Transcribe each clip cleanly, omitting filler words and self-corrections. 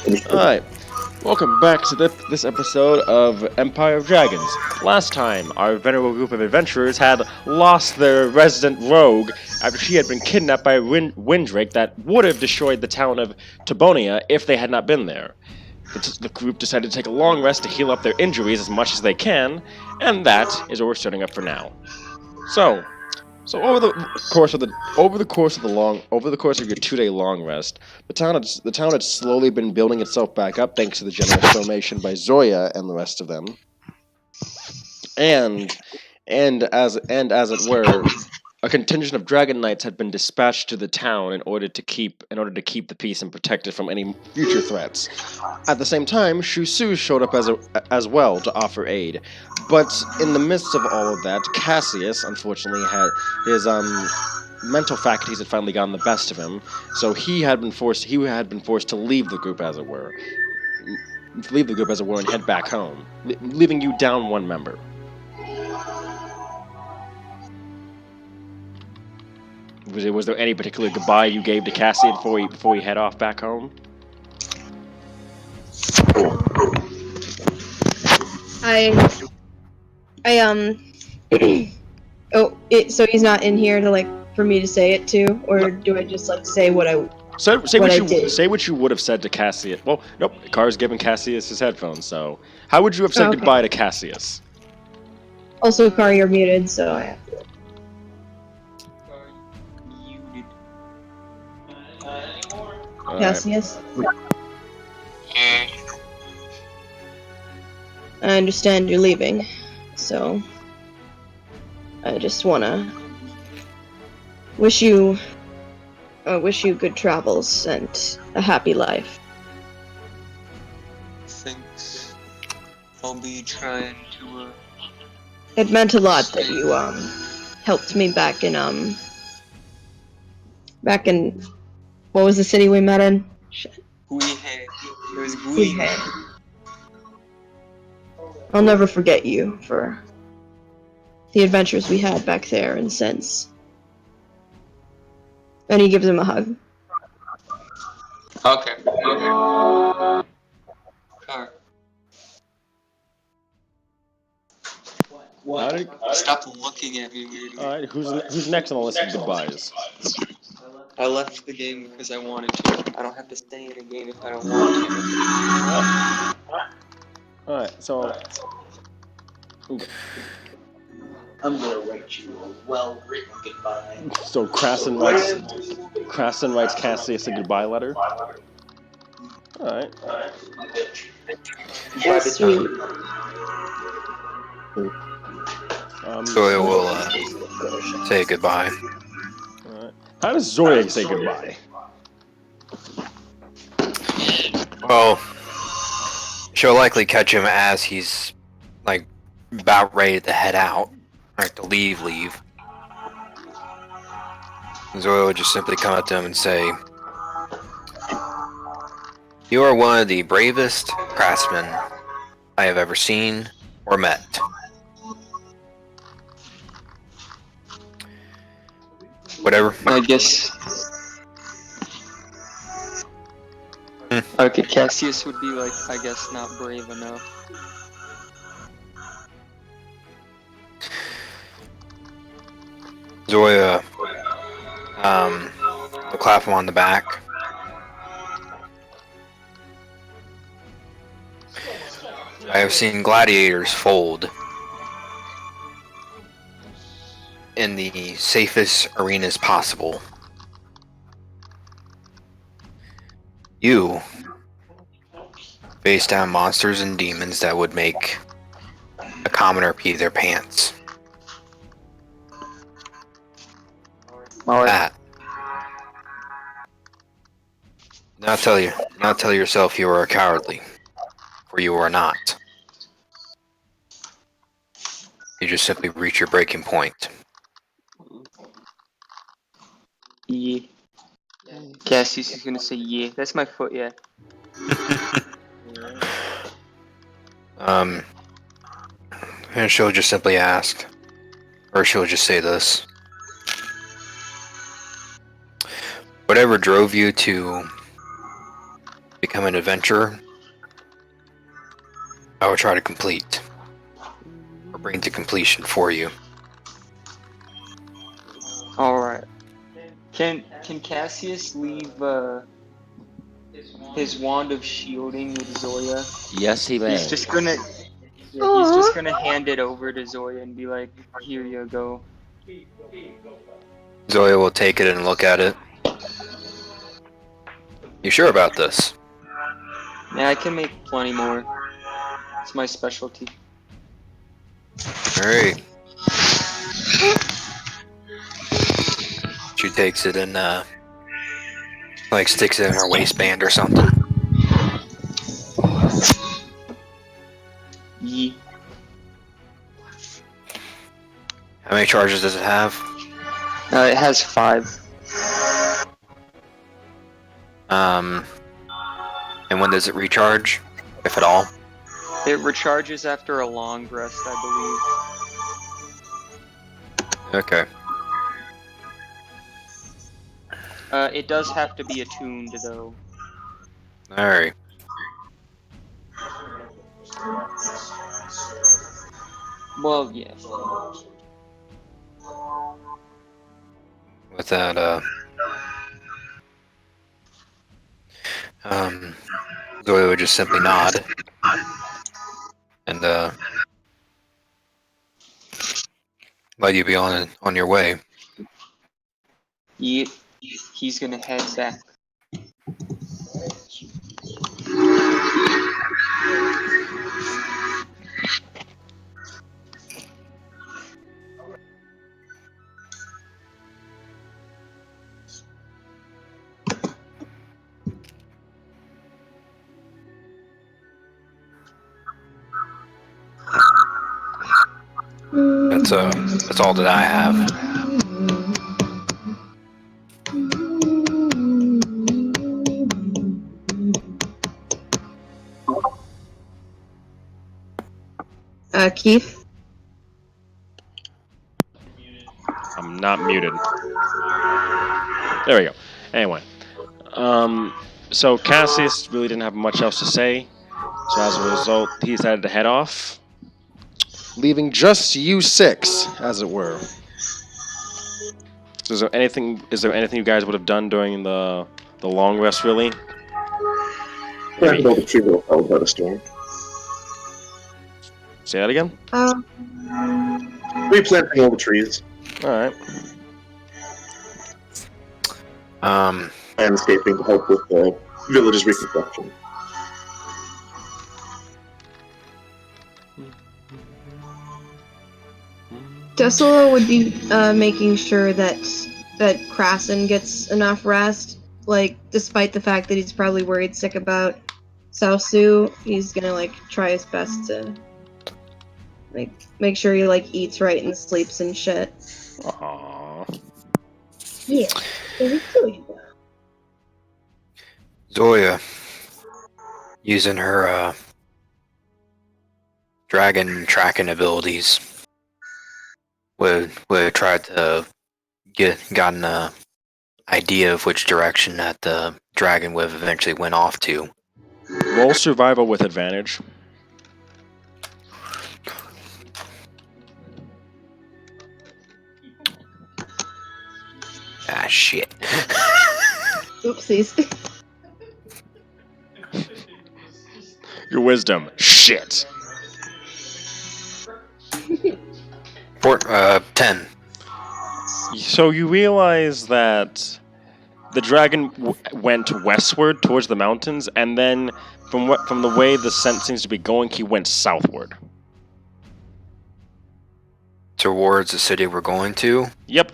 Alright, welcome back to this episode of Empire of Dragons. Last time, our venerable group of adventurers had lost their resident rogue after she had been kidnapped by a Windrake that would have destroyed the town of Tabonia if they had not been there. The group decided to take a long rest to heal up their injuries as much as they can, and that is what we're starting up for now. So over the course of your 2-day long rest, the town had slowly been building itself back up thanks to the generous donation by Zoya and the rest of them, and as it were, a contingent of dragon knights had been dispatched to the town in order to keep the peace and protect it from any future threats. At the same time, Shusu showed up as well to offer aid, but in the midst of all of that, Cassius unfortunately had his mental faculties had finally gotten the best of him, so he had been forced to leave the group as it were, and head back home, leaving you down one member. Was there any particular goodbye you gave to Cassian before you head off back home? So he's not in here to for me to say it to, or do I just say what I did? Say what you would have said to Cassius. Well, nope. Car's giving Cassius his headphones. So, how would you have said goodbye to Cassius? Also, Car, you're muted, so I have to. Cassius. I understand you're leaving, so I just wanna wish you good travels and a happy life. Thanks. I'll be trying to. It meant a lot that you helped me back in what was the city we met in? Guihe. It was Guihe. I'll never forget you for the adventures we had back there and since. And he gives him a hug. Okay. Car. What? Stop looking at me weirdly. Alright, who's next on the list of goodbyes? I left the game because I wanted to. I don't have to stay in a game if I don't want to. Alright, so... I'm gonna write you a well-written goodbye. So Krasson writes Cassius a goodbye letter? Alright. That's sweet. Zoya will say goodbye. Alright. How does Zoya say goodbye? Well, she'll likely catch him as he's about ready to head out, to leave. Zoya will just simply come up to him and say, "You are one of the bravest craftsmen I have ever seen or met. Whatever." I guess. Okay, Cassius would be I guess not brave enough. Zoya will clap him on the back. I have seen gladiators fold in the safest arenas possible. You face down monsters and demons that would make a commoner pee their pants. That. Now tell yourself you are cowardly, for you are not. You just simply reach your breaking point. Yeah. Cassius is gonna say yeah. That's my foot, yeah. And she'll just simply ask, or she'll just say this: whatever drove you to become an adventurer, I will try to complete or bring to completion for you. All right. Can Cassius leave his wand of shielding with Zoya? Yes, he may. He's just gonna hand it over to Zoya and be like, "Here you go." Zoya will take it and look at it. You sure about this? Yeah, I can make plenty more. It's my specialty. Alright. She takes it and like sticks it in her waistband or something. Yee. How many charges does it have? It has 5. And when does it recharge, if at all? It recharges after a long rest, I Okay. believe. It does have to be attuned, though. Alright. Well, yeah. With that, Zoe would just simply nod. And, let you be on your way. Yep. He's gonna head back. That's all that I have. Keith? I'm not muted. There we go. Anyway, so Cassius really didn't have much else to say, so as a result, he decided to head off, leaving just you 6, as it were. So is there anything you guys would have done during the long rest, really? Planted all the trees that were felled by the storm. Say that again? Replanting all the trees. Alright. Landscaping to help with the village's reconstruction. Desola would be making sure that Krasen gets enough rest. Like, despite the fact that he's probably worried sick about Saosu, he's gonna like try his best to like make sure he like eats right and sleeps and shit. Aww. Yeah, he's doing that. Zoya, using her dragon abilities, would try to gotten a idea of which direction that the dragon would eventually went off to. Roll survival with advantage. Ah, shit. Oopsies. Your wisdom. Shit. 10. So you realize that the dragon went westward towards the mountains, and then from the way the scent seems to be going, he went southward. Towards the city we're going to? Yep.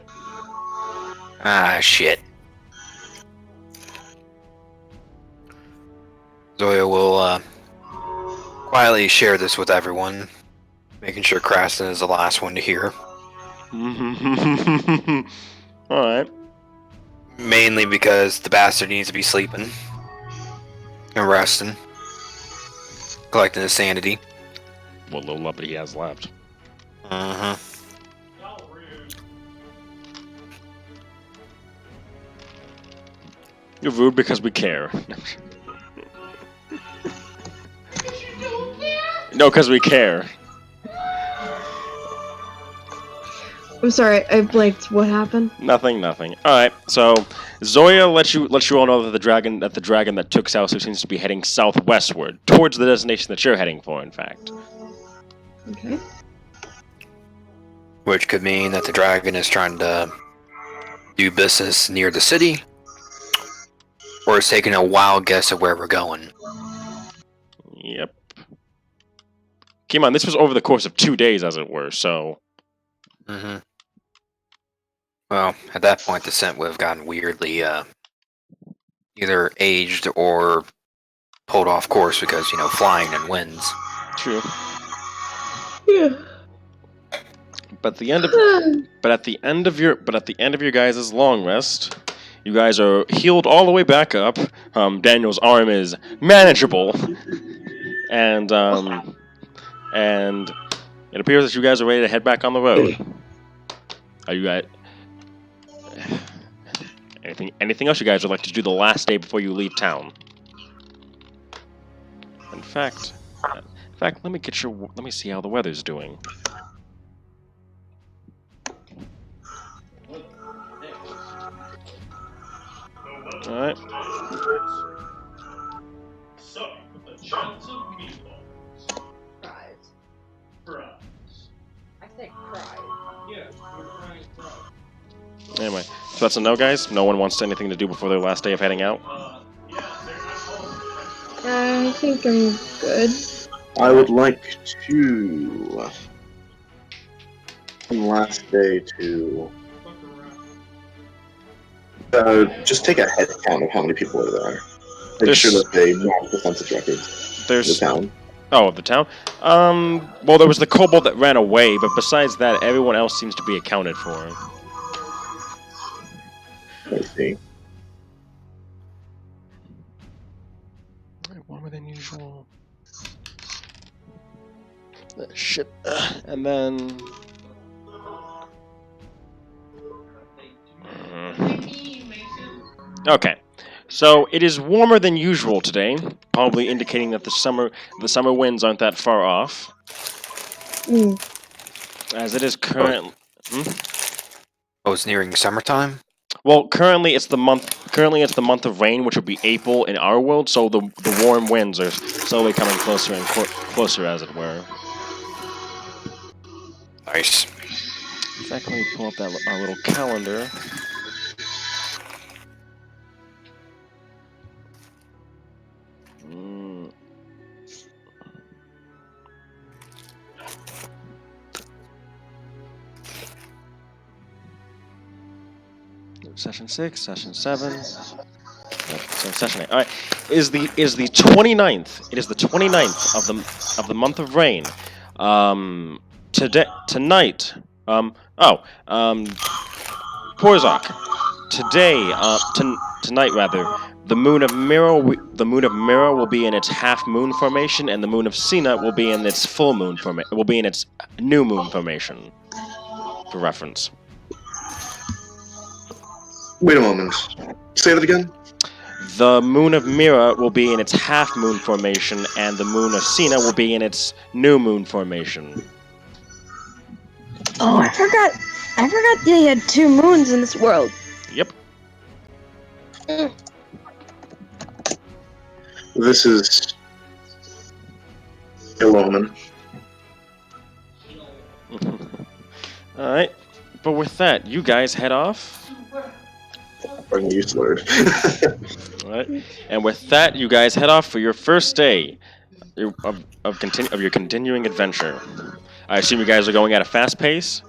Ah, shit. Zoya will quietly share this with everyone, making sure Krasen is the last one to hear. Alright. Mainly because the bastard needs to be sleeping and resting, collecting his sanity. What little up he has left. Uh-huh. You're rude because we care. No, because we care. I'm sorry, I blanked. What happened? Nothing. All right. So Zoya lets you all know that the dragon that took South seems to be heading southwestward towards the destination that you're heading for. In fact. Okay. Which could mean that the dragon is trying to do business near the city, or is taking a wild guess at where we're going. Yep. Keep on. This was over the course of 2 days, as it were. So. Mm-hmm. Well, at that point, the scent would have gotten weirdly either aged or pulled off course because flying and winds. True. Yeah. But at the end of your guys' long rest, you guys are healed all the way back up. Daniel's arm is manageable, and it appears that you guys are ready to head back on the road. Are you guys anything else you guys would like to do the last day before you leave town? In fact, let me see how the weather's doing. Alright. Anyway, so that's a no, guys? No one wants anything to do before their last day of heading out? I think I'm good. I would like to, on the last day, to just take a head count of how many people are there. Make sure that they mark the census records. There's the town. Oh, the town? Well, there was the kobold that ran away, but besides that, everyone else seems to be accounted for. I see. Warmer than usual. Shit. And then... Okay. So it is warmer than usual today, probably indicating that the summer winds aren't that far off. As it is currently. Oh, it's nearing summertime. Well, currently it's the month of rain, which would be April in our world. So the warm winds are slowly coming closer and closer, as it were. Nice. In fact, let me pull up our little calendar. Session 6, Session 7, Session 8. All right, is the 29th. It is the 29th of the month of rain. Tonight. Porzok. Tonight rather. The moon of Mirror will be in its half moon formation, and the moon of Sina will be in its full moon formation. Will be in its new moon formation. For reference. Wait a moment. Say that again. The moon of Mira will be in its half moon formation, and the moon of Sina will be in its new moon formation. Oh, I forgot they had 2 moons in this world. Yep. This is Ill-Omen. Alright. But with that, you guys head off. Bring the use word. Alright. And with that, you guys head off for your first day of your continuing adventure. I assume you guys are going at a fast pace?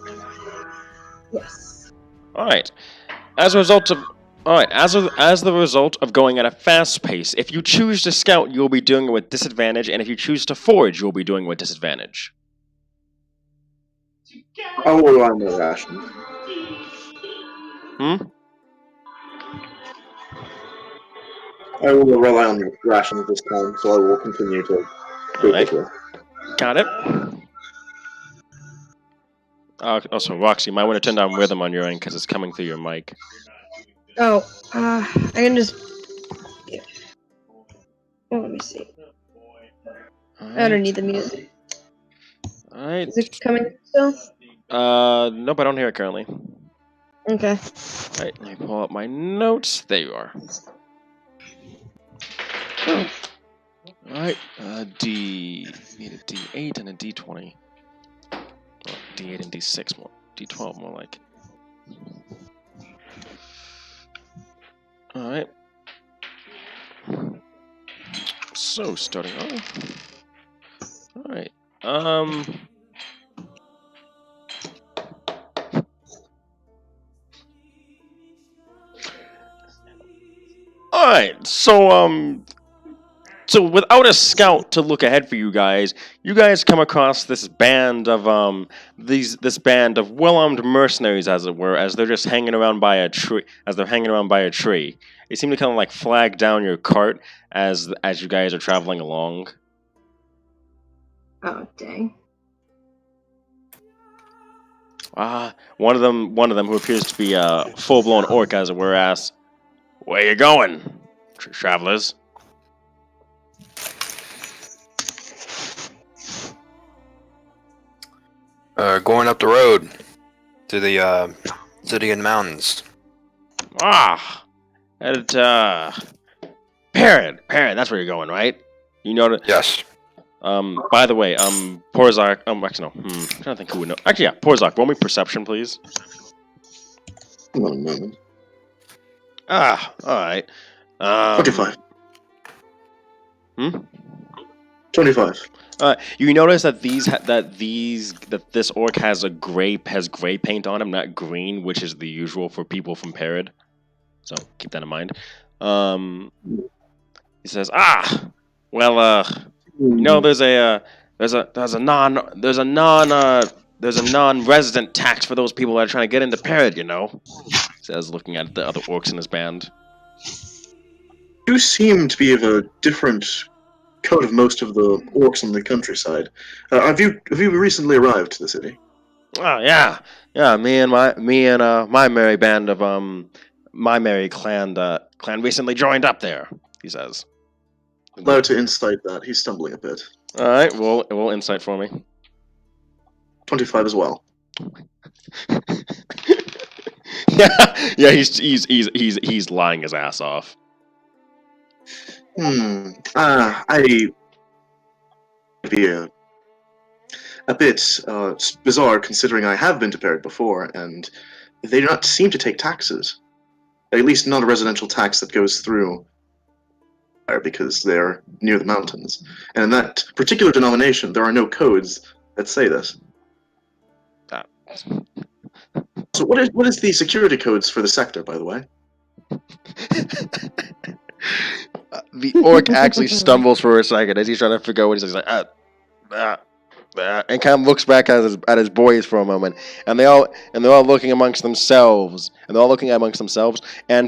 Yes. Alright. As the result of going at a fast pace, if you choose to scout, you'll be doing it with disadvantage, and if you choose to forage, you'll be doing it with disadvantage. I will rely on my rations. I will rely on your rations this time, so I will continue to do it this way. Got it. Also, Roxy, you might want to turn down rhythm on your end because it's coming through your mic. Oh, I can just... Oh, let me see. I don't Alright. need the music. Alright. Is it coming still? Nope, I don't hear it currently. Okay. Alright, let me pull up my notes. There you are. Oh. Alright, need a D8 and a D20. Or D8 and D6 more. D12 more like. Alright. So, starting off. Alright. Alright, so without a scout to look ahead for you guys come across this band of this band of well-armed mercenaries, as it were, as they're just hanging around by a tree. They seem to kind of like flag down your cart as you guys are traveling along. Oh, dang. One of them who appears to be a full-blown orc, as it were, asks, "Where you going, travelers?" Going up the road to the city in the mountains. Headed to Perid, that's where you're going, right? You know that. Yes. By the way, Porzak. Actually, no. I'm trying to think who would know. Actually, yeah, Porzak. Roll me perception, please. Hold on a moment. All right. 25. 25. You notice that this orc has gray paint on him, not green, which is the usual for people from Perid. So keep that in mind. He says, well, there's a non-resident tax for those people that are trying to get into Perid, He says, looking at the other orcs in his band. You seem to be of a different coat of most of the orcs on the countryside. Have you recently arrived to the city? Oh yeah. Me and my merry band of my merry clan recently joined up there. He says. Allow to insight that. He's stumbling a bit. All right, we'll insight for me. 25 as well. yeah. He's lying his ass off. I be a bit bizarre considering I have been to Perid before, and they do not seem to take taxes. At least not a residential tax that goes through there, because they're near the mountains. And in that particular denomination, there are no codes that say this. So what is the security codes for the sector, by the way? The orc actually stumbles for a second as he's trying to figure out what he's like, and kind of looks back at his boys for a moment, and they're all looking amongst themselves, and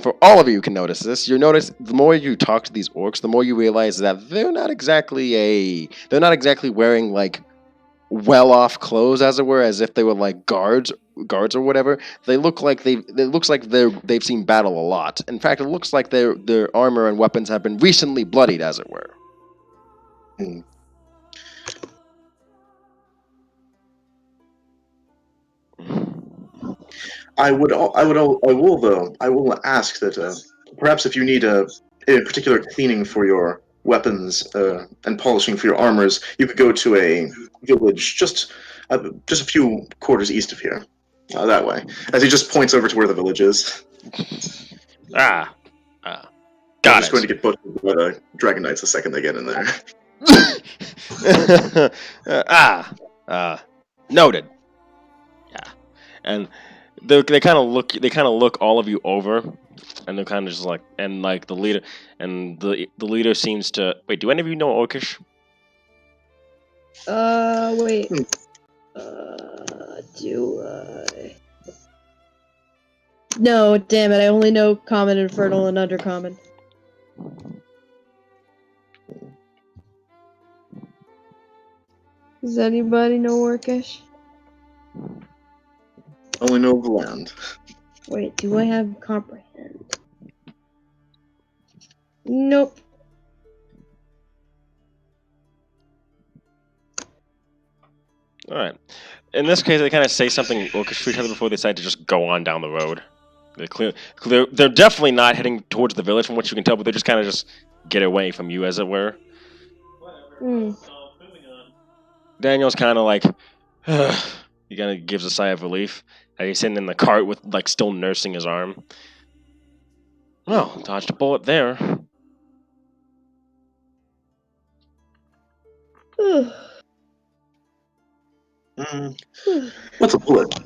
for all of you can notice this. You notice the more you talk to these orcs, the more you realize that they're not exactly wearing like well-off clothes, as it were, as if they were like guards or whatever. They look like they've seen battle a lot. In fact, it looks like their armor and weapons have been recently bloodied, as it were. I will ask that perhaps if you need a particular cleaning for your weapons and polishing for your armors, you could go to a village just a few quarters east of here. That way, as he just points over to where the village is. Got I'm it. just going to get butchered by the Dragon Knights the second they get in there. Noted. Yeah, and they kind of look all of you over, and they're kind of just like, and like the leader, and the leader seems to wait. Do any of you know Orcish? Wait. Do I? No, damn it! I only know Common, Infernal, and Undercommon. Does anybody know Orcish? Only know the land. Wait, do I have Comprehend? Nope. All right. In this case, they kind of say something orcish to each other before they decide to just go on down the road. They're definitely not heading towards the village, from what you can tell, but they're just kind of just get away from you, as it were. Hmm. Daniel's kind of like, he kind of gives a sigh of relief as he's sitting in the cart with like still nursing his arm. Well, dodged a bullet there. What's a bullet?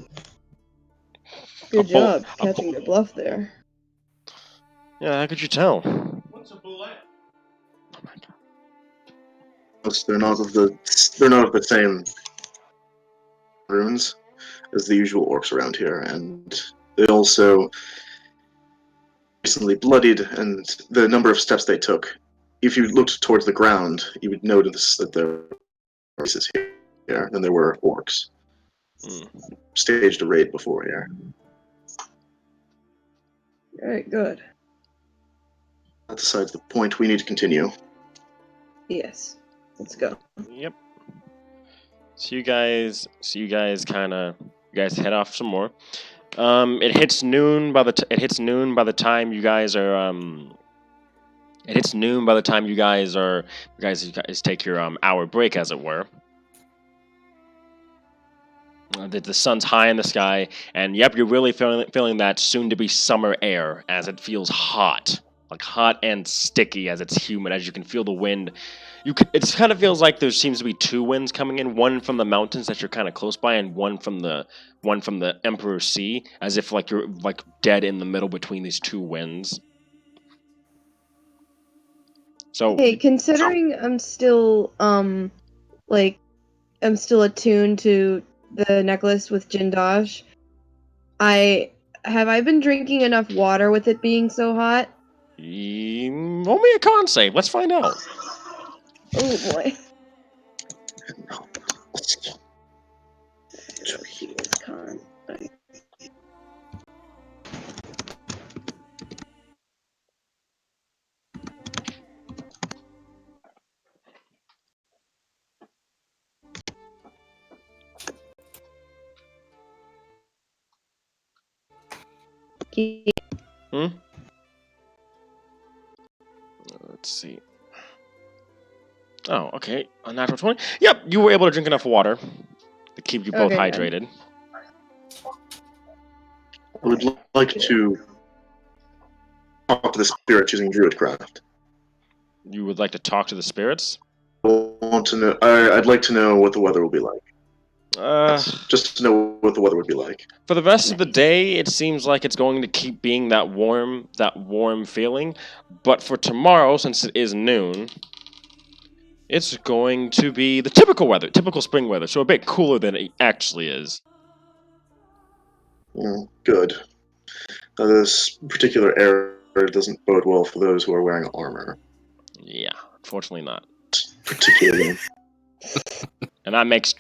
Good A bull- job catching the bluff there. Yeah, how could you tell? They're not of the same runes as the usual orcs around here, and they also recently bloodied, and the number of steps they took. If you looked towards the ground, you would notice that there were races here, and there were orcs. Staged a raid before here. Alright, good. That decides the point. We need to continue. Yes. Let's go. Yep. So you guys head off some more. It hits noon by the time you guys are you guys take your hour break, as it were. The sun's high in the sky, and yep, you're really feeling that soon-to-be summer air, as it feels hot, like hot and sticky, as it's humid, as you can feel the wind. It kind of feels like there seems to be two winds coming in, one from the mountains that you're kind of close by, and one from the Emperor Sea, as if like you're like dead in the middle between these two winds. So, Hey, considering I'm still I'm still attuned to the necklace with Jindosh, I been drinking enough water with it being so hot? roll me a con save. Let's find out. Oh boy. Con. Let's see. Oh, okay. A natural 20. Yep, you were able to drink enough water to keep you both Okay, hydrated. I would like to talk to the spirits using Druidcraft. You would like to talk to the spirits? Want to know? I'd like to know what the weather will be like. Just to know what the weather would be like. For the rest of the day, it seems like it's going to keep being that warm feeling. But for tomorrow, since it is noon, it's going to be the typical weather, typical spring weather, so a bit cooler than it actually is. Good. This particular area doesn't bode well for those who are wearing armor. Yeah, unfortunately not. Particularly. And that makes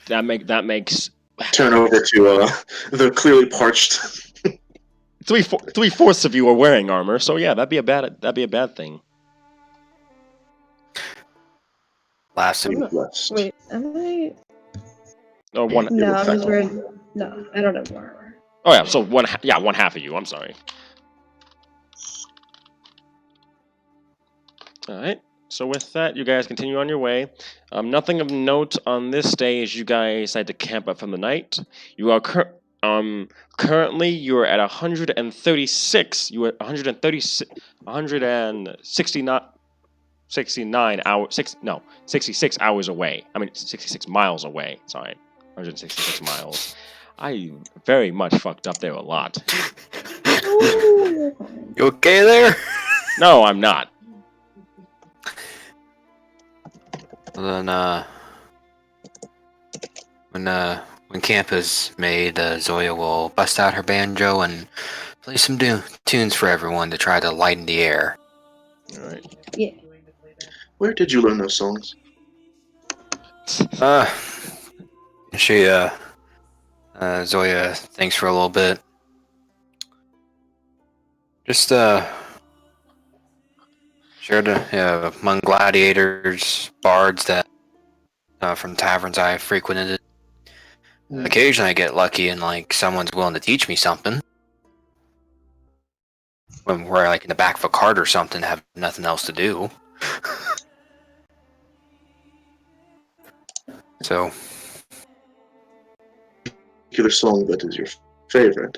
Turn over to the clearly parched. three-fourths of you are wearing armor, so yeah, that'd be a bad thing. Last Wait, am I? Or one. No, I'm just wearing. No, I don't have more armor. Oh yeah, so one half of you. I'm sorry. All right. So with that, you guys continue on your way. Nothing of note on this day as you guys decide to camp up for the night. You are currently you are at 136. You are 136, 169 hours. 66 hours away. I mean 66 miles away. Sorry, 166 miles. I very much fucked up there a lot. You okay there? No, I'm not. Then, when camp is made, Zoya will bust out her banjo and play some tunes for everyone to try to lighten the air. All right. Yeah. Where did you learn those songs? Zoya thinks for a little bit. Just, shared among gladiators, bards that from taverns I frequented. Occasionally I get lucky and like someone's willing to teach me something. When we're like in the back of a cart or something, have nothing else to do. So, Particular song that is your favorite?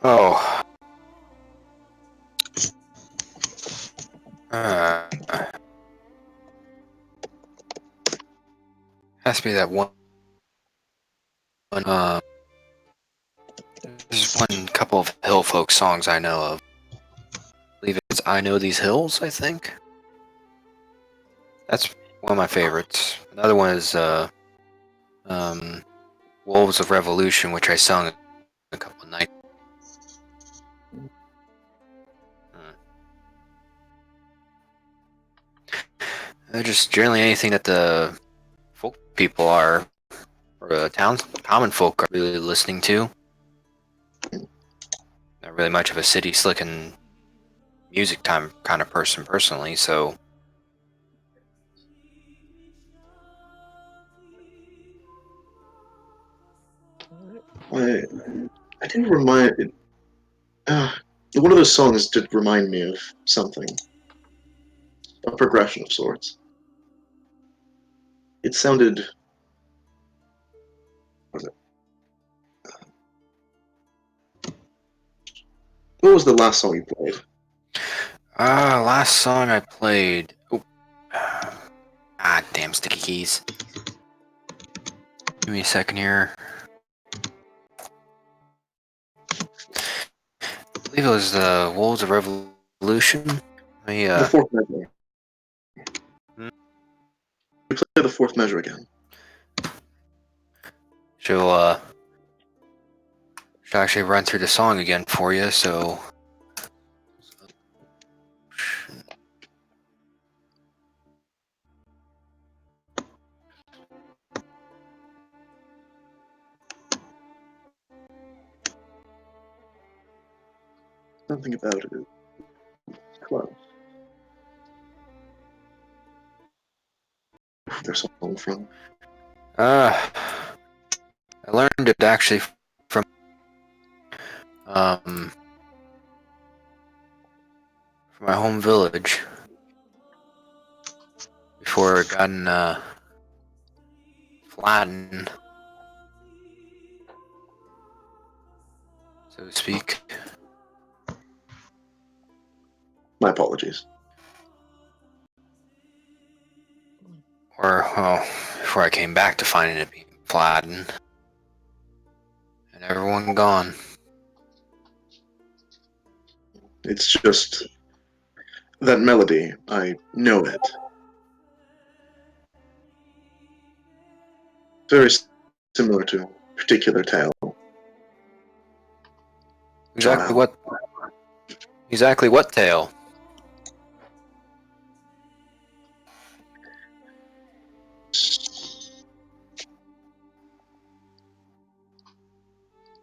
oh, has to be that one. There's one couple of hill folk songs I know of. I believe it's "I Know These Hills." I think that's one of my favorites. Another one is "Wolves of Revolution," which I sung a couple of nights. Just generally anything that the folk people are, or the common folk are really listening to. Not really much of a city slicking music time kind of person personally, so I didn't remind. One of those songs did remind me of something, a progression of sorts. It sounded. What was it? What was the last song you played? last song I played. Oh, damn sticky keys. Give me a second here. I believe it was the Wolves of Revolution. The fourth measure. Hmm? You play the fourth measure again. She'll actually run through the song again for you, so Something about it is close. There's a song from. I learned it actually from from my home village before it gotten flattened, so to speak. My apologies. Or before I came back to finding it being flattened and everyone gone. It's just that melody. I know it. Very similar to a particular tale. Exactly Child. what tale?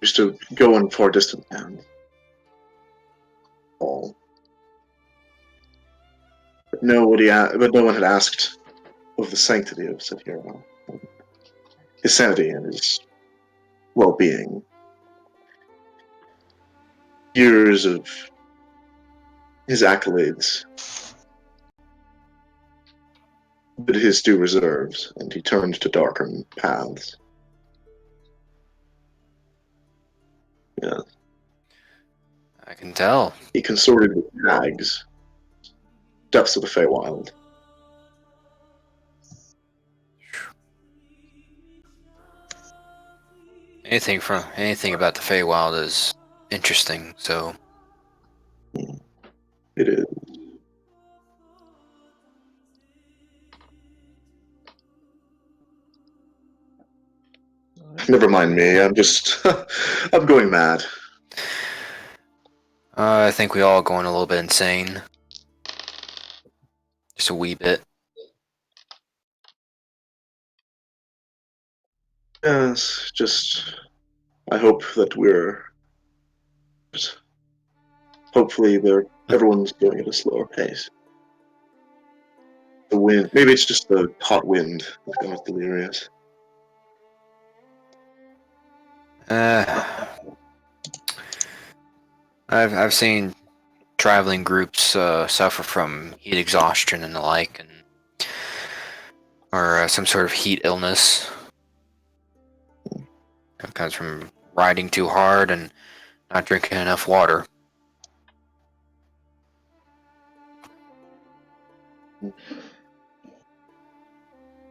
Used to go in far distant lands. All. But no one had asked of the sanctity of said hero, his sanity and his well-being. Years of his accolades did his due reserves, and he turned to darker paths. Yeah. I can tell. He consorted with hags, depths of the Feywild. Anything about the Feywild is interesting, so It is. Never mind me. I'm going mad. I think we all going a little bit insane. Just a wee bit. Yes, I hope that hopefully everyone's going at a slower pace. The wind, maybe it's just the hot wind that's got us delirious. I've seen traveling groups suffer from heat exhaustion and the like, or some sort of heat illness. It comes from riding too hard and not drinking enough water.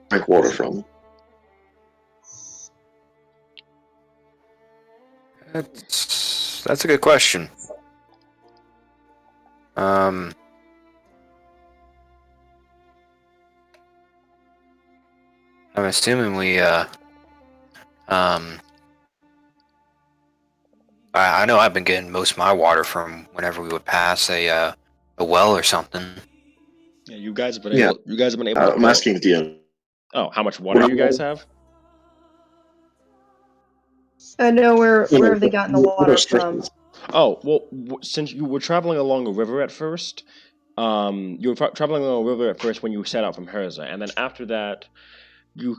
Drink water from. That's a good question. I'm assuming we I know I've been getting most of my water from whenever we would pass a well or something. Yeah, you guys have been Yeah. able. You guys have been able to I'm grow. asking the DM. Oh, how much water you guys have? I know where have they gotten the water from? Oh, well, since you were traveling along a river at first, you were traveling along a river at first when you set out from Herza, and then after that, you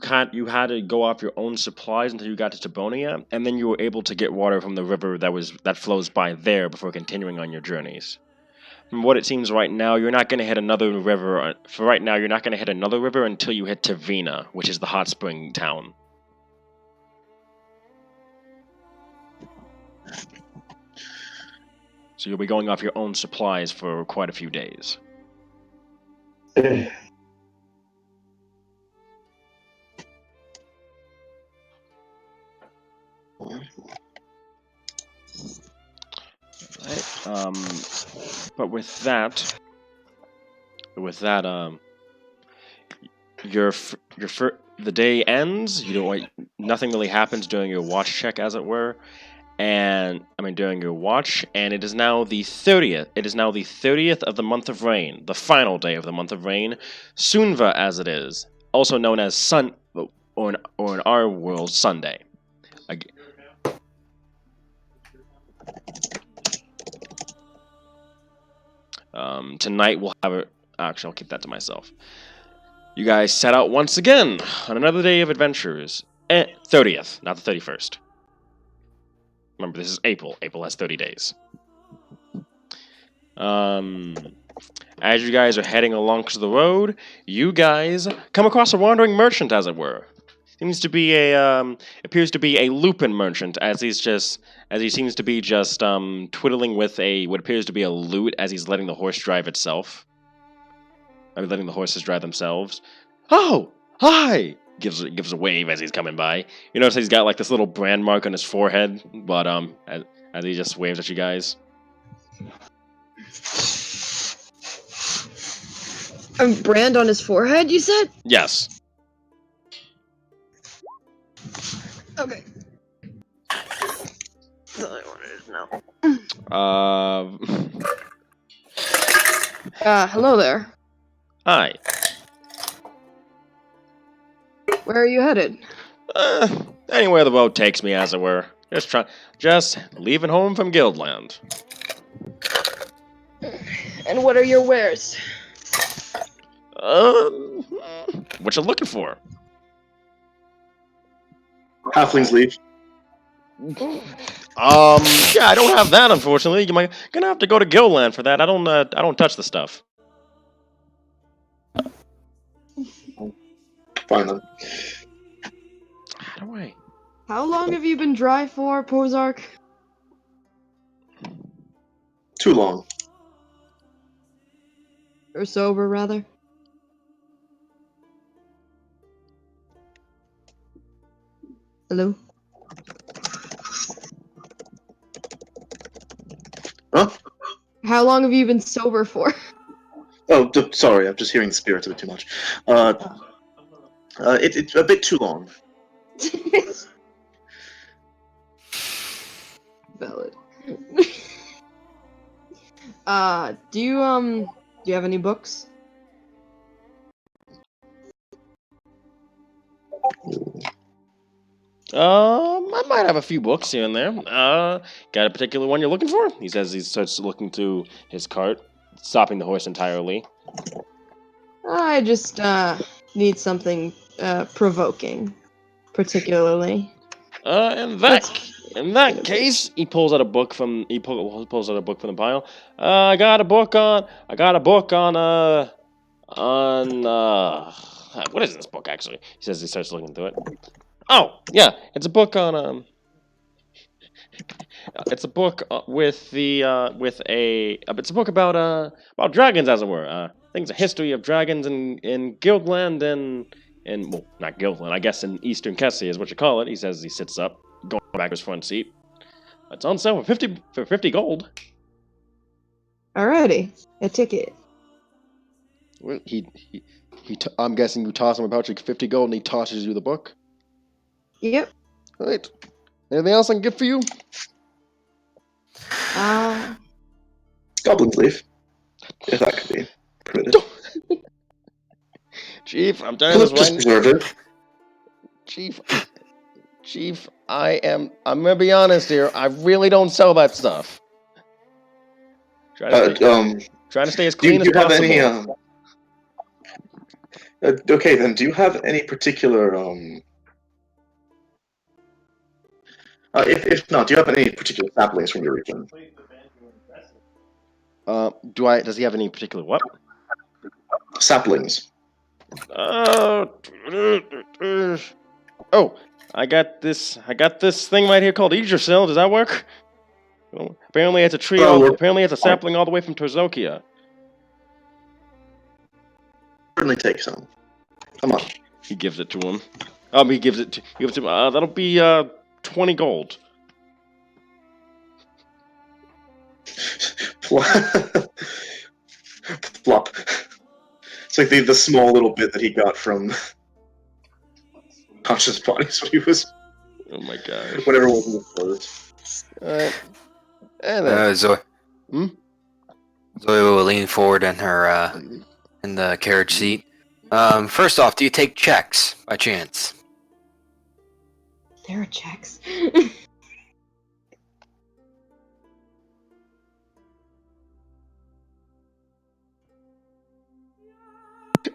had to go off your own supplies until you got to Tabonia, and then you were able to get water from the river that flows by there before continuing on your journeys. From what it seems right now, you're not going to hit another river. For right now, you're not going to hit another river until you hit Tavina, which is the hot spring town. So you'll be going off your own supplies for quite a few days. Right. But with that, the day ends. You don't. Nothing really happens during your watch check, as it were. And during your watch, and it is now the 30th. It is now the 30th of the month of rain, the final day of the month of rain, Sunva as it is, also known as Sun, or in our world, Sunday. Tonight we'll have it. Actually, I'll keep that to myself. You guys set out once again on another day of adventures. 30th, not the 31st. Remember, this is April. April has 30 days. As you guys are heading along to the road, you guys come across a wandering merchant, as it were. Appears to be a Lupin merchant, as he seems to be just twiddling with what appears to be a lute, as he's letting the horse drive itself. Letting the horses drive themselves. Oh, hi! Gives a wave as he's coming by. You notice he's got like this little brand mark on his forehead, but as he just waves at you guys. A brand on his forehead, you said? Yes. Okay. That's all I wanted to know. Hello there. Hi. Where are you headed? Anywhere the road takes me, as it were. Just leaving home from Guildland. And what are your wares? What you looking for? Halflings leave. Yeah, I don't have that, unfortunately. Gonna have to go to Guildland for that. I don't touch the stuff. Fine then. How do I? How long have you been dry for, Pozark? Too long. Or sober, rather? Hello? Huh? How long have you been sober for? Oh, sorry, I'm just hearing spirits a bit too much. It's a bit too long. Valid. Do you have any books? I might have a few books here and there. Got a particular one you're looking for? He says he starts looking through his cart, stopping the horse entirely. I just, need something, provoking. Particularly. And that... In that case, he pulls out a book from pulls out a book from the pile. I got a book on what is this book actually? He says he starts looking through it. Oh yeah, it's a book on it's a book it's a book about dragons, as it were. I think it's a history of dragons in Guildland and well, not Guildland, I guess in Eastern Kessie is what you call it. He says he sits up, going back to his front seat. It's on sale for 50 gold. Alrighty, a ticket. Well, I'm guessing you toss him a pouch of 50 gold and he tosses you the book. Yep. All right. Anything else I can get for you? Goblin's leaf. If that could be permitted. Chief, I'm telling you this Just right. preserve it. Chief, I'm gonna be honest here. I really don't sell that stuff. Try to stay as clean as do you have possible. any? Okay, then. Do you have any particular? If not, do you have any particular saplings from your region? Does he have any particular what? Saplings. Oh, I got this thing right here called Yggdrasil. Does that work? Well, apparently it's a tree. Apparently it's a sapling all the way from Torzokia. Certainly take some. Come on. He gives it to him. He gives it to him. That'll be 20 gold. Flop. It's like the small little bit that he got from Conscious Bodies when he was. Oh my god. Whatever was in the clothes. Alright. And then. Zoe will lean forward in her in the carriage seat. First off, do you take checks by chance? There are checks.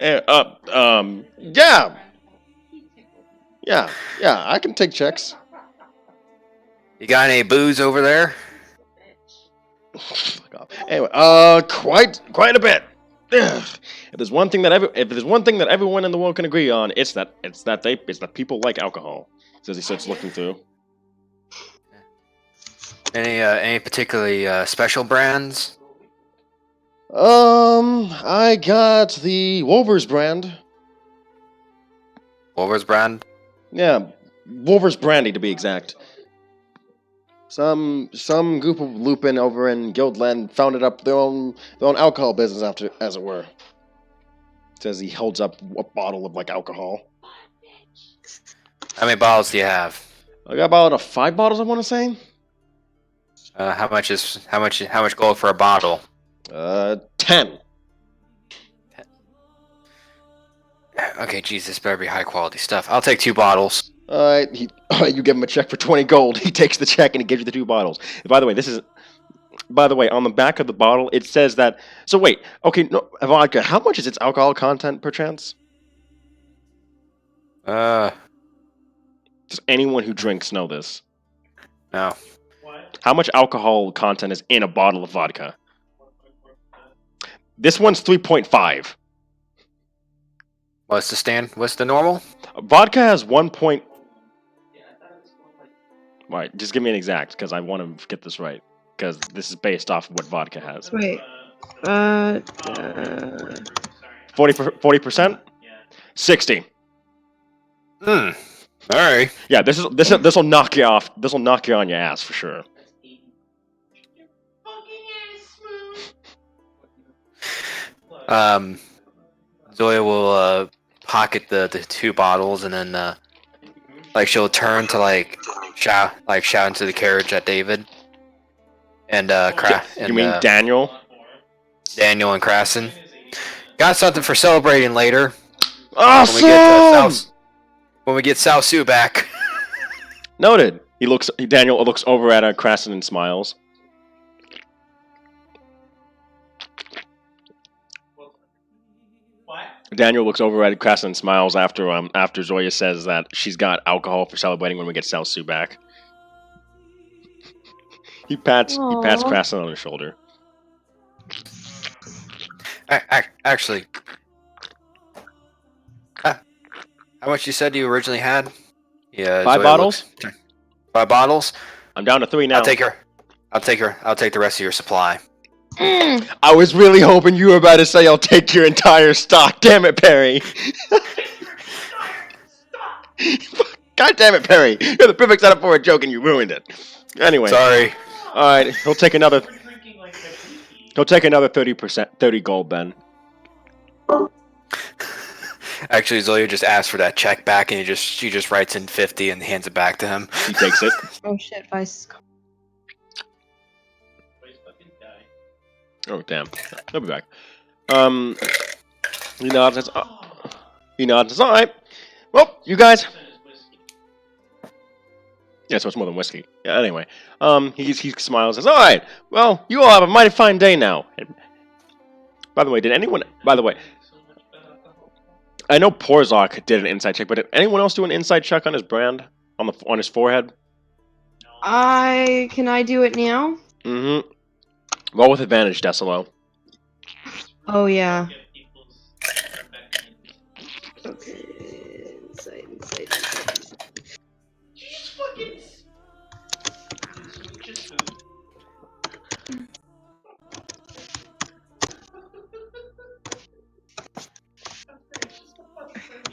Yeah, I can take checks. You got any booze over there? Fuck off. Anyway, quite a bit. Ugh. If there's one thing that everyone in the world can agree on, it's that people like alcohol. So as he starts looking through. Any particularly special brands? I got the Wolvers brand. Wolvers brand? Yeah, Wolvers brandy to be exact. Some group of Lupin over in Guildland founded up their own alcohol business as it were. Says he holds up a bottle of alcohol. How many bottles do you have? I got about 5 bottles, I want to say. How much gold for a bottle? 10. Okay, geez, this better be high quality stuff. I'll take 2 bottles. Alright, you give him a check for 20 gold. He takes the check and he gives you the 2 bottles. By the way, on the back of the bottle, it says that... So wait, okay, no, vodka, how much is its alcohol content, perchance? Does anyone who drinks know this? No. How much alcohol content is in a bottle of vodka? This one's 3.5. What's the normal? Vodka has 1 point... Alright, just give me an exact, because I want to get this right. Because this is based off of what vodka has. Wait. 40%? 60. Alright. Yeah, this will knock you off. This will knock you on your ass for sure. Zoya will pocket the 2 bottles and then she'll turn to shout into the carriage at David and You mean Daniel? Daniel and Krasen. Got something for celebrating later. Awesome! When we get Sao Su back. Noted. Daniel looks over at Krasen and smiles. Daniel looks over at Krasen and smiles after Zoya says that she's got alcohol for celebrating when we get Sao Su back. He pats Aw. Krasson on his shoulder. Actually, how much you said you originally had? Yeah, 5 bottles? 5 bottles. I'm down to 3 now. I'll take the rest of your supply. I was really hoping you were about to say I'll take your entire stock. Damn it, Perry. God damn it, Perry. You're the perfect setup for a joke and you ruined it. Anyway. Sorry. Alright, he'll take another 30 gold then. Actually, Zoya just asked for that check back, and she just writes in 50 and hands it back to him. He takes it. Oh shit, Vice. Oh damn. He'll be back. He nods and says, alright. Well, you guys. Yeah, so it's more than whiskey. Yeah, anyway. He smiles and says, alright, well, you all have a mighty fine day now. By the way, I know Porzok did an inside check, but did anyone else do an inside check on his brand? On his forehead? Can I do it now? Mm-hmm. Roll with advantage, Decilo. Oh yeah. Okay. Insight.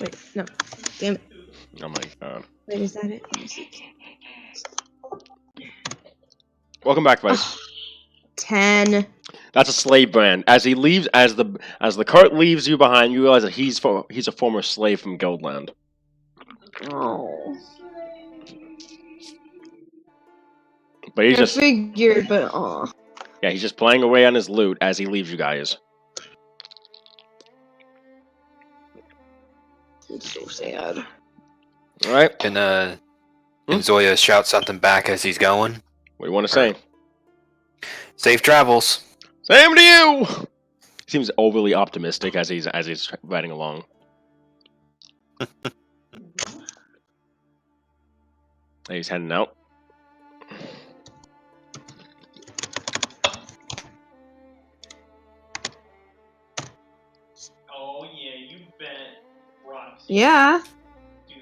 Wait, no. Damn it. Oh my god. Wait, is that it? Let me see. Welcome back, Vice. 10. That's a slave brand. As he leaves, as the cart leaves you behind, you realize that he's a former slave from Goldland. Oh. But he's I just figured, but aw. yeah, he's just playing away on his loot as he leaves you guys. It's so sad. All right. And Zoya shout something back as he's going. What do you want to say? Safe travels. Same to you. He seems overly optimistic as he's riding along. He's heading out. Oh yeah, you bet, Roxy. Yeah. Dude.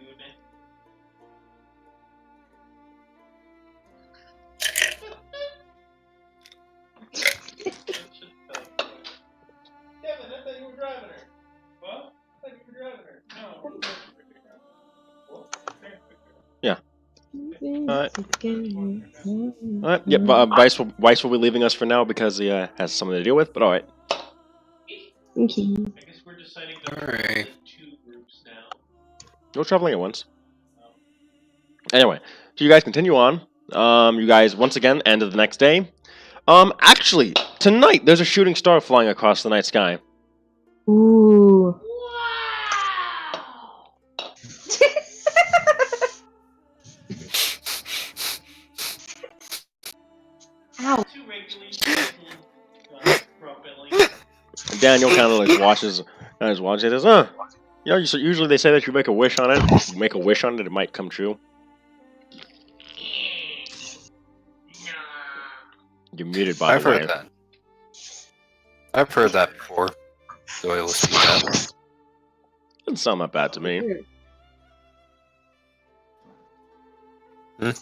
Kevin, I thought you were driving her. What? I thought you were driving her. No. Yeah. Alright. Yep. Vice will be leaving us for now because he has something to deal with. But all right. Okay. I guess we're deciding to All right. two groups now. No traveling at once. Anyway, so you guys continue on. You guys once again end of the next day. Actually, tonight there's a shooting star flying across the night sky. Ooh. Ow. Two regulation properly. And Daniel kind of like watches and says, "Huh, you know, usually they say that you make a wish on it. You make a wish on it, it might come true." You're muted, by I've the way. heard that. I've heard that before. Zoya will speak up. Doesn't sound that bad to me. I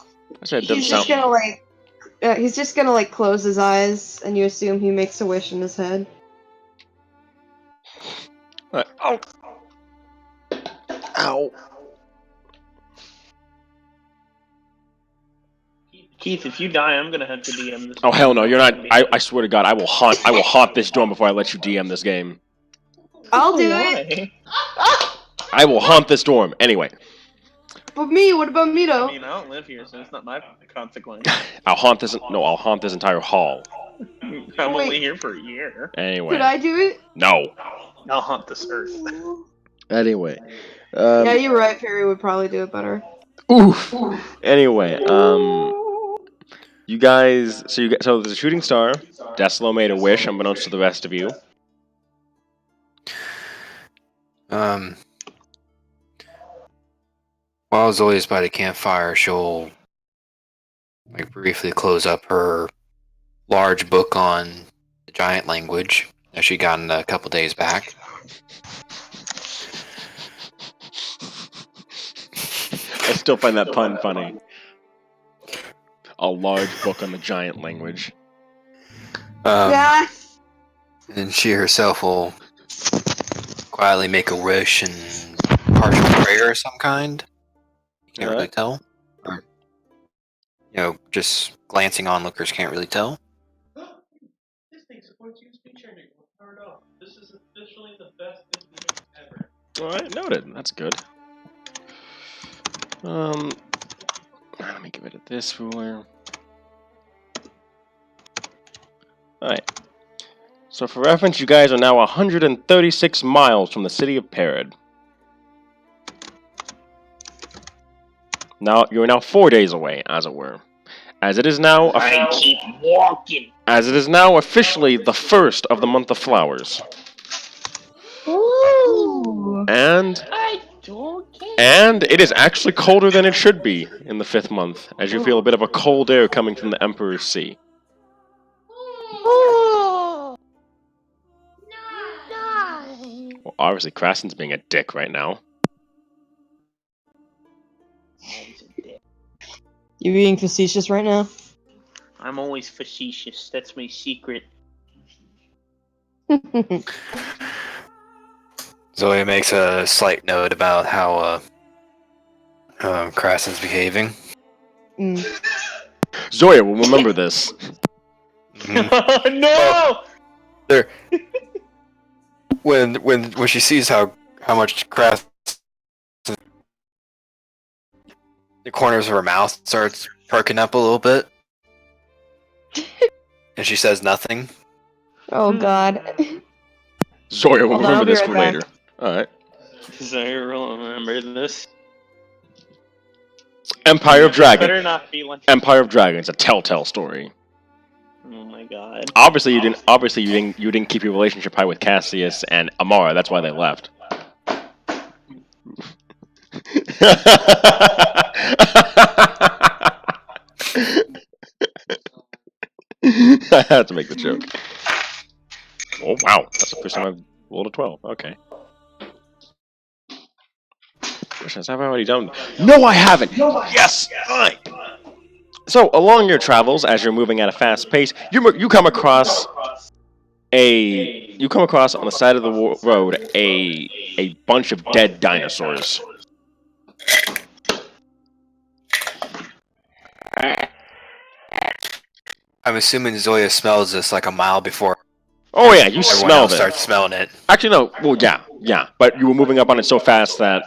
said it doesn't He's just sound. gonna like, he's just gonna like close his eyes, and you assume he makes a wish in his head. Oh. Ow. Keith, if you die, I'm gonna have to DM this. Oh hell no, you're not. I swear to God, I will haunt this dorm before I let you DM this game. I'll do it. Why? I will haunt this dorm. Anyway, But me, what about me I though? mean, I don't live here, so it's not my consequence. I'll haunt this. No, I'll haunt this entire hall. I'm only here for a year. Anyway, Could I do it? no. I'll haunt this earth. Anyway, Yeah, you're right. Perry would probably do it better. oof. Anyway, you guys. So there's a shooting star. Decilo made a wish, unbeknownst to the rest of you. While Zoya's by the campfire, she'll like briefly close up her large book on the giant language that she got a couple days back. I still find that pun funny. A large book on the giant language. Yeah. And she herself will quietly make a wish and partial prayer of some kind. You can't really tell. Or, just glancing onlookers can't really tell. This thing supports USB charging. Powered off. This is officially the best thing ever. Alright, noted. That's good. Let me get rid of this ruler. Alright. So for reference, you guys are now 136 miles from the city of Perid. You're now 4 days away, as it were. As it is now I keep walking. As it is now officially the first of the month of flowers. Ooh. And it is actually colder than it should be in the 5th month, as you feel a bit of a cold air coming from the Emperor's Sea. Well, obviously, Krassen's being a dick right now. You being facetious right now? I'm always facetious. That's my secret. Zoe makes a slight note about how Krassen's behaving. Zoya will remember this. No! There. When she sees how much Krassen, the corners of her mouth starts perking up a little bit, and she says nothing. Oh God. Zoya will Hold on, I'll remember be this right for back. later. Alright. Does I remember this? Empire of Dragon. Better not be like. Empire of Dragon. It's a telltale story. Oh my God. Obviously, you didn't keep your relationship high with Cassius and Amara. That's why they left. I had to make the joke. Oh wow, that's the first time I've rolled a 12. Okay. Questions have I already done? No, I haven't. Yes. Fine. So, along your travels, as you're moving at a fast pace, you come across on the side of the road a bunch of dead dinosaurs. I'm assuming Zoya smells this like a mile before Oh yeah, you everyone smell else it. starts smelling it. Actually, no. Well, yeah. But you were moving up on it so fast that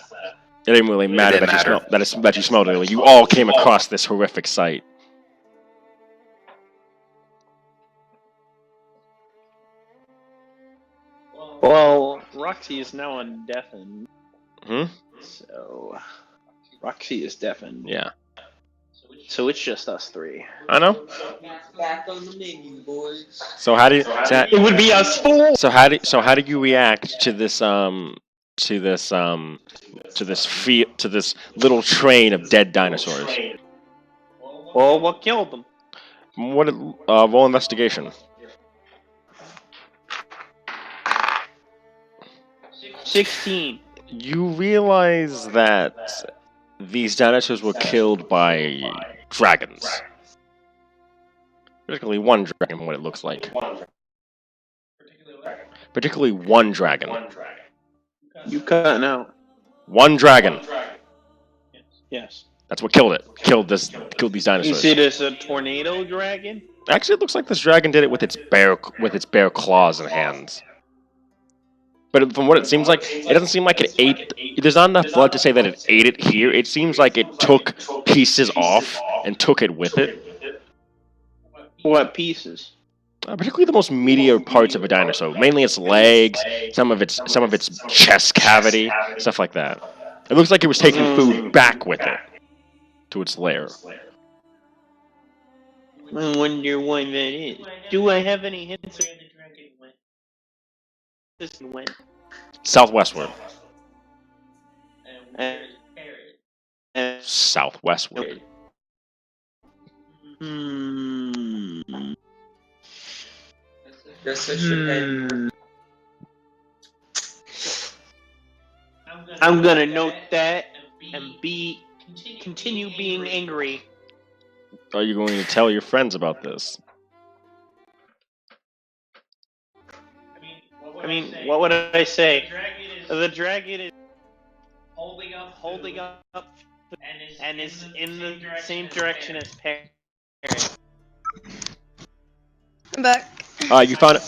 it didn't really matter didn't matter. that you smelled it. You all came across this horrific sight. Well, Roxy is now undeafened. Hmm? So, Roxy is deafened. Yeah. So it's just us three. I know. Back on the menu, boys. So how do you? It would be us four. So how do you react to this to this little train of dead dinosaurs? Well, what killed them? What roll investigation. 16. You realize that these dinosaurs were killed by dragons. Particularly one dragon, from what it looks like. Particularly one dragon. You cutting out. One dragon. Yes. That's what killed it. Killed these You dinosaurs. see this a tornado dragon? Actually, it looks like this dragon did it with its bare claws and hands. But from what it seems like, it doesn't seem like it ate. There's not enough blood to say that it ate it here. It seems like it took pieces off and took it with it. What pieces? Particularly the most meatier parts of a dinosaur, mainly its legs, some of its chest cavity, stuff like that. It looks like it was taking food back with it to its lair. I wonder why that is. Do I have any hints? This went. Southwestward. And Southwestward. Guess I should end. I'm gonna note that and continue being angry. Are you going to tell your friends about this? I mean, what would I say? The dragon is holding up and is in the same direction as Perid. I'm back. You found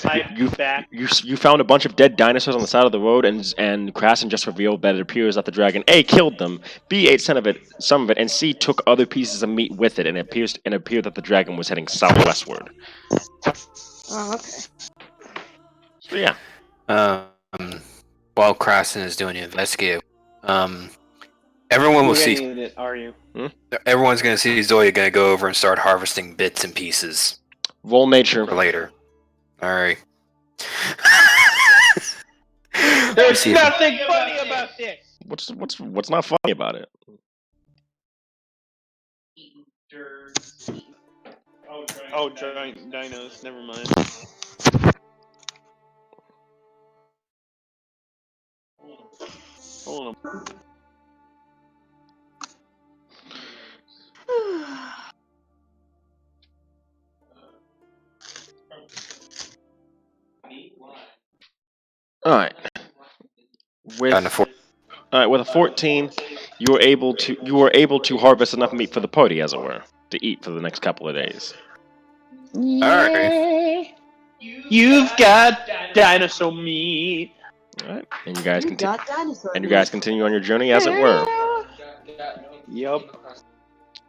Back. you found a bunch of dead dinosaurs on the side of the road, and Krasn just revealed that it appears that the dragon A killed them, B ate some of it, and C took other pieces of meat with it, and it appeared that the dragon was heading southwestward. Oh, okay. So yeah. While Krasn is doing the investigative, everyone will see. It, are you? Everyone's gonna see Zoya gonna go over and start harvesting bits and pieces Roll nature. for later. All right. There's nothing funny about this. What's not funny about it? Oh, giant dinos. Never mind. Hold on. All right. With a 14, you were able to harvest enough meat for the party, as it were, to eat for the next couple of days. Alright. You've got dinosaur meat. All right, and you guys dinosaurs. continue on your journey, as it were. Yup.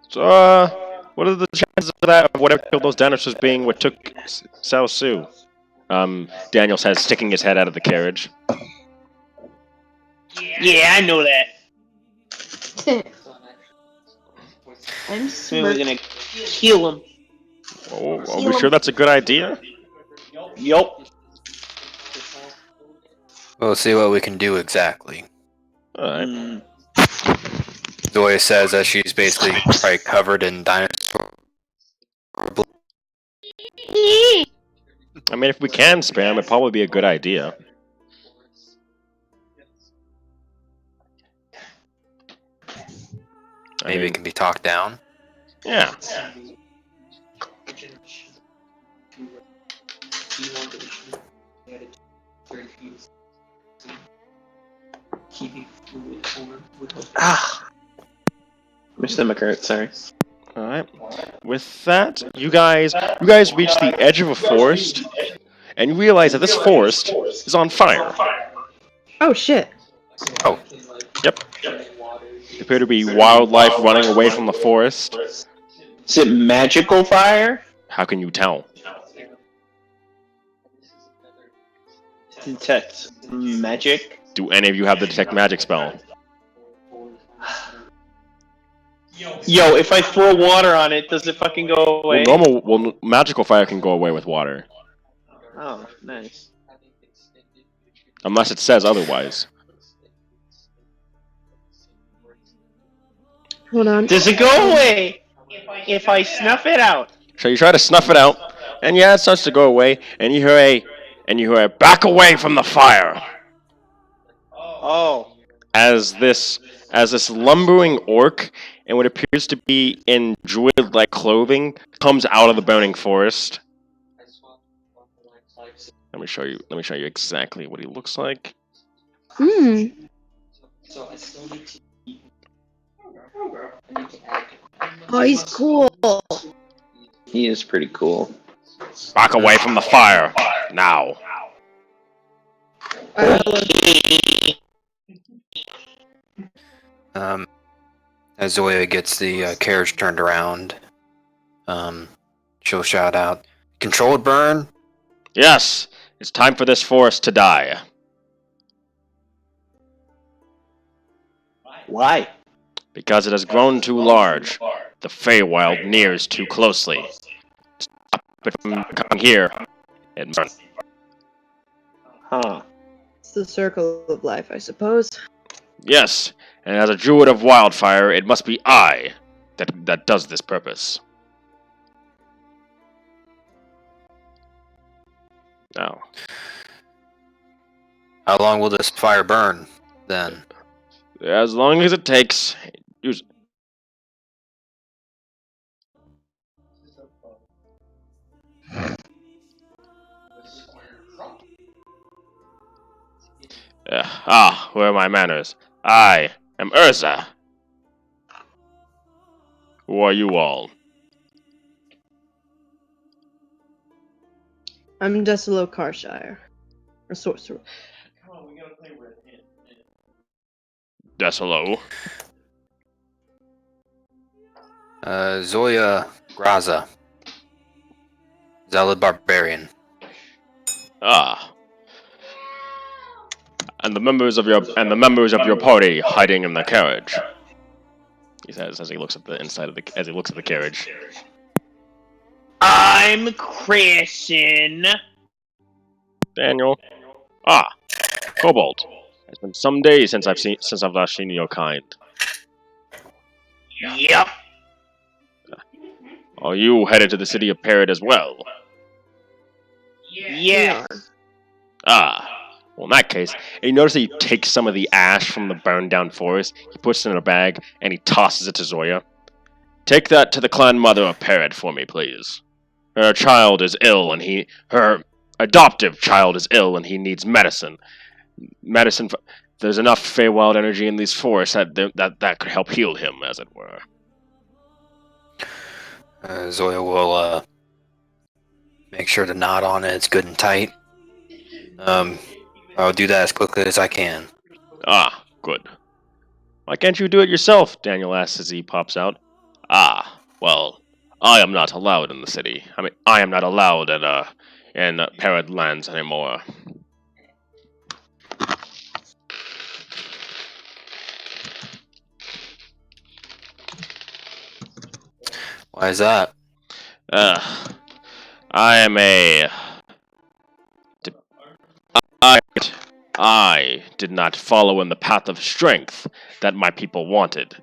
So, what are the chances of that? Of whatever killed those dinosaurs being what took Sao Su? Daniel says, sticking his head out of the carriage. Yeah, I know that. I'm We were gonna kill him. Oh, are we sure that's a good idea? Yup. We'll see what we can do exactly. Alright. Zoya says that she's basically probably covered in dinosaur blood. I mean, if we can spam, it'd probably be a good idea. Maybe it can be talked down. Yeah. My stomach hurts, sorry. Alright. With that, you guys reach the edge of a forest, and you realize that this forest is on fire. Oh shit. Oh. Yep. There appear to be wildlife running away from the forest. Is it magical fire? How can you tell? Detect magic? Do any of you have the detect magic spell? Yo, if I throw water on it, does it fucking go away? Magical fire can go away with water. Oh, nice. Unless it says otherwise. Hold on. Does it go away if I snuff it out? So you try to snuff it out, and yeah, it starts to go away, and you hear a back away from the fire. Oh. As this lumbering orc in what appears to be in druid-like clothing comes out of the burning forest. Let me show you exactly what he looks like. Oh, he's cool. He is pretty cool. Back away from the fire, now. As Zoya gets the carriage turned around, she'll shout out, "Controlled burn!" Yes, it's time for this forest to die. Why? Because it has grown too large. The Feywild nears too closely. Stop it from coming here. And burn. Huh. It's the circle of life, I suppose. Yes, and as a druid of wildfire, it must be I that does this purpose. Oh. How long will this fire burn, then? As long as it takes. Use. Where are my manners? I am Urza. Who are you all? I'm Desolo Carshire. Or sorcerer. Come on, we gotta play Red Hand. Desolo. Zoya Graza. Zealot Barbarian. Ah. And the members of your party hiding in the carriage. He says as he looks at the inside of the carriage. I'm Christian. Daniel. Ah, Cobalt. It's been some days since I've last seen your kind. Yep. Are you headed to the city of Perid as well? Yes. Ah. Well, in that case, and you notice that he takes some of the ash from the burned down forest, he puts it in a bag, and he tosses it to Zoya. Take that to the clan mother of Perid for me, please. Her child is ill, and her adoptive child is ill, and he needs medicine. There's enough Feywild energy in these forests that could help heal him, as it were. Zoya will make sure the knot on it is good and tight. I'll do that as quickly as I can. Ah, good. Why can't you do it yourself? Daniel asks as he pops out. Ah, well, I am not allowed in the city. I am not allowed in Perid lands anymore. Why is that? I am I did not follow in the path of strength that my people wanted.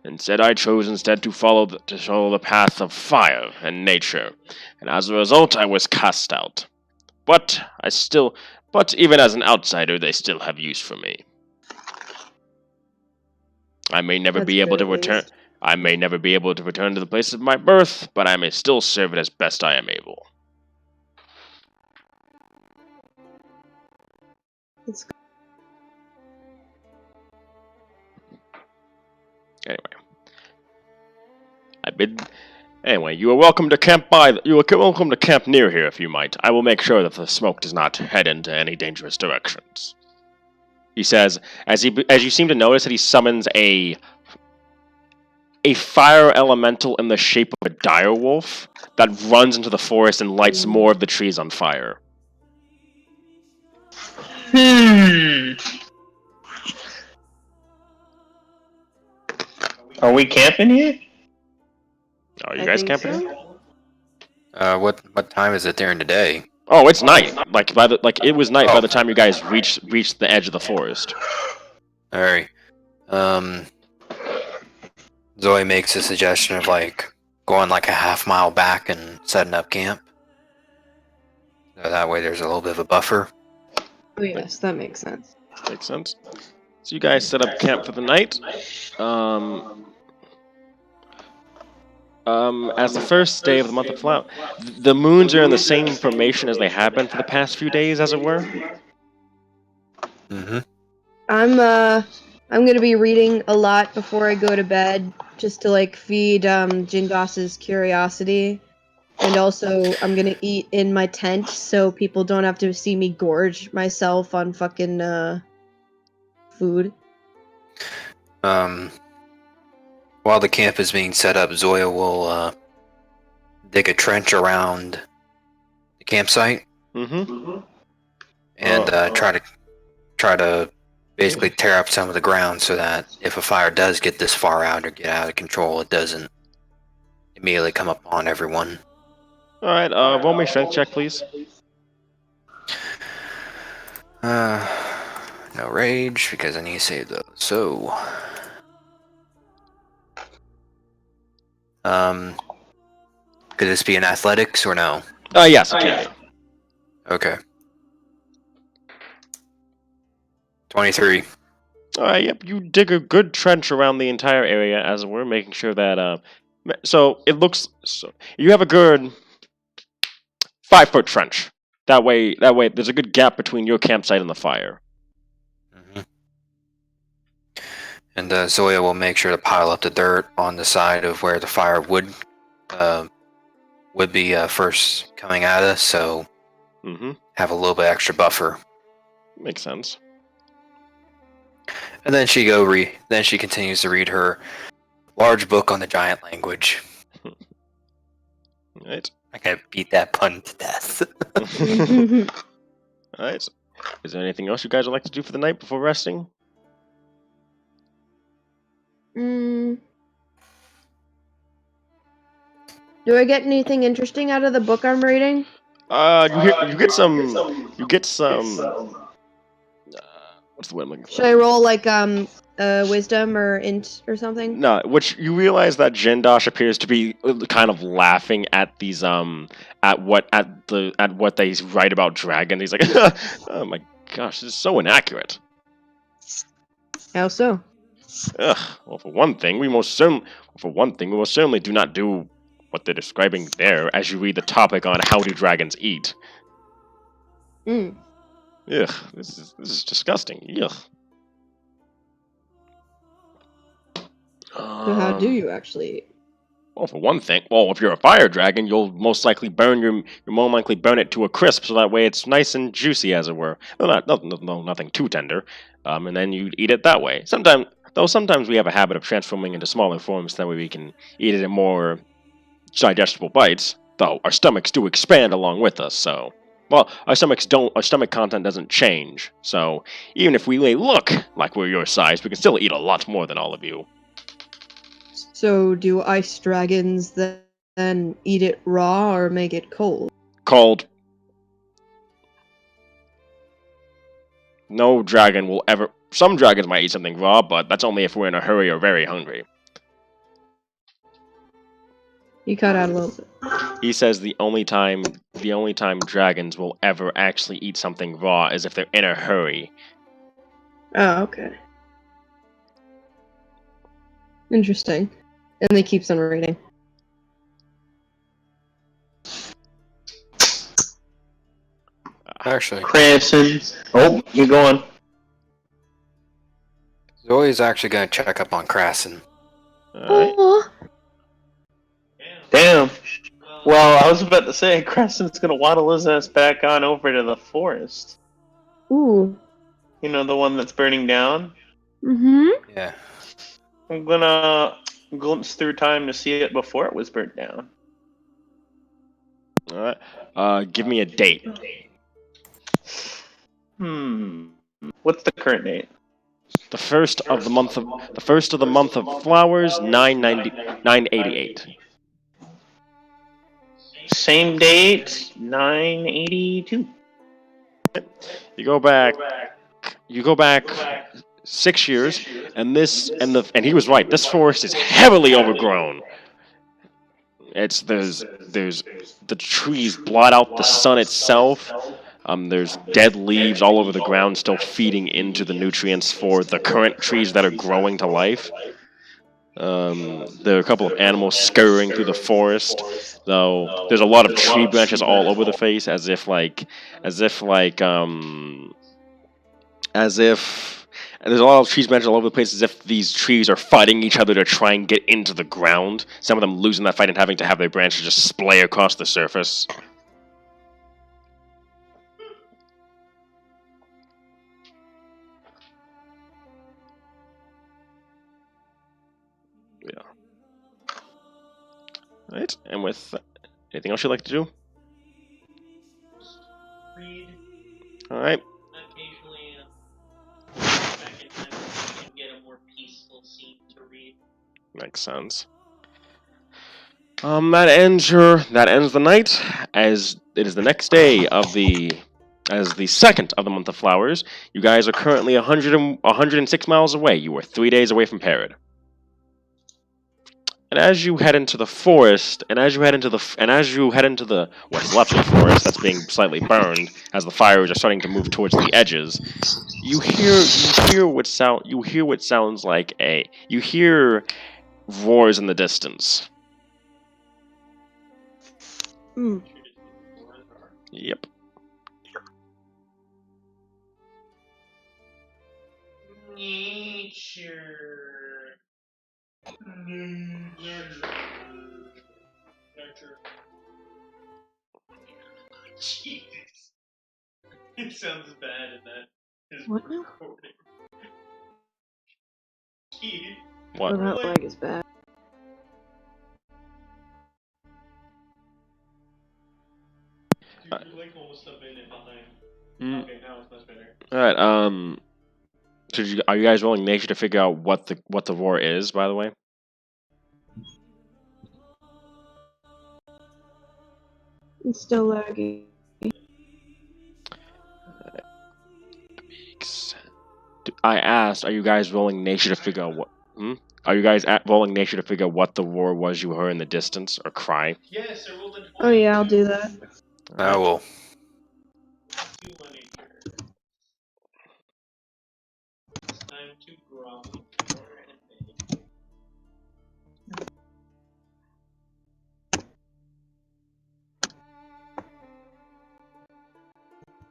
Instead, I chose to follow the path of fire and nature, and as a result, I was cast out. But even as an outsider, they still have use for me. I may never That's be able good, to at return. least. I may never be able to return to the place of my birth, but I may still serve it as best I am able. It's good. Anyway, you are welcome to camp welcome to camp near here if you might. I will make sure that the smoke does not head into any dangerous directions. He says, as you seem to notice that he summons a fire elemental in the shape of a direwolf that runs into the forest and lights more of the trees on fire. Are we camping here? Are you I guys think camping? so. What time is it during the day? Oh, it's night. It was night by the time you guys reached the edge of the forest. Alright. Zoe makes a suggestion of going a half-mile back and setting up camp. So that way there's a little bit of a buffer. Oh yes, that makes sense. Makes sense. So you guys set up camp for the night. As the first day of the month of flower, the moons are in the same formation as they have been for the past few days, as it were. Mm-hmm. I'm gonna be reading a lot before I go to bed, just to feed Jindas's curiosity, and also I'm gonna eat in my tent so people don't have to see me gorge myself on fucking food. While the camp is being set up, Zoya will dig a trench around the campsite Mm-hmm. and try to basically tear up some of the ground so that if a fire does get this far out or get out of control, it doesn't immediately come upon everyone. All right. Roll me a strength check, please. No rage because I need to save those. So, could this be in athletics or no? Yes, it can be. Okay. 23. Yep, you dig a good trench around the entire area, as we're making sure that, so it looks, so you have a good 5-foot trench. That way, there's a good gap between your campsite and the fire. Mm-hmm. And Zoya will make sure to pile up the dirt on the side of where the fire would be first coming at us, so have a little bit extra buffer. Makes sense. And then she continues to read her large book on the giant language. Right. I gotta beat that pun to death. Alright. Is there anything else you guys would like to do for the night before resting? Do I get anything interesting out of the book I'm reading? You get some. What's the word I'm looking for? Should I roll like wisdom or int or something? No, which you realize that Jindosh appears to be kind of laughing at these at what they write about dragon. He's like, oh my gosh, this is so inaccurate. How so? Ugh. Well, for one thing, we most certainly do not do what they're describing there. As you read the topic on how do dragons eat. Ugh, this is disgusting. Ugh. So how do you actually eat? Well, for one thing, if you're a fire dragon, you'll most likely burn it to a crisp, so that way it's nice and juicy, as it were. Well, nothing too tender. And then you eat it that way. Sometimes we have a habit of transforming into smaller forms, so that way we can eat it in more digestible bites. Though our stomachs do expand along with us, so. Well, our stomach content doesn't change. So even if we may look like we're your size, we can still eat a lot more than all of you. So do ice dragons then eat it raw or make it cold? Cold. No dragon will ever... Some dragons might eat something raw, but that's only if we're in a hurry or very hungry. You cut out a little bit. He says the only time dragons will ever actually eat something raw is if they're in a hurry. Oh, okay. Interesting. And they keep on reading. Actually, Cranston. Oh, you're going. Zoe's actually going to check up on Krasen. Alright. Damn. Well, I was about to say, Crescent's gonna waddle his ass back on over to the forest. Ooh. You know, the one that's burning down? Mm-hmm. Yeah. I'm gonna glimpse through time to see it before it was burnt down. Alright. Give me a date. What's the current date? The first of the month of flowers, 988. Same date, 982. You go back 6 years, and he was right. This forest is heavily overgrown. There's the trees blot out the sun itself. There's dead leaves all over the ground, still feeding into the nutrients for the current trees that are growing to life. There are a couple of animals scurrying through the forest, though there's a lot of tree branches all over the face, as if there's a lot of trees branches all over the place, as if these trees are fighting each other to try and get into the ground. Some of them losing that fight and having to have their branches just splay across the surface. Yeah. Right, and with anything else you'd like to do? Read. Alright. Occasionally, back in time, we can get a more peaceful scene to read. Makes sense. That ends the night, as it is the next day of the second of the month of flowers. You guys are currently 106 miles away. You are 3 days away from Perid. And as you head into the forest, and as you head into the what's left of the forest that's being slightly burned, as the fires are starting to move towards the edges, you hear what sounds like you hear roars in the distance. Hmm. Yep. Nature. Jesus. It sounds bad in that. What now? What? Oh, that lag is bad. Dude, you're like almost a minute behind. Mm. Okay, now it's much better. All right. Are you guys rolling nature to figure out what the roar is? By the way. It's still lagging. I asked, are you guys rolling nature to figure out what? Are you guys rolling nature to figure out what the roar was you heard in the distance or cry? Yes, I rolled a 20. Oh yeah, I'll do that. I will. It's time to grovel.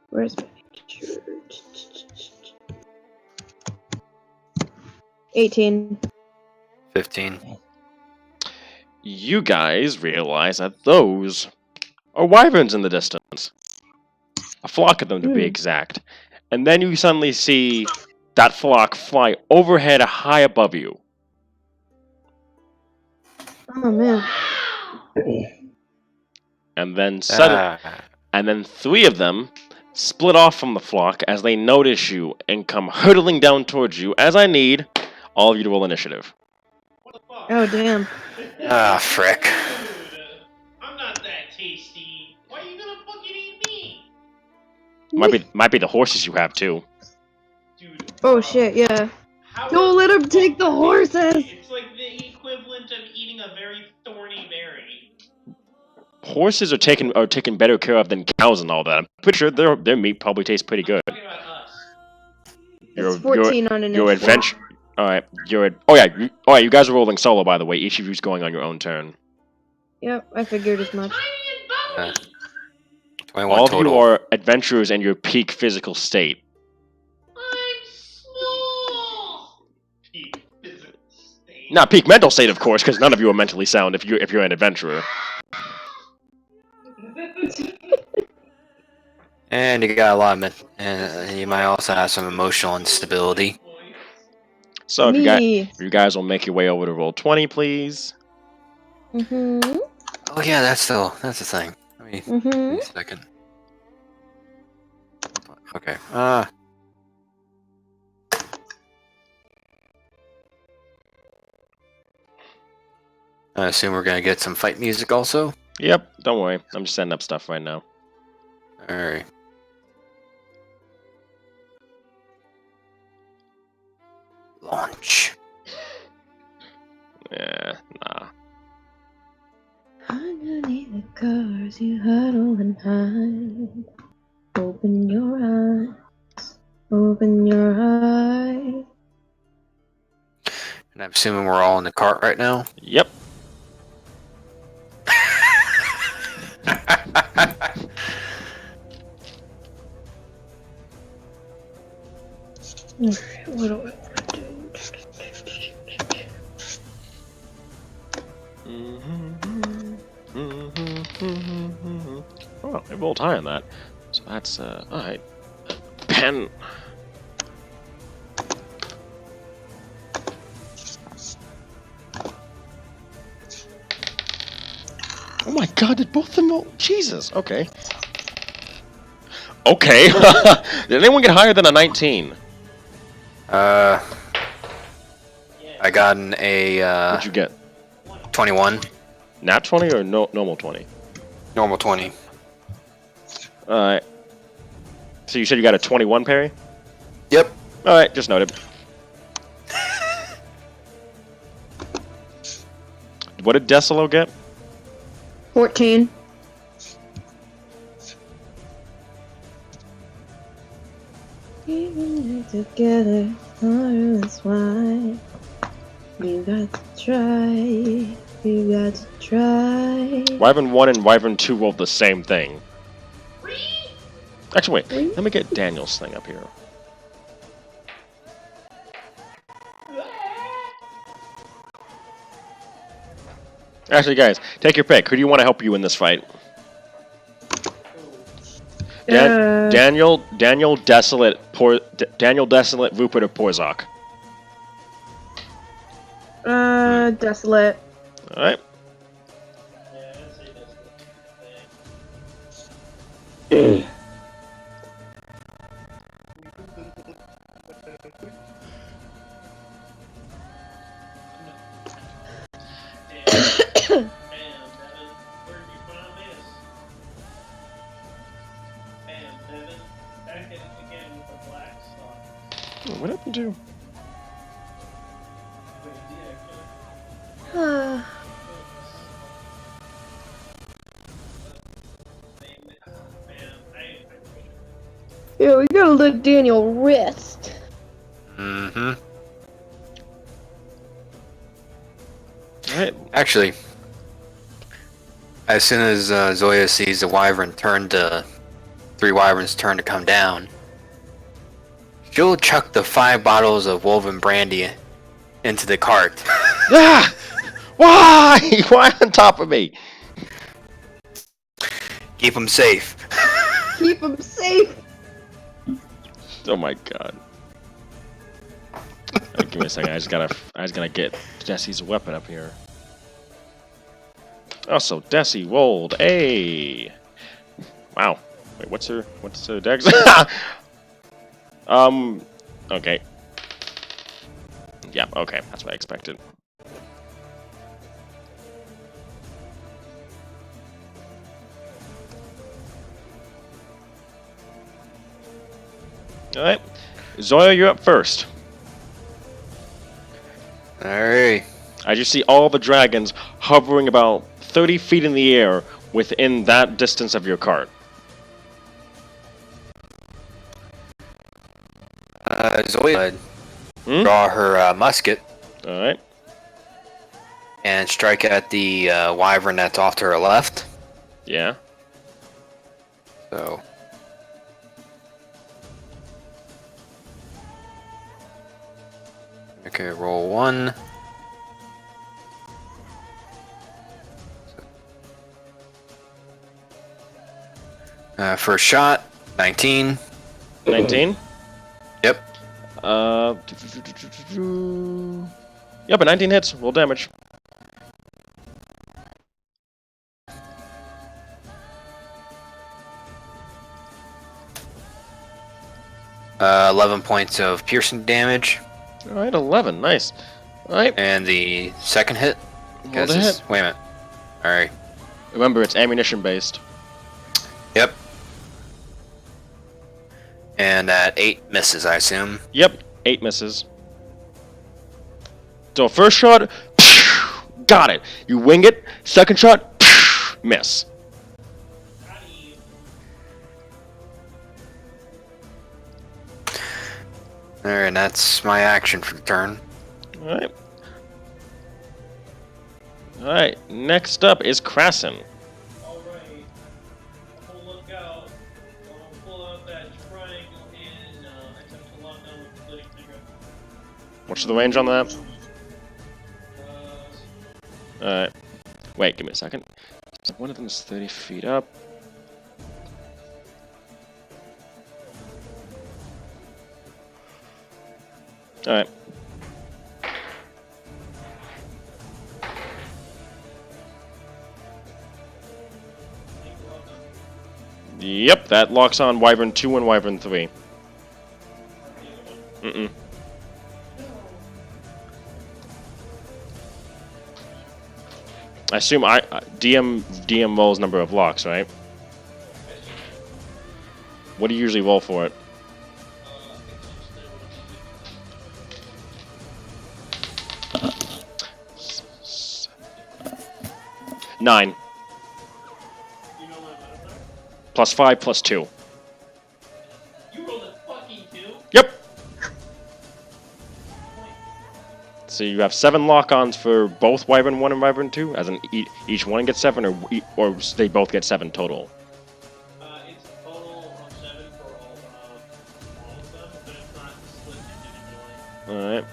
Where's my shirt? 18. 15. You guys realize that those are wyverns in the distance. A flock of them, to be exact. And then you suddenly see that flock fly overhead high above you. Oh man. And then three of them split off from the flock as they notice you and come hurtling down towards you, as I need all of you to roll initiative. What the fuck? Oh damn. Ah, frick. Dude, I'm not that tasty. Why are you gonna fucking eat me? Might be the horses you have too. Dude. Oh shit, yeah. How Don't let him take the horses! It's like the equivalent of eating a very thorny berry. Horses are taken better care of than cows and all that. I'm pretty sure their meat probably tastes pretty good. I'm talking about us. It's 14 on Your initiative. adventure. All right, you guys are rolling solo, by the way. Each of you's going on your own turn. Yep, I figured as much. 21 All of total. you are adventurers in your peak physical state. I'm small. Peak physical state. Not peak mental state, of course, because none of you are mentally sound if you're an adventurer. And you got a lot of and you might also have some emotional instability. So if you guys will make your way over to roll 20, please. Mm-hmm. Oh yeah, that's the thing. Give me a second. Okay. I assume we're gonna get some fight music also. Yep. Don't worry. I'm just setting up stuff right now. All right. Launch. Yeah. Nah. Underneath the cars you huddle and hide. Open your eyes. Open your eyes. And I'm assuming we're all in the cart right now. Yep. Alright, what do I want to do? Oh, I rolled high on that. So that's, alright. Pen. Oh my god, did both of them roll? Jesus, okay. Okay. Did anyone get higher than a 19? I got a What'd you get? 21. Nat 20 or normal 20? Normal 20. Alright. So you said you got a 21, Perry? Yep. Alright, just noted. what did Decilo get? 14. Even together, that's why you got to try. You got to try. Wyvern 1 and Wyvern 2 rolled the same thing. Actually, wait. Let me get Daniel's thing up here. Actually, guys, take your pick. Who do you want to help you in this fight? Daniel Desolate, Vupert, or Porzok? Desolate. All right. What happened to? Yeah, we gotta let Daniel rest. Mm-hmm. Alright. Actually, as soon as Zoya sees the wyvern three wyverns turn to come down, she'll chuck the 5 bottles of woven brandy into the cart. Ah! Why? Why on top of me? Keep them safe. Keep him safe. Oh my god. Right, give me a second. I just gotta get Desi's weapon up here. Also, Desi rolled a. Wow. Wait, what's her dex? Okay. Yeah. Okay, that's what I expected. All right, Zoya, you're up first. Alright. As you see all the dragons hovering about 30 feet in the air within that distance of your cart. Zoya draw her musket All right. and strike at the wyvern that's off to her left. Yeah. So. Okay, roll 1. First shot, 19. 19. Yep. Yep, a 19 hits. Roll damage. Uh, 11 points of piercing damage. All right, 11. Nice. All right. And the second hit. Roll the hit. Wait a minute. All right. Remember, it's ammunition based. Yep. And that 8 misses, I assume. Yep, 8 misses. So first shot, got it. You wing it. Second shot, miss. Alright, that's my action for the turn. All right. All right. Next up is Krasen. Alright. Full lookout. I'll pull out that triangle and attempt to lock down with the splitting finger. What's the range on that? Uh, All right. Wait, give me a second. So one of them is 30 feet up. All right. Yep, that locks on Wyvern 2 and Wyvern 3. Mm-mm. I assume DM rolls number of locks, right? What do you usually roll for it? 9. You know my modifier? +5 +2. You rolled a fucking 2? Yep. So you have 7 lock-ons for both Wyvern 1 and Wyvern 2, as in each one gets 7, or they both get 7 total. It's a total of 7 for all of them, but it's not split individually. Alright.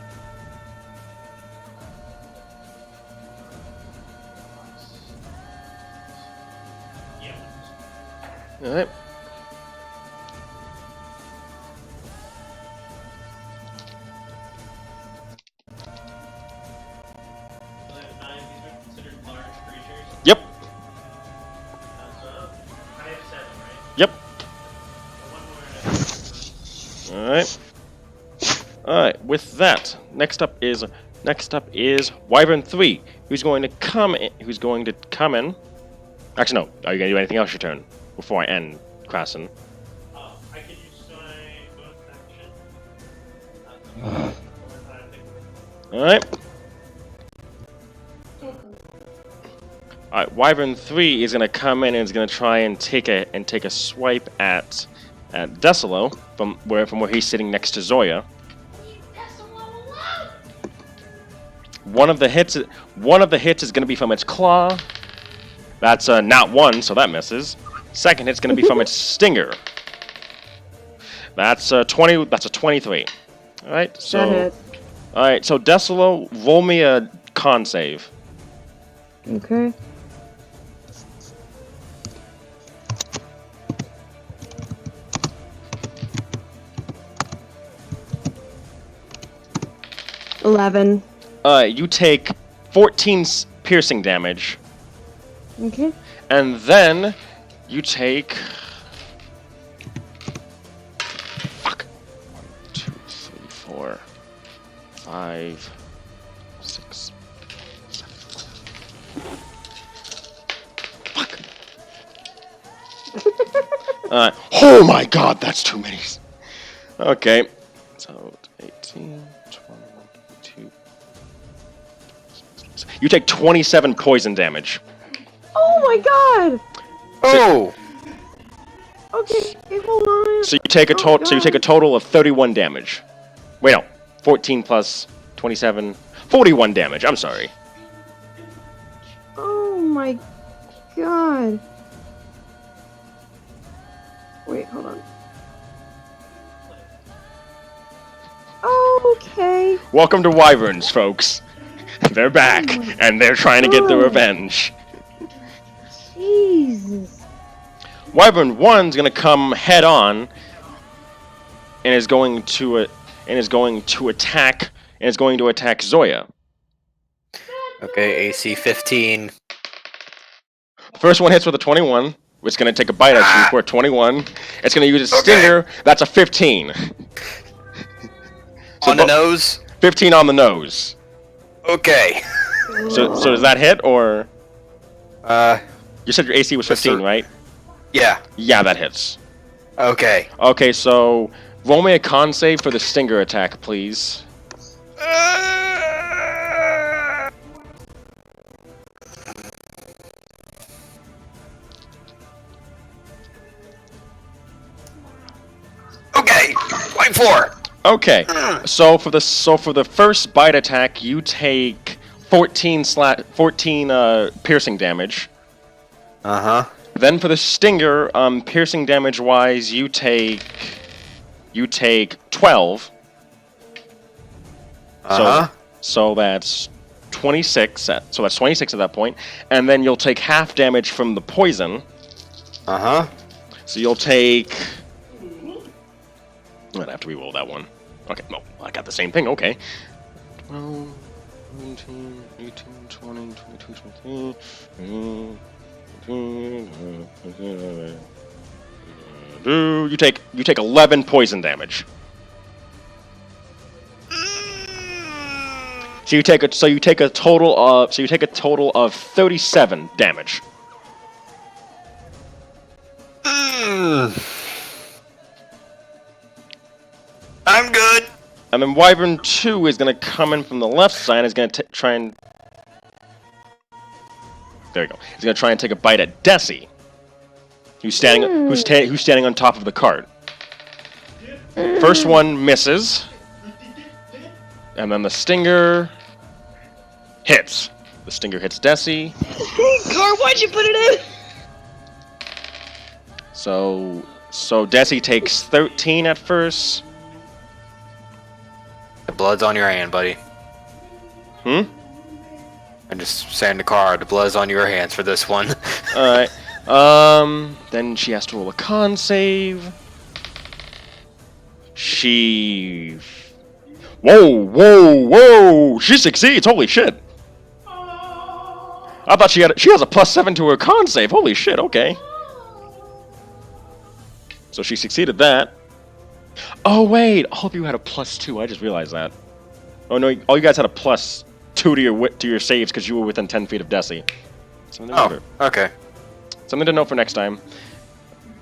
Yeah. Alright. So I have 9. These are considered large creatures. Yep. So I have 7, right? Yep. So one more and Alright. Alright, with that, next up is Wyvern 3, who's going to come in. Actually no, are you gonna do anything else your turn before I end Krasen? I can use my bonus action. Alright. Alright, Wyvern 3 is gonna come in and is gonna try and take a swipe at Decilo from where he's sitting next to Zoya. One of the hits is gonna be from its claw. That's not 1, so that misses. Second hit's gonna be from its stinger. That's 20. That's a 23. All right. So. All right. So Decilo, roll me a con save. Okay. $11. You take 14 piercing damage. Okay. And then you take. Fuck. 1, 2, 3, 4, 5, 6, 7. Fuck. Oh my god, that's too many. Okay. So 18, 22. You take 27 poison damage. Oh my god! Oh! Okay, hold on. So you take a total. So you take a total of 31 damage. Wait, no, 14 plus 27, 41 damage. I'm sorry. Oh my god. Wait, hold on. Okay. Welcome to Wyverns, folks. They're back, and they're trying to get their revenge. Jesus. Wyvern 1's gonna come head on, and is going to attack Zoya. Okay, AC 15. First one hits with a 21. It's gonna take a bite at you for a 21. It's gonna use a stinger. That's a 15. So On the nose? 15 on the nose. Okay. So does that hit, or? You said your AC was 15, Mr. right? Yeah. Yeah, that hits. Okay. Okay, so roll me a con save for the stinger attack, please. Okay. 24. Okay, so for the first bite attack, you take 14 piercing damage. Uh-huh. Then for the stinger, piercing damage wise, you take 12. Uh-huh. So that's 26. So that's 26 at that point, and then you'll take half damage from the poison. Uh-huh. So you'll take. I'd have to re-roll that one. Okay, no, I got the same thing. Okay. 12, 17, 18, 20, 22, 23. You take 11 poison damage. So you take a total of 37 damage. I'm good. And then Wyvern 2 is going to come in from the left side and is going to try and... There you go. He's gonna try and take a bite at Desi, who's standing on top of the cart. First one misses, and then the stinger hits. The stinger hits Desi. Gar, why'd you put it in? So Desi takes 13 at first. The blood's on your hand, buddy. Hmm? I'm just saying to Cara, the blood's on your hands for this one. Alright. Then she has to roll a con save. She... Whoa! She succeeds, holy shit! I thought she has a +7 to her con save, holy shit, okay. So she succeeded that. Oh wait, all of you had a +2, I just realized that. Oh no, all you guys had a +2 to your saves because you were within 10 feet of Desi. Okay. Something to note for next time.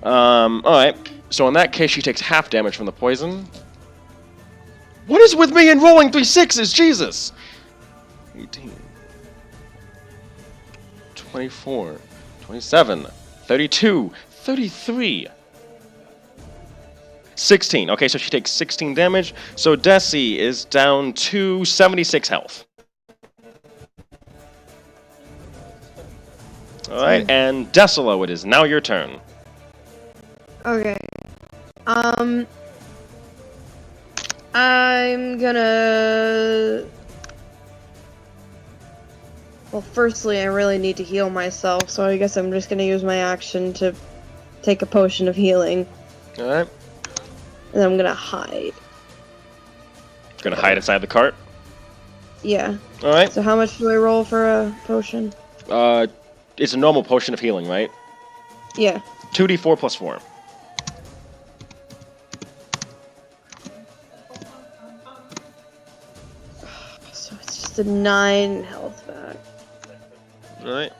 Alright. So in that case, she takes half damage from the poison. What is with me and rolling 3 6s? Jesus! 18. 24. 27. 32. 33. 16. Okay, so she takes 16 damage. So Desi is down to 76 health. Alright, and Decilo, it is now your turn. Okay. I'm gonna... Well, firstly, I really need to heal myself, so I guess I'm just gonna use my action to take a potion of healing. Alright. And I'm gonna hide. Gonna hide inside the cart? Yeah. Alright. So how much do I roll for a potion? It's a normal potion of healing, right? Yeah. 2d4 plus 4. So it's just a 9 health back. Alright.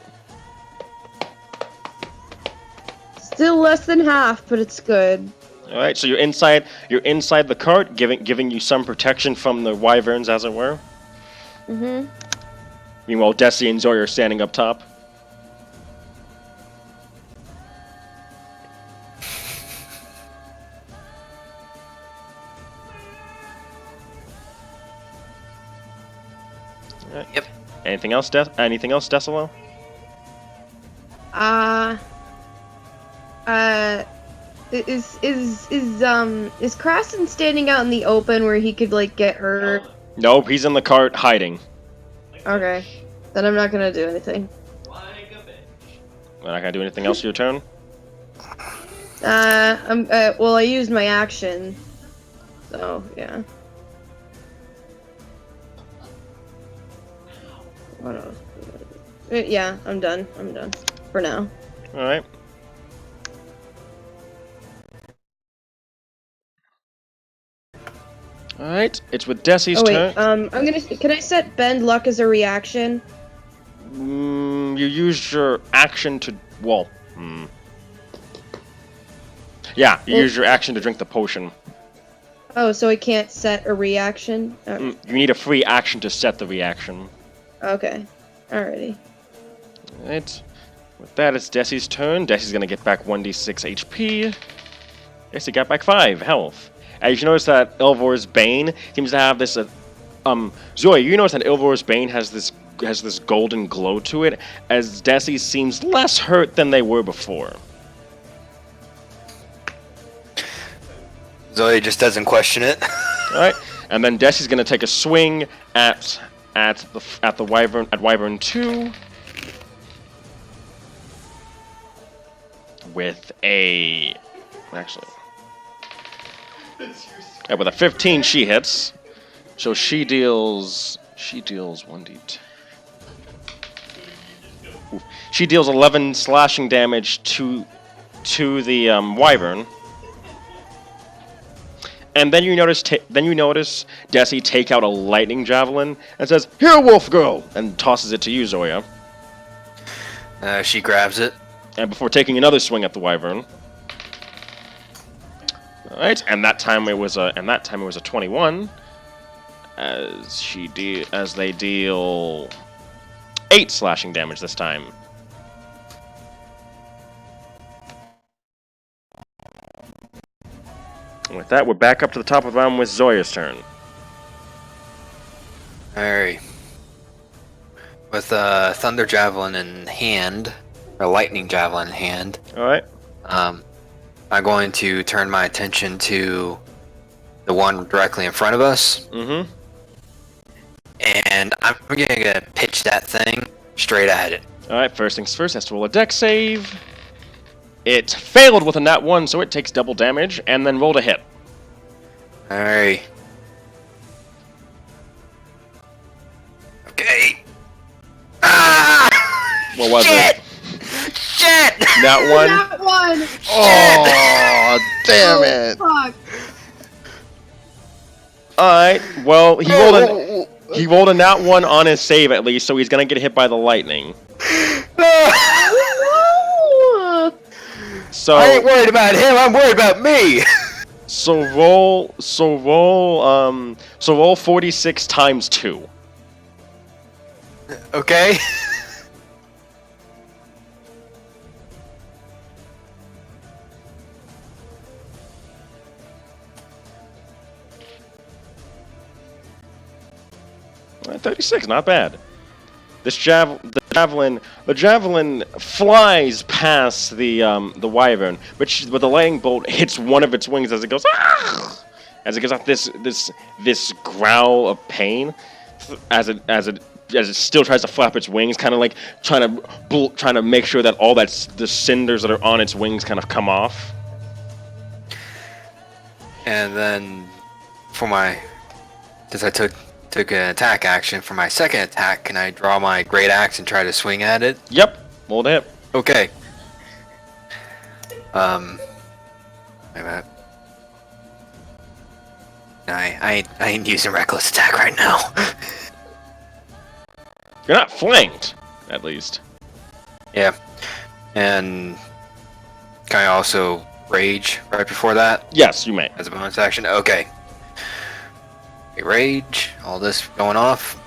Still less than half, but it's good. Alright, so you're inside the cart, giving you some protection from the wyverns, as it were. Mm-hmm. Meanwhile, Desi and Zoya are standing up top. Alright. Yep. Anything else, Decilo? Is Kraston standing out in the open where he could like get hurt? Nope, he's in the cart hiding. Okay, then I'm not gonna do anything. We're not gonna do anything else your turn? Well, I used my action, so yeah. What else? Yeah, I'm done. For now. Alright. Alright, it's with Desi's turn. Can I set Bend Luck as a reaction? You used your action to... Well, Yeah, you use your action to drink the potion. Oh, so I can't set a reaction? You need a free action to set the reaction. Okay. Alrighty. Alright. With that, it's Desi's turn. Desi's gonna get back 1d6 HP. Desi got back 5 health. As you notice that Ilvor's Bane seems to have this... Zoya, you notice that Ilvor's Bane has this golden glow to it, as Desi seems less hurt than they were before. Zoe just doesn't question it. Alright, and then Desi's gonna take a swing at the Wyvern, at Wyvern 2. With a... Actually... Yeah, with a 15 she hits. So she deals 1d10. She deals 11 slashing damage to the Wyvern. And then you notice Desi take out a lightning javelin and says, "Here, wolf girl," and tosses it to you, Zoya. She grabs it. And before taking another swing at the Wyvern. Alright, and that time it was a 21. As they deal 8 slashing damage this time. With that, we're back up to the top of the round with Zoya's turn. Alright. With Thunder Javelin in hand, or Lightning Javelin in hand, Alright. I'm going to turn my attention to the one directly in front of us. Mm-hmm. And I'm gonna pitch that thing straight at it. Alright, first things first, has to roll a dex save. It failed with a nat 1, so it takes double damage, and then rolled a hit. Alright. Okay. Ah! What was Shit! it? Shit! Nat 1? That one! Oh, damn it! Fuck. Alright, well, he rolled a nat 1 on his save at least, so he's gonna get hit by the lightning. So I ain't worried about him, I'm worried about me! So roll 46 times 2. Okay. Well, 36, not bad. This the javelin flies past the wyvern, but the lightning bolt hits one of its wings as it goes, ah! As it gives off this growl of pain, as it still tries to flap its wings, kind of like trying to make sure that all the cinders that are on its wings kind of come off. And then, since I took an attack action for my second attack, can I draw my great axe and try to swing at it? Yep, roll to hit. Okay. Wait a minute. I ain't using reckless attack right now. You're not flanked, at least. Yeah. And can I also rage right before that? Yes, you may. As a bonus action? Okay. Okay, rage, all this going off.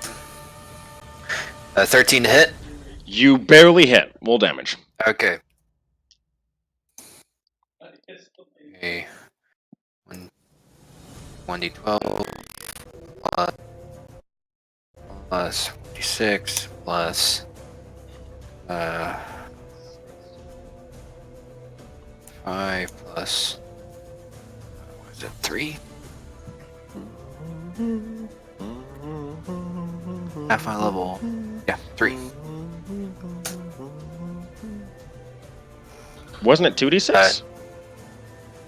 13 to hit? You barely hit. Roll damage. Okay. Okay. 1d12 plus 46 plus 5 plus what is it, 3? Half my level. Yeah, 3. Wasn't it 2d6?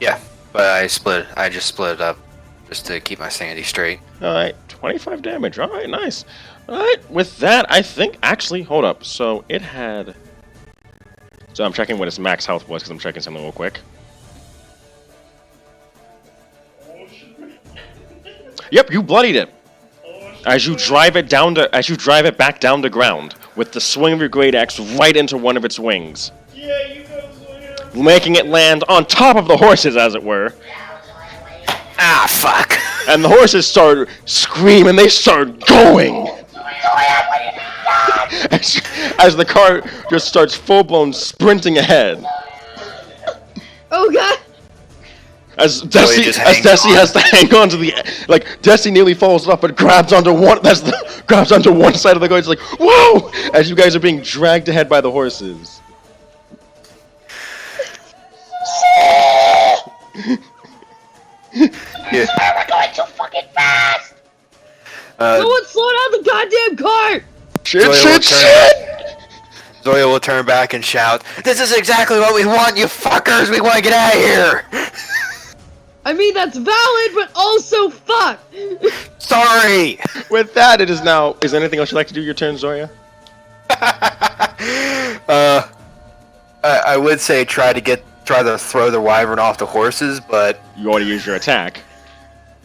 Yeah, but I just split it up just to keep my sanity straight. Alright, 25 damage. Alright, nice. Alright, with that, I think, actually, hold up. So it had... So I'm checking what its max health was, because I'm checking something real quick. Yep, you bloodied it. As you drive it back down to ground, with the swing of your great axe right into one of its wings. Yeah, you go, Zoya. Making it land on top of the horses, as it were. Ah, fuck! And the horses start screaming, they start going! As the car just starts full-blown sprinting ahead. Oh god! As Desi has to hang on to the... Like, Desi nearly falls off, but grabs onto one side of the car. It's like, whoa! As you guys are being dragged ahead by the horses. Yeah. We're going too fucking fast! Someone slow down the goddamn car! Shit! Zoya will turn back and shout, "This is exactly what we want, you fuckers! We want to get out of here!" I mean, that's valid, but also fuck! Sorry! With that, it is now... Is there anything else you'd like to do your turn, Zoya? I would say try to throw the wyvern off the horses, but... You already used your attack.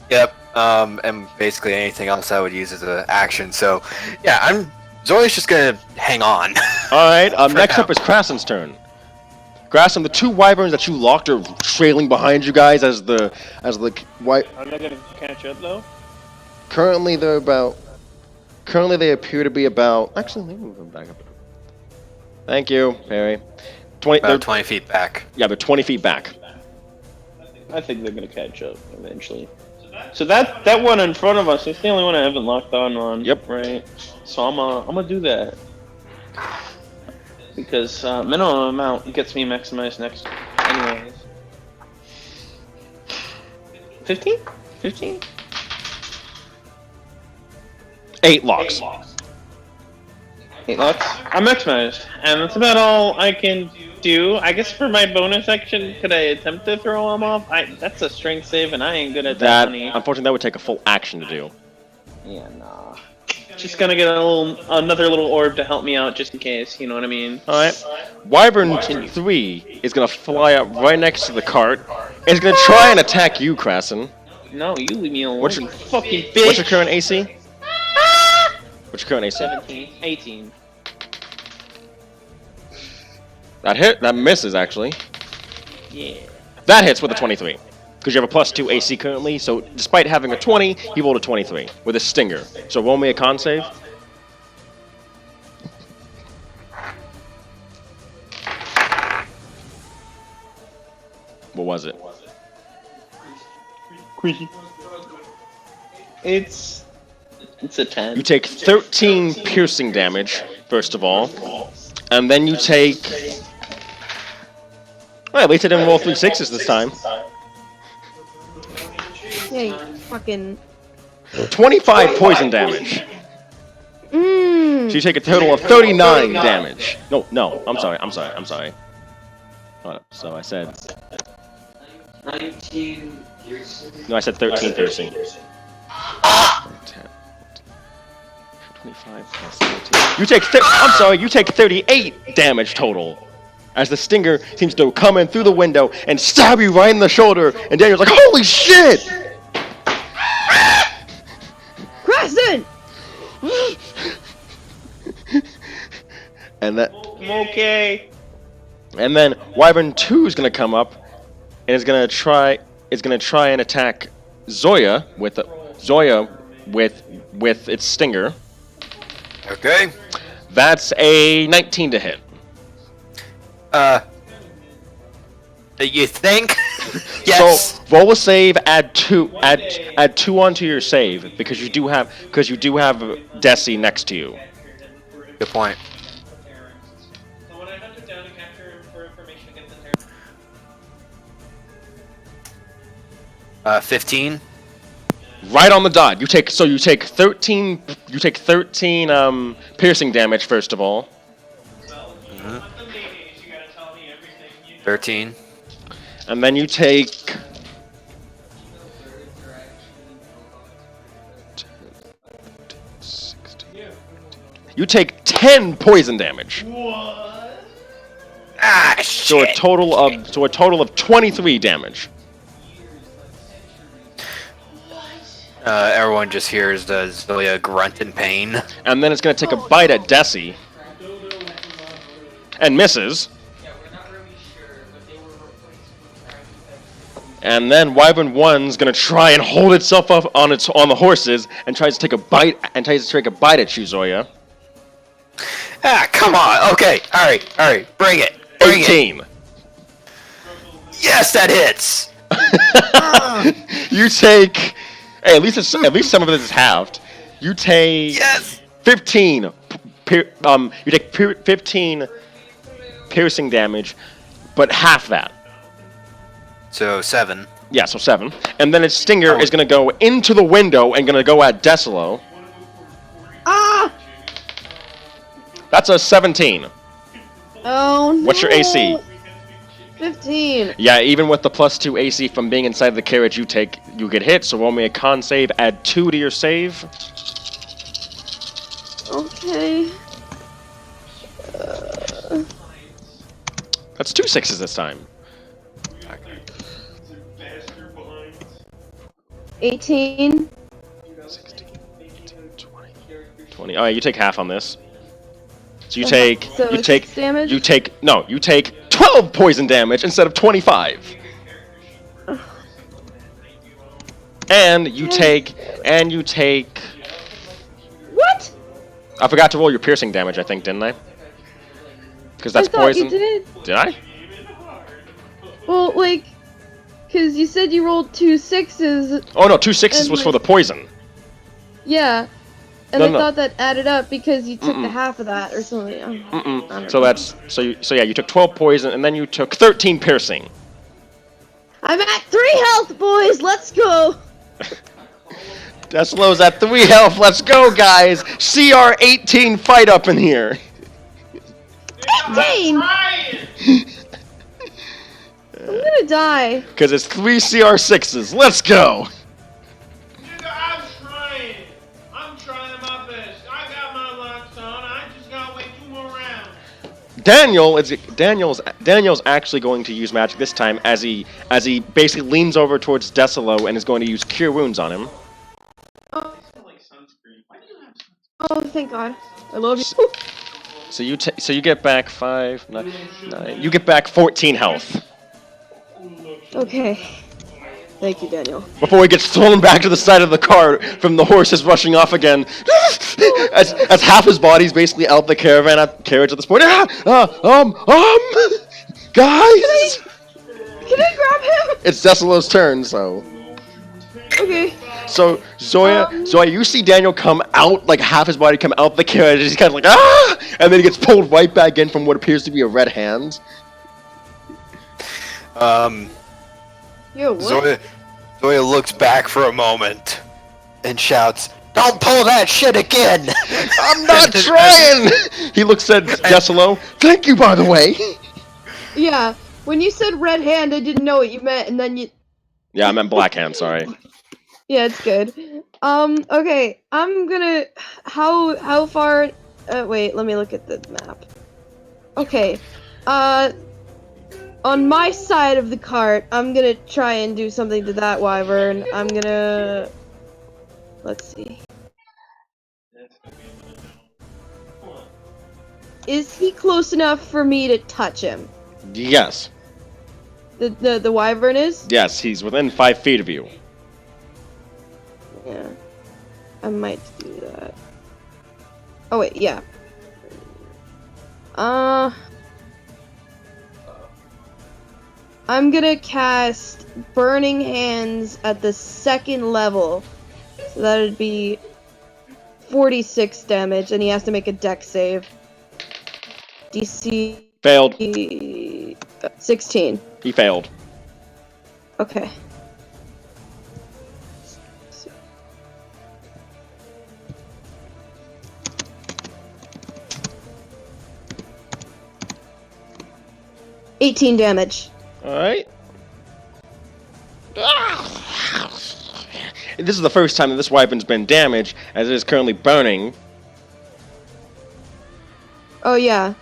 Yep, and basically anything else I would use as an action, so... Yeah, Zoya's just gonna hang on. Alright, next up is Krassen's turn. Krassen, the two wyverns that you locked are trailing behind you guys as the white... Are they gonna catch up though? Currently they appear to be about... Actually, let me move them back up. Thank you, Perry. About 20 feet back. Yeah, they're 20 feet back. I think they're gonna catch up eventually. So that one in front of us is the only one I haven't locked on. Yep. Right. So I'm gonna do that because minimum amount gets me maximized next. Anyways. 15? 15? 8 locks. 8 locks. I'm maximized, and that's about all I can do. I guess for my bonus action, could I attempt to throw them off? That's a strength save, and I ain't good at that, honey. Unfortunately, that would take a full action to do. Yeah, nah. Just gonna get another little orb to help me out, just in case. You know what I mean? All right. Wyvern 3 is gonna fly up right next to the cart. And it's gonna try and attack you, Krassen. No, you leave me alone. What's your fucking bitch? What's your current AC? What's your current AC? 17, 18. That hit. That misses actually. Yeah. That hits with a 23. Because you have a +2 AC currently, so despite having a 20, he rolled a 23 with a stinger. So roll me a con save. What was it? It's a 10. You take 13 piercing damage, first of all. And then you take... Well, at least I didn't roll 3 6s this time. Yeah, you fucking... 25 poison damage. So you take a total of 39 damage. No, I'm sorry. Hold up. So I said... 19 piercing. No, I said 13 piercing. 10, 25 plus 13. You take 38 damage total. As the stinger seems to come in through the window and stab you right in the shoulder, and Daniel's like, "Holy shit!" Crescent! And that. I'm okay. And then Wyvern 2 is gonna come up, and is gonna try and attack Zoya with its stinger. Okay. That's a 19 to hit. You think? Yes. So roll a save. Add 2 onto your save because you do have Desi next to you. Good point. So when I hunted down and capture for information against the terror. 15. Right on the dot. You take 13 piercing damage first of all. Well, if you want the mayonnaise, you gotta tell me everything you know. 13. And then you take... You take 10 poison damage. What? Ah, shit. So a total of 23 damage. Everyone just hears Zoya grunt in pain. And then it's going to take a bite at Desi. And misses. And then Wyvern 1's going to try and hold itself up on the horses and tries to take a bite at you, Zoya. Ah, come on. Okay. All right. Bring it. 18. Yes, that hits. You take... Hey, at least some of this is halved. You take 15. You take 15 piercing damage, but half that. So 7. Yeah, so 7. And then its stinger is going to go into the window and going to go at Decilo. Ah! That's a 17. Oh no! What's your AC? 15. Yeah, even with the +2 AC from being inside the carriage, you get hit. So roll me a con save. Add 2 to your save. Okay. That's 2 6s this time. 18. 16, 18, 20. All right, you take half on this. So you take 6 damage? you take 12 poison damage instead of 25. And you take What? I forgot to roll your piercing damage, I think, didn't I? Because that's I thought poison. You did. Did I? Well, like, Because you said you rolled 2 6s. Oh no, 2 6s And was my- for the poison. Yeah. And No, I no. thought that added up because you took Mm-mm. the half of that or something. I don't So know. that's so yeah, you took 12 poison and then you took 13 piercing. I'm at 3 health, boys. Let's go. Decilo's at 3 health. Let's go, guys. CR 18 fight up in here. 18. Trying! I'm gonna die. Because it's 3 CR 6s. Let's go. Nigga, I'm trying. I'm trying my best. I got my locks on. I just gotta wait 2 more rounds. Daniel's actually going to use magic this time as he basically leans over towards Decilo and is going to use Cure Wounds on him. Oh, Like sunscreen. Why do you have oh, thank God. I love you. So you get back 5, 9. You get back 14 health Okay. Thank you, Daniel. before he gets thrown back to the side of the car from the horses rushing off again. as half his body's basically out the carriage at this point. Guys, Can I grab him? it's Decilo's turn. So Okay. Zoya, you see Daniel come out, like half his body come out the carriage. He's kind of like and then he gets pulled right back in from what appears to be a red hand. Yo, what? Zoya looks back for a moment and shouts, "Don't pull that shit again!" I'm not trying! He looks at Decilo. Thank you, by the way. Yeah. When you said red hand, I didn't know what you meant, and then you. Yeah, I meant black hand, sorry. Yeah, it's good. Okay. I'm gonna. How far? Wait. Let me look at the map. Okay. On my side of the cart, I'm gonna try and do something to that wyvern. I'm gonna. Let's see. Is he close enough for me to touch him? Yes. The wyvern is? Yes, he's within 5 feet of you. Yeah. I might do that. Oh wait, yeah. I'm gonna cast Burning Hands at the 2nd level. So that'd be 46 damage, and he has to make a dex save. DC Failed. 16. He failed. Okay. $18 damage. Alright. This is the first time that this weapon's been damaged, as it is currently burning. Oh yeah.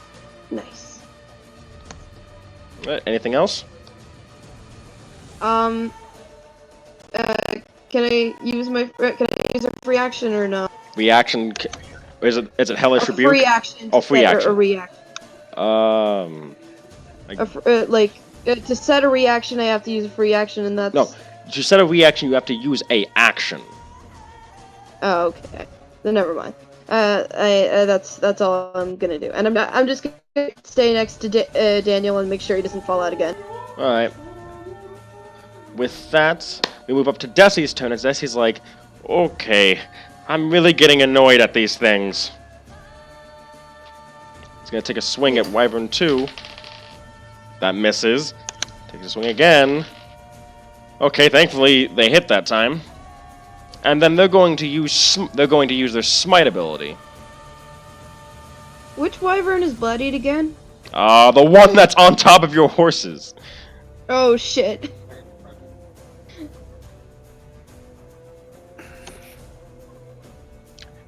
Nice. Anything else? Can I use a free action or no? Reaction. Is it Hellish A Rebuke? free action. Oh, free action. A reaction. To set a reaction, I have to use a free action, and that's. No, to set a reaction, you have to use a action. Oh, okay. Then never mind. That's all I'm gonna do, and I'm just gonna stay next to Daniel and make sure he doesn't fall out again. All right. With that, we move up to Desi's turn, as Desi's like, okay, I'm really getting annoyed at these things. He's gonna take a swing at Wyvern 2. That misses. Takes a swing again. Okay, thankfully they hit that time. And then they're going to use their smite ability. Which wyvern is bloodied again? The one that's on top of your horses. Oh shit.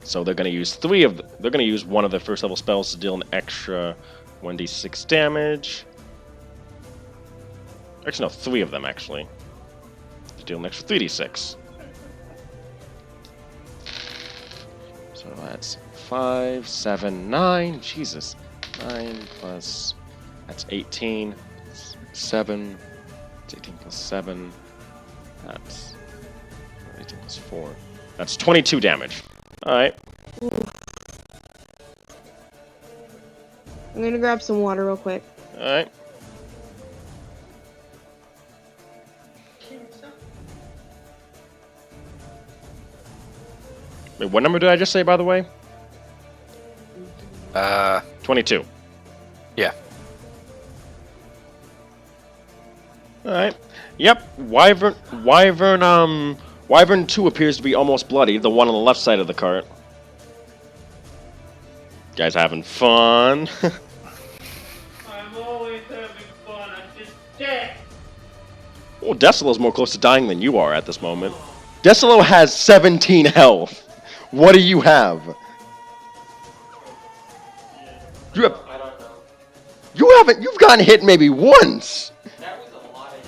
So they're going to use they're going to use one of their first level spells to deal an extra 1d6 damage. Actually, no, 3 of them actually. To deal an extra 3d6. So that's 5, 7, 9. Jesus. 9 plus. That's 18. 7. It's 18 plus 7. That's 18 plus 4. That's 22 damage. Alright. I'm gonna grab some water real quick. Alright. Wait, what number did I just say, by the way? 22. Yeah. Alright. Yep, Wyvern 2 appears to be almost bloody, the one on the left side of the cart. Guys having fun? I'm always having fun. I'm just dead. Well, Decilo's more close to dying than you are at this moment. Decilo has 17 health. What do you have? You have... I don't know. You've gotten hit maybe once. That was a lot of it.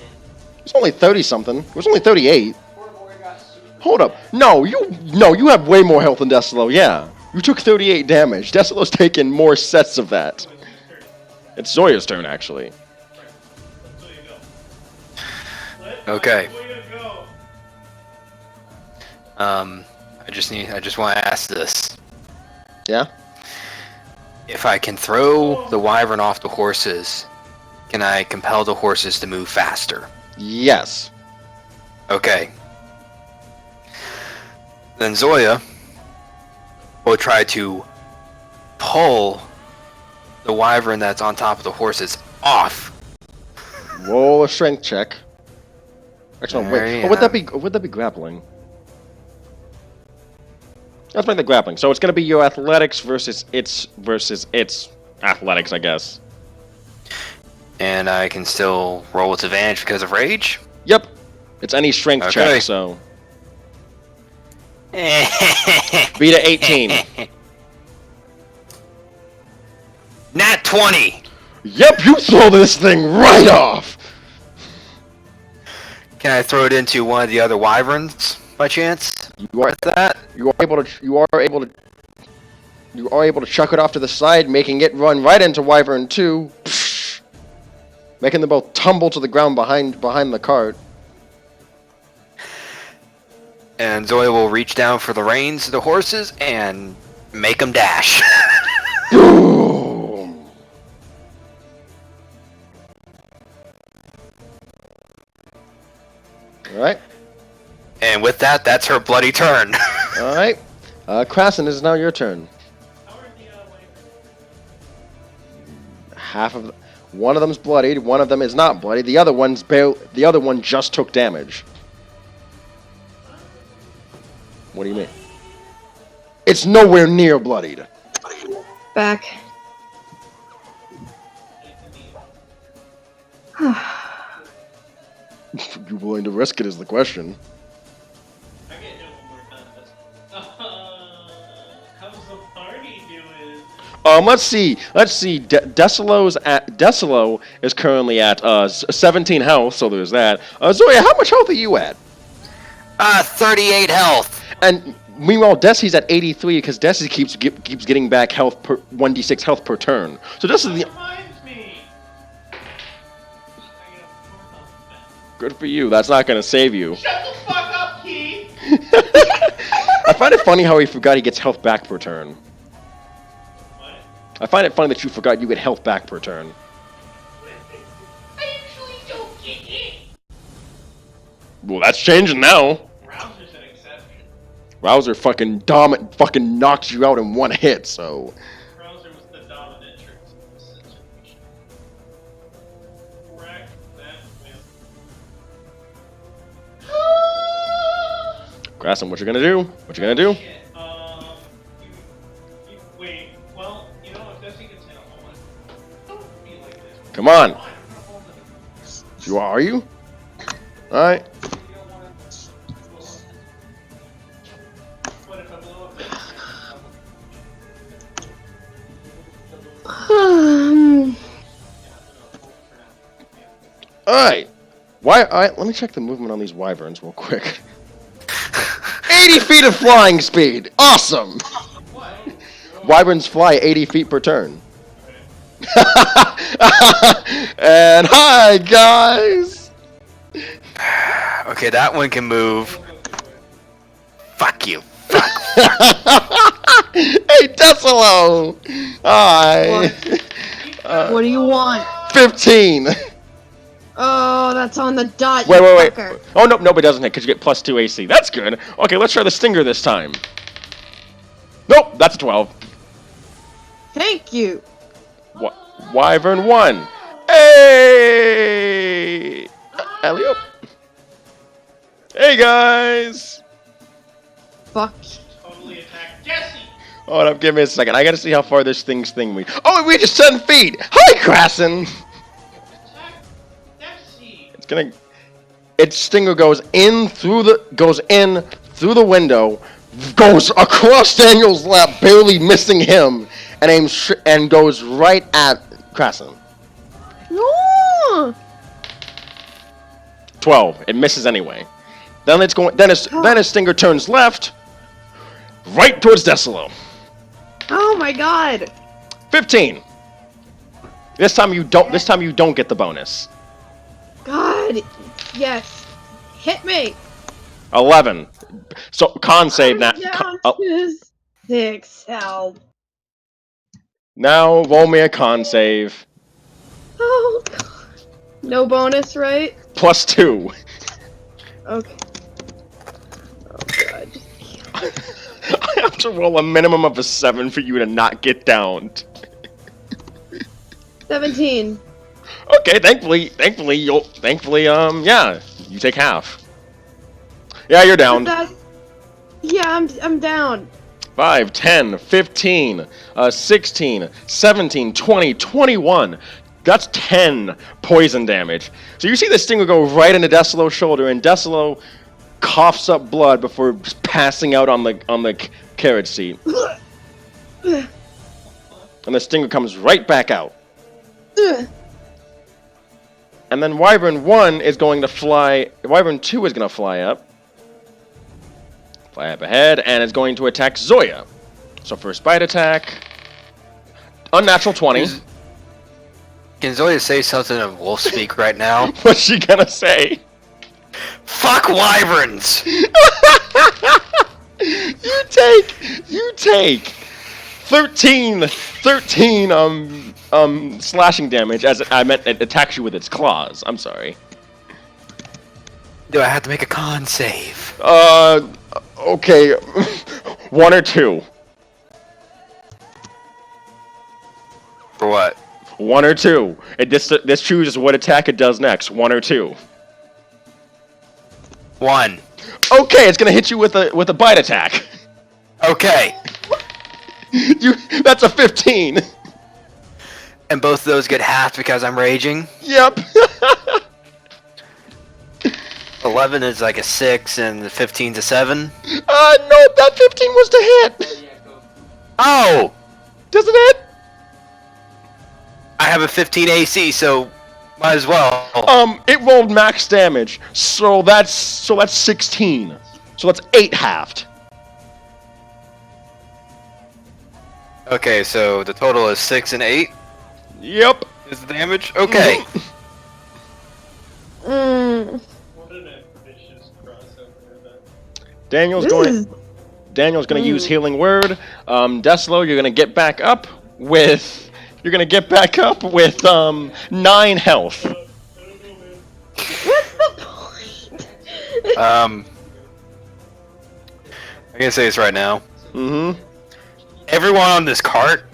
It's only 30-something. It was only 38. Poor boy got super Hold up. dead. No, you have way more health than Decilo, yeah. You took 38 damage. Decilo's taken more sets of that. It was his turn. It's Zoya's turn, actually. Let Zoya go. Let Okay. Zoya go. I just want to ask this. Yeah? If I can throw the wyvern off the horses, can I compel the horses to move faster? Yes. Okay. Then Zoya will try to pull the wyvern that's on top of the horses off. Roll a strength check. Actually, no, wait. There Oh, would that be grappling? Let's make the grappling. So it's going to be your athletics versus its athletics, I guess. And I can still roll with advantage because of rage? Yep. It's any strength Okay. check, so. Beat a 18. Nat 20! Yep, you throw this thing right off! Can I throw it into one of the other wyverns by chance? You are able to chuck it off to the side, making it run right into Wyvern 2, making them both tumble to the ground behind the cart. And Zoya will reach down for the reins of the horses and make them dash. Boom! Alright, And with that, that's her bloody turn. alright. Krasen, it is now your turn. How are the Wyvern? One of them's bloodied, one of them is not bloody, the other one just took damage. What do you mean? It's nowhere near bloodied. Back. You willing to risk it is the question. I get hit one more time. How's the party doing? Let's see. Decilo is currently at 17 health, so there's that. Zoya, how much health are you at? 38 health. And meanwhile, Desi's at 83 because Desi keeps getting back health per 1d6 health per turn. So this is the Reminds me. I got 4 health back. good for you. That's not gonna save you. Shut the fuck up, Keith. I find it funny how he forgot he gets health back per turn. What? I find it funny that you forgot you get health back per turn. I usually don't get hit. Well, that's changing now. Rouser's an exception. Rouser fucking knocks you out in one hit. So Rouser was the dominatrix of the situation. Correct that with. Grassum, what you gonna do? What you gonna do? Shit. Wait. Well, you know, if Desi gets hit, I'll hold it. Don't be like this. Come on. Fine, I'm gonna hold it. Are you? All right. You don't want to blow up. What if I blow up? All right. Why? All right. Let me check the movement on these wyverns real quick. 80 feet of flying speed. Awesome. What? Wyverns fly 80 feet per turn. And hi, guys. Okay, that one can move. Fuck you. Hey, Decilo. Hi. What do you want? 15. Oh, that's on the dot. Wait. you fucker. Oh, no, it doesn't hit because you get +2 AC. That's good. Okay, let's try the stinger this time. Nope, that's a 12. Thank you. Wyvern 1. Hey! Elliot. Hey, guys! Fuck. Totally attacked Jesse. Hold up, give me a second. I gotta see how far this thing we. Oh, we just 7 feet! Hi, Krassin! Attack Jesse. It's gonna. Its stinger goes in through the window, goes across Daniel's lap, barely missing him, and and goes right at Krassin. No. 12. It misses anyway. Then it's going. Then his stinger turns left, right towards Desolo. Oh my god. 15. This time you don't. This time you don't get the bonus. God. Yes. Hit me. 11. So con save now. Down to 6. Help. Now roll me a con save. Oh god. No bonus, right? +2. Okay. Oh god. I have to roll a minimum of a 7 for you to not get downed. 17. Okay, thankfully, yeah, you take half. Yeah, you're down. Yeah, I'm down. 5, 10, 15, 16, 17, 20, 21. That's 10 poison damage. So you see the stinger go right into Desolo's shoulder, and Desolo coughs up blood before passing out on the carriage seat. And the stinger comes right back out. And then Wyvern 1 is going to fly. Wyvern 2 is going to fly up. Fly up ahead, and is going to attack Zoya. So first bite attack. Unnatural 20. Can Zoya say something in wolf speak right now? What's she gonna say? Fuck wyverns! You take 13 slashing damage as I meant it attacks you with its claws. I'm sorry. Do I have to make a con save? Okay. 1 or 2. For what? 1 or 2. This chooses what attack it does next. 1 or 2. 1. Okay, it's gonna hit you with a bite attack. Okay. That's a 15. And both of those get halved because I'm raging? Yep. 11 is like a 6 and the 15's a 7? No, that 15 was to hit. Oh! Doesn't it? I have a 15 AC, so might as well. It rolled max damage, so that's 16. So that's 8 halved. Okay, so the total is 6 and 8? Yep. Is the damage? Okay. What an ambitious crossover event. Daniel's gonna use healing word. Desolo, you're gonna get back up with 9 health. What's the point? I'm gonna say this right now. Mm-hmm. Everyone on this cart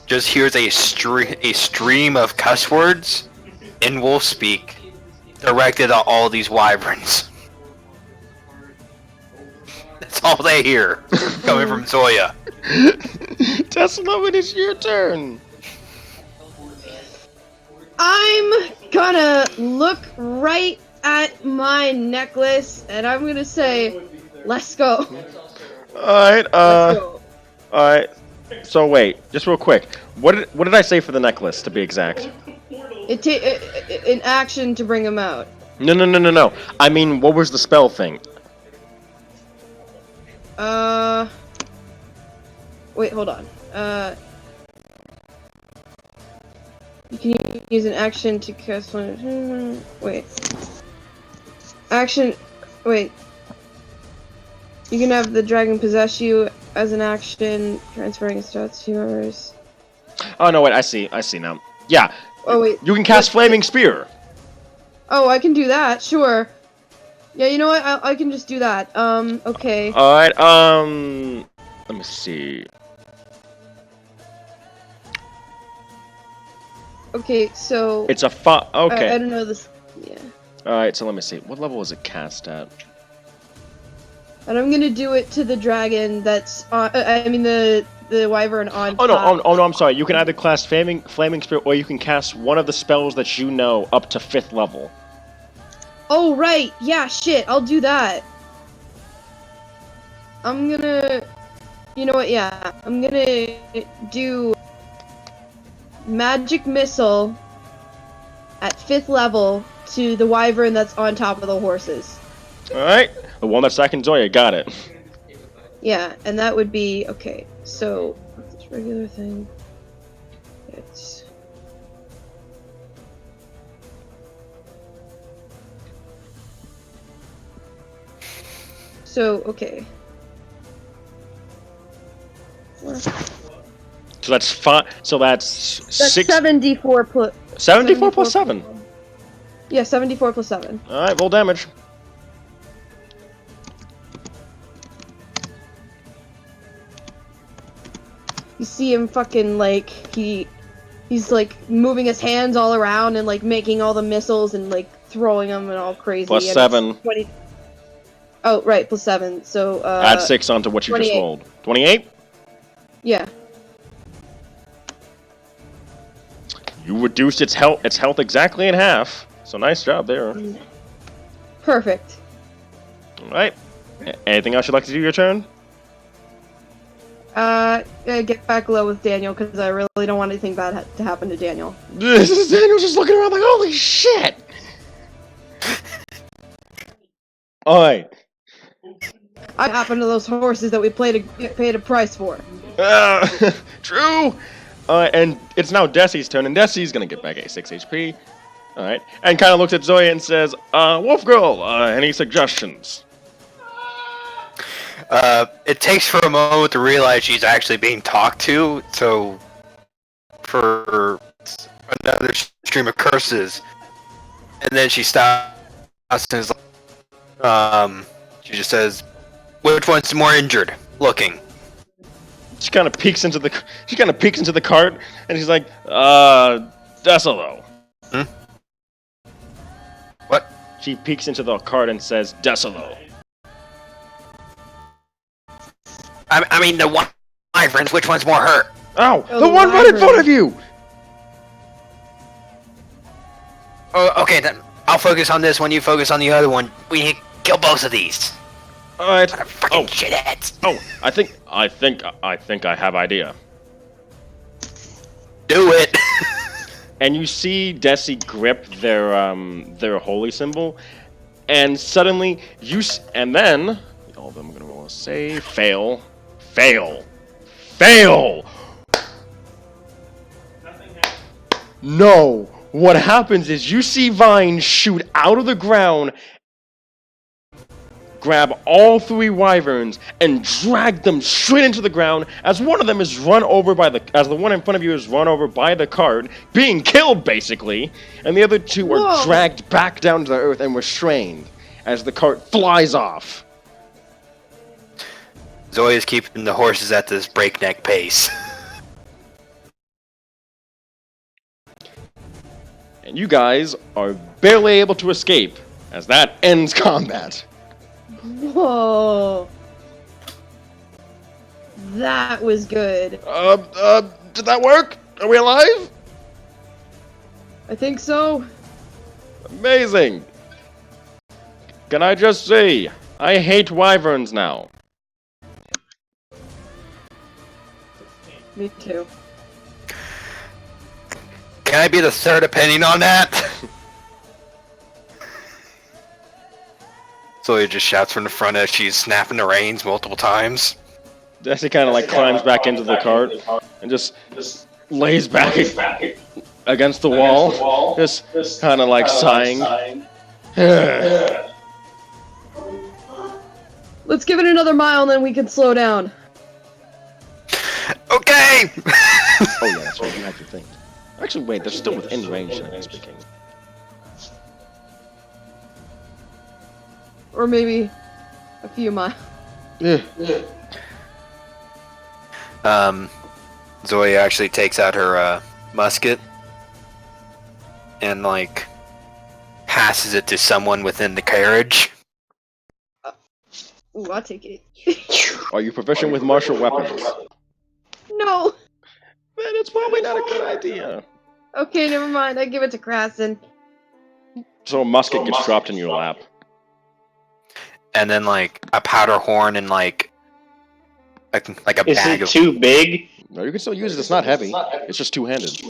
just hears a stream of cuss words in wolf speak directed at all these wyverns. That's all they hear coming from Zoya. Tesla, it is your turn. I'm gonna look right at my necklace and I'm gonna say, let's go. Alright, Let's go. alright. So wait, just real quick. What did I say for the necklace, to be exact? An action to bring him out. No. I mean, what was the spell thing? Wait, hold on. You can use an action to cast one. Wait. Action. Wait. You can have the dragon possess you as an action, transferring its stats to yours. Oh no, wait, I see now. Yeah. Oh wait. You can cast Flaming Spear. Oh, I can do that. Sure. Yeah, you know what? I can just do that. Okay. Alright, Let me see. Okay, so It's a okay. I don't know this. Yeah. All right, so let me see. What level is it cast at? And I'm gonna do it to the dragon that's on. I mean the wyvern on. Oh no! top. Oh no! I'm sorry. You can either cast flaming spirit, or you can cast one of the spells that you know up to 5th level. Oh right, yeah, shit. I'll do that. I'm gonna. You know what? Yeah, I'm gonna do magic missile at 5th level to the wyvern that's on top of the horses. All right, the one that's attacking Zoya. Got it. Yeah, and that would be okay. So this regular thing. It's so okay. So that's 5. So that's 6. 74 plus. 74 plus 7. Yeah, 74 plus 7. All right, roll damage. You see him fucking like he's like moving his hands all around and like making all the missiles and like throwing them and all crazy. Plus and 7. 20. Oh right, plus 7. So Add 6 onto what you 28. just rolled. 28. Yeah. You reduced its health exactly in half. So nice job there. Perfect. All right. Anything else you'd like to do your turn? Get back low with Daniel because I really don't want anything bad to happen to Daniel. Daniel's just looking around like, holy shit! Alright. What happened to those horses that we paid a price for? True! And it's now Desi's turn, and Desi's gonna get back a 6 HP. Alright. And kind of looks at Zoya and says, Wolf Girl, any suggestions? It takes for a moment to realize she's actually being talked to, so for another stream of curses, and then she stops and is like, she just says, "Which one's more injured looking?" She kind of peeks into the cart, and she's like, Desolo. Hmm? What? She peeks into the cart and says, Desolo. I mean, the wyverns, which one's more hurt? Oh, Oh, the the one right in wyvern. front of you! Oh, okay, then I'll focus on this one, you focus on the other one. We need to kill both of these. Alright. Fucking shitheads. Oh, I think I have idea. Do it. And you see Desi grip their holy symbol, and suddenly and then all of them are gonna roll a save. Fail. No. What happens is you see Vine shoot out of the ground, grab all 3 wyverns, and drag them straight into the ground as one of them is run over as the one in front of you is run over by the cart, being killed basically, and the other 2 are Whoa. dragged back down to the earth and restrained as the cart flies off. Zoya's keeping the horses at this breakneck pace. And you guys are barely able to escape as that ends combat. Whoa. That was good. Did that work? Are we alive? I think so. Amazing. Can I just say, I hate wyverns now. Me too. Can I be the third opinion on that? Zoya just shouts from the front as she's snapping the reins multiple times. Desi kind of like climbs back into the cart and just lays back against the wall, just kind of like sighing. Let's give it another mile and then we can slow down. Okay! Oh yeah, that's what you have to think. Actually, wait, they're still within range, generally speaking. Or maybe a few miles. Yeah. Zoe actually takes out her musket and like passes it to someone within the carriage. Ooh, I'll take it. Are you proficient with martial weapons? No! Then it's probably not a good idea. Okay, never mind. I give it to Krasen. So a musket gets dropped in your lap. And then like a powder horn and like a Is bag it of. too big? No, you can still use it. It's not heavy. It's just two-handed.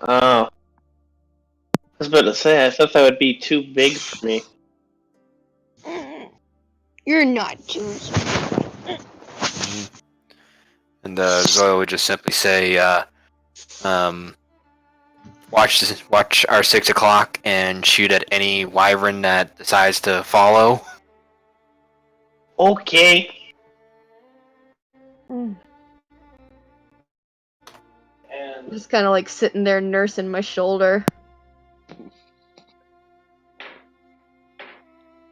Oh. I was about to say, I thought that would be too big for me. You're not Jewish. And Zoe would just simply say, watch our 6 o'clock and shoot at any wyvern that decides to follow. Okay. Just kind of like sitting there nursing my shoulder.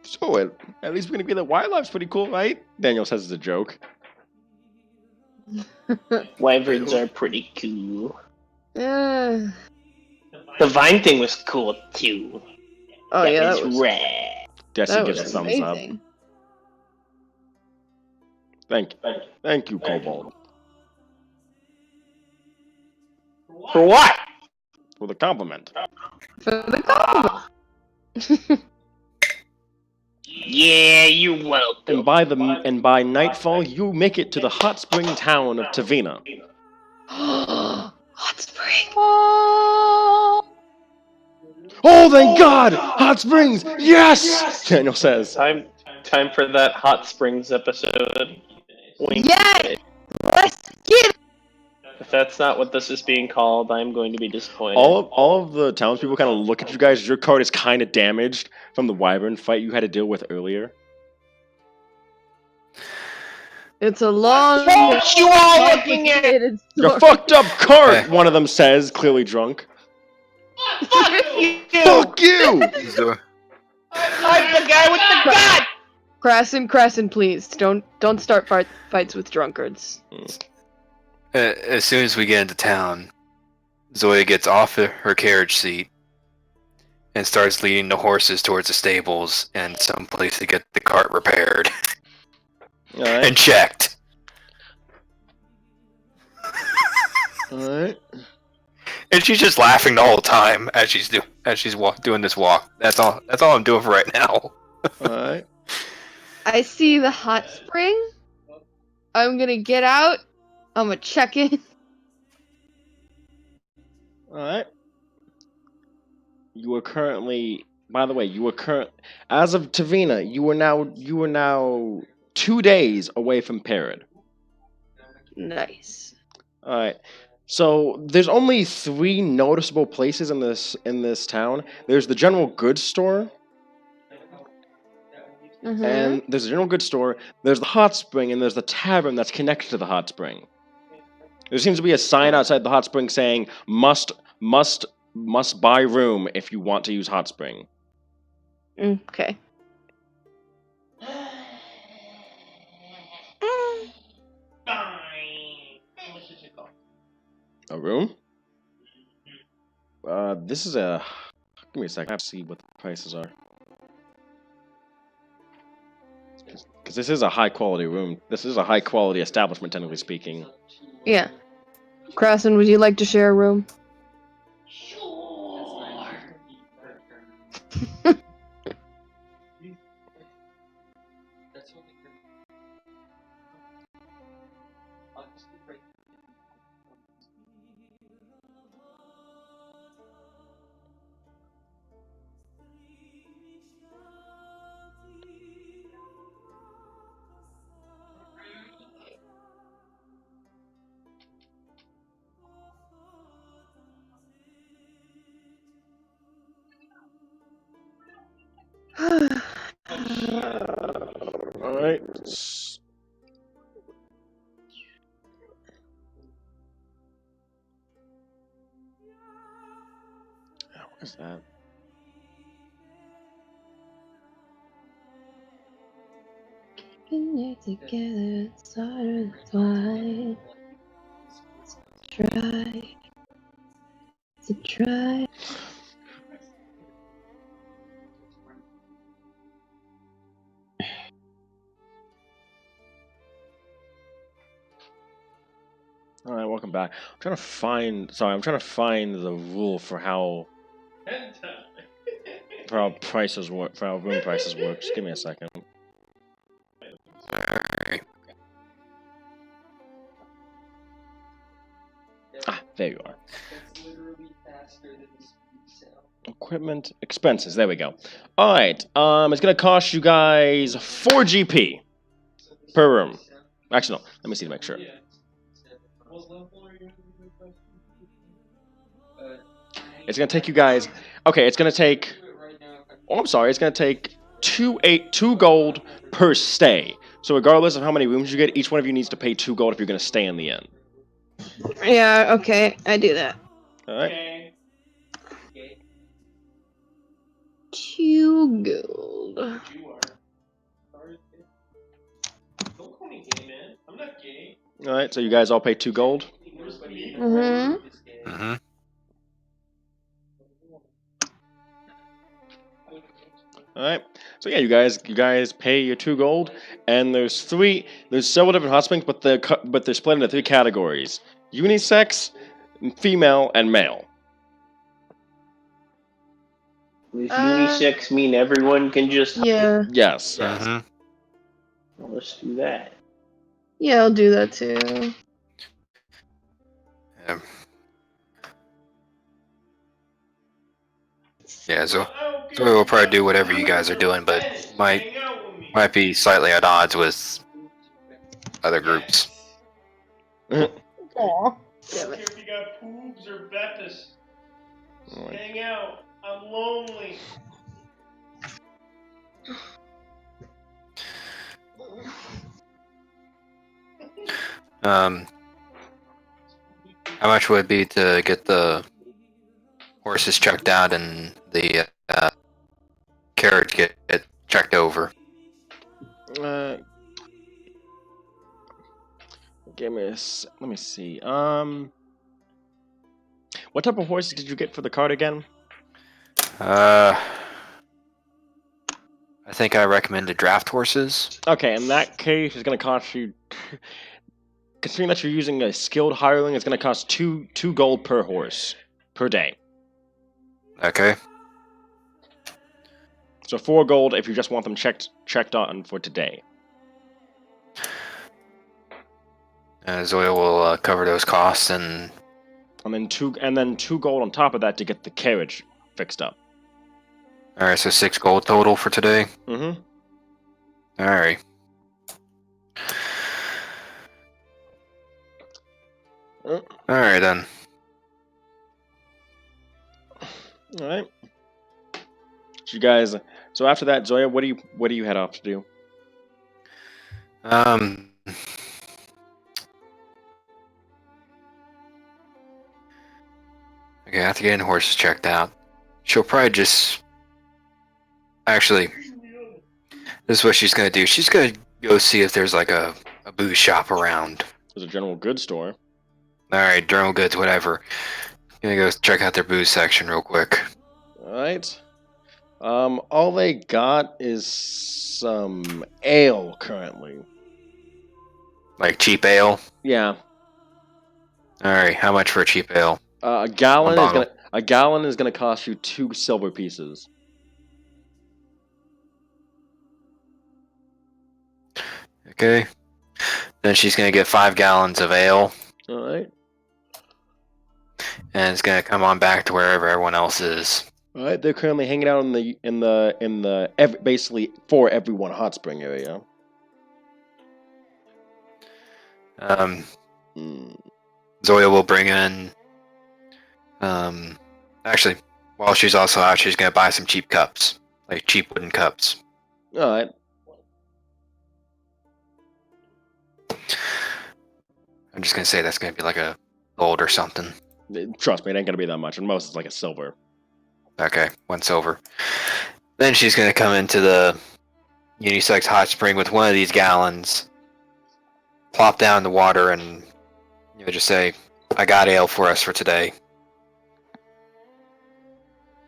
So at least we're gonna be the wildlife's pretty cool, right? Daniel says it's a joke. Wyverns are pretty cool. Uh, The vine thing was cool too. oh that yeah, was that was, rad. Desi that gives was a thumbs up. amazing. Thank you, Kobold, For what? for the compliment. For the compliment. Yeah, you're welcome. And by nightfall, you make it to the hot spring town of Tavina. Hot spring. Oh, thank God! Hot springs! Yes! Daniel says. Time for that Hot Springs episode. Wink. Yes! Let's get it! If that's not what this is being called, I'm going to be disappointed. All of the townspeople kind of look at you guys. Your card is kind of damaged from the wyvern fight you had to deal with earlier. It's a long, What you all looking at? complicated You story. fucked up cart! One of them says, clearly drunk. Fuck you! Fuck you! I'm the guy with the gun! Krasen, please don't start fights with drunkards. As soon as we get into town, Zoya gets off her carriage seat and starts leading the horses towards the stables and someplace to get the cart repaired Alright. and checked. Alright. And she's just laughing the whole time as she's doing this walk. That's all I'm doing for right now. Alright. I see the hot spring. I'm gonna get out. I'm gonna check in. Alright. You are currently, by the way, as of Tavina, you are now 2 days away from Perid. Nice. Alright. So there's only 3 noticeable places in this town. There's the general goods store, Mm-hmm. and there's the general goods store, there's the hot spring, and there's the tavern that's connected to the hot spring. There seems to be a sign outside the hot spring saying must buy room if you want to use hot spring. Okay. A room? This is a... Give me a second. I have to see what the prices are. Because this is a high-quality room. This is a high-quality establishment, technically speaking. Yeah. Krasen, would you like to share a room? Alright. What is that? Can you together, start of twine. Try to try. All right, welcome back. I'm trying to find the rule for how prices work, for how room prices work. Just give me a second. Alright. Ah, there you are. Equipment expenses. There we go. All right. It's gonna cost you guys 4 GP per room. Actually, no. Let me see to make sure. It's gonna take you guys. Okay, it's gonna take. Oh, I'm sorry. It's gonna take 2 gold per stay. So regardless of how many rooms you get, each one of you needs to pay 2 gold if you're gonna stay in the inn. Yeah, okay, I do that. All right. 2 gold. Don't call me gay, man. I'm not gay. All right. So you guys all pay 2 gold. Mm-hmm. Mm-hmm. All right. So yeah, you guys pay your 2 gold, and there's several different hot springs, but they're split into 3 categories: unisex, female, and male. Does unisex mean everyone can just... Yeah. Yes. Mm-hmm. Well, let's do that. Yeah, I'll do that too. Yeah, so we'll probably do whatever you guys are doing, but might be slightly at odds with other groups. Aw. I Damn don't it. care if you got boobs or betas. Just hang out. I'm lonely. How much would it be to get the horses checked out and the carriage get checked over? Let me see. What type of horses did you get for the cart again? I think I recommended draft horses. Okay, in that case, it's gonna cost you. Considering that you're using a skilled hireling, it's gonna cost 2 gold per horse per day. Okay. So 4 gold if you just want them checked on for today. Zoya will cover those costs, and then 2 gold on top of that to get the carriage fixed up. all right, so 6 gold total for today. Mm-hmm. All right. All right then. All right. So you guys. So after that, Zoya, what do you head off to do? Okay, after getting the horses checked out, she'll probably just... Actually, this is what she's gonna do. She's gonna go see if there's like a booze shop around. There's a general goods store. Alright, general goods, whatever. Gonna go check out their booze section real quick. Alright. All they got is some ale currently. Like cheap ale? Yeah. Alright, how much for a cheap ale? A gallon is gonna cost you 2 silver pieces. Okay. Then she's gonna get 5 gallons of ale. Alright. And it's gonna come on back to wherever everyone else is. Alright, they're currently hanging out in the basically for everyone Hotspring area. Zoya will bring in actually, while she's also out, she's gonna buy some cheap cups. Like cheap wooden cups. Alright. I'm just gonna say that's gonna be like a gold or something. Trust me, it ain't gonna be that much, and most is like a silver. Okay, 1 silver. Then she's gonna come into the unisex hot spring with one of these gallons, plop down in the water, and just say, "I got ale for us for today."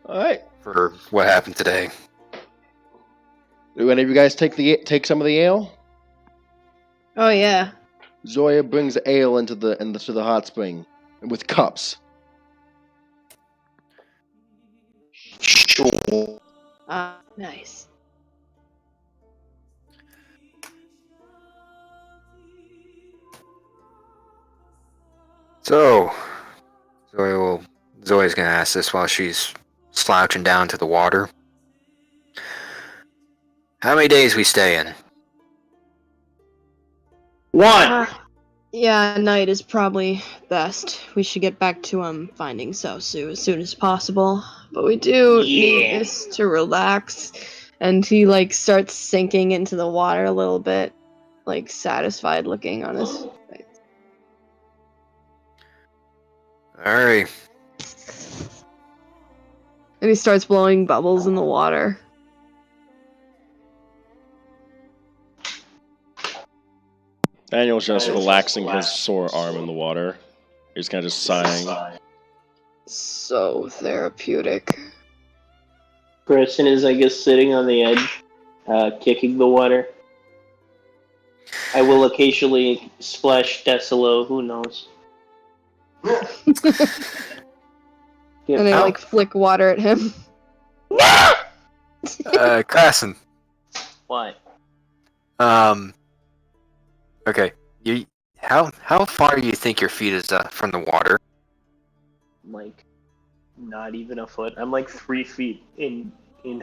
All right. For what happened today. Do any of you guys take some of the ale? Oh yeah. Zoya brings ale into the hot spring with cups. Sure. Nice. So, Zoe's gonna ask this while she's slouching down to the water. How many days we stay in? One. Yeah, night is probably best. We should get back to finding Saosu as soon as possible. But we do need this to relax. And he like starts sinking into the water a little bit, like satisfied looking on his face. Alright. And he starts blowing bubbles in the water. Daniel's just relaxing his sore arm in the water. He's kind of just sighing. So therapeutic. Preston is, I guess, sitting on the edge, kicking the water. I will occasionally splash Decilo, who knows. And they like flick water at him. Klassen. What? Okay. How far do you think your feet is from the water? Like, not even a foot. I'm like 3 feet in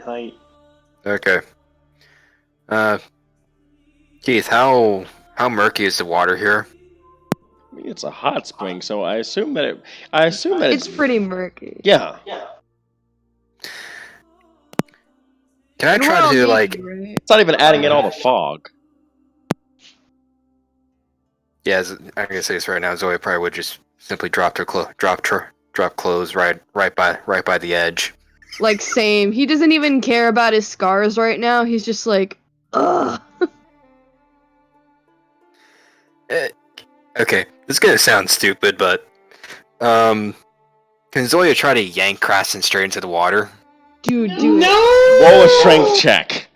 height. Okay. Keith, how murky is the water here? I mean, it's a hot spring, so I assume that it's pretty murky. Yeah. Can I try to like? It's not even adding in all the fog. Yeah, I'm gonna say this right now. Zoe probably would just simply drop clothes right by the edge. Like same. He doesn't even care about his scars right now. He's just like, ugh. Okay, this is gonna sound stupid, but can Zoya try to yank Krasten straight into the water? Dude. Roll a strength check.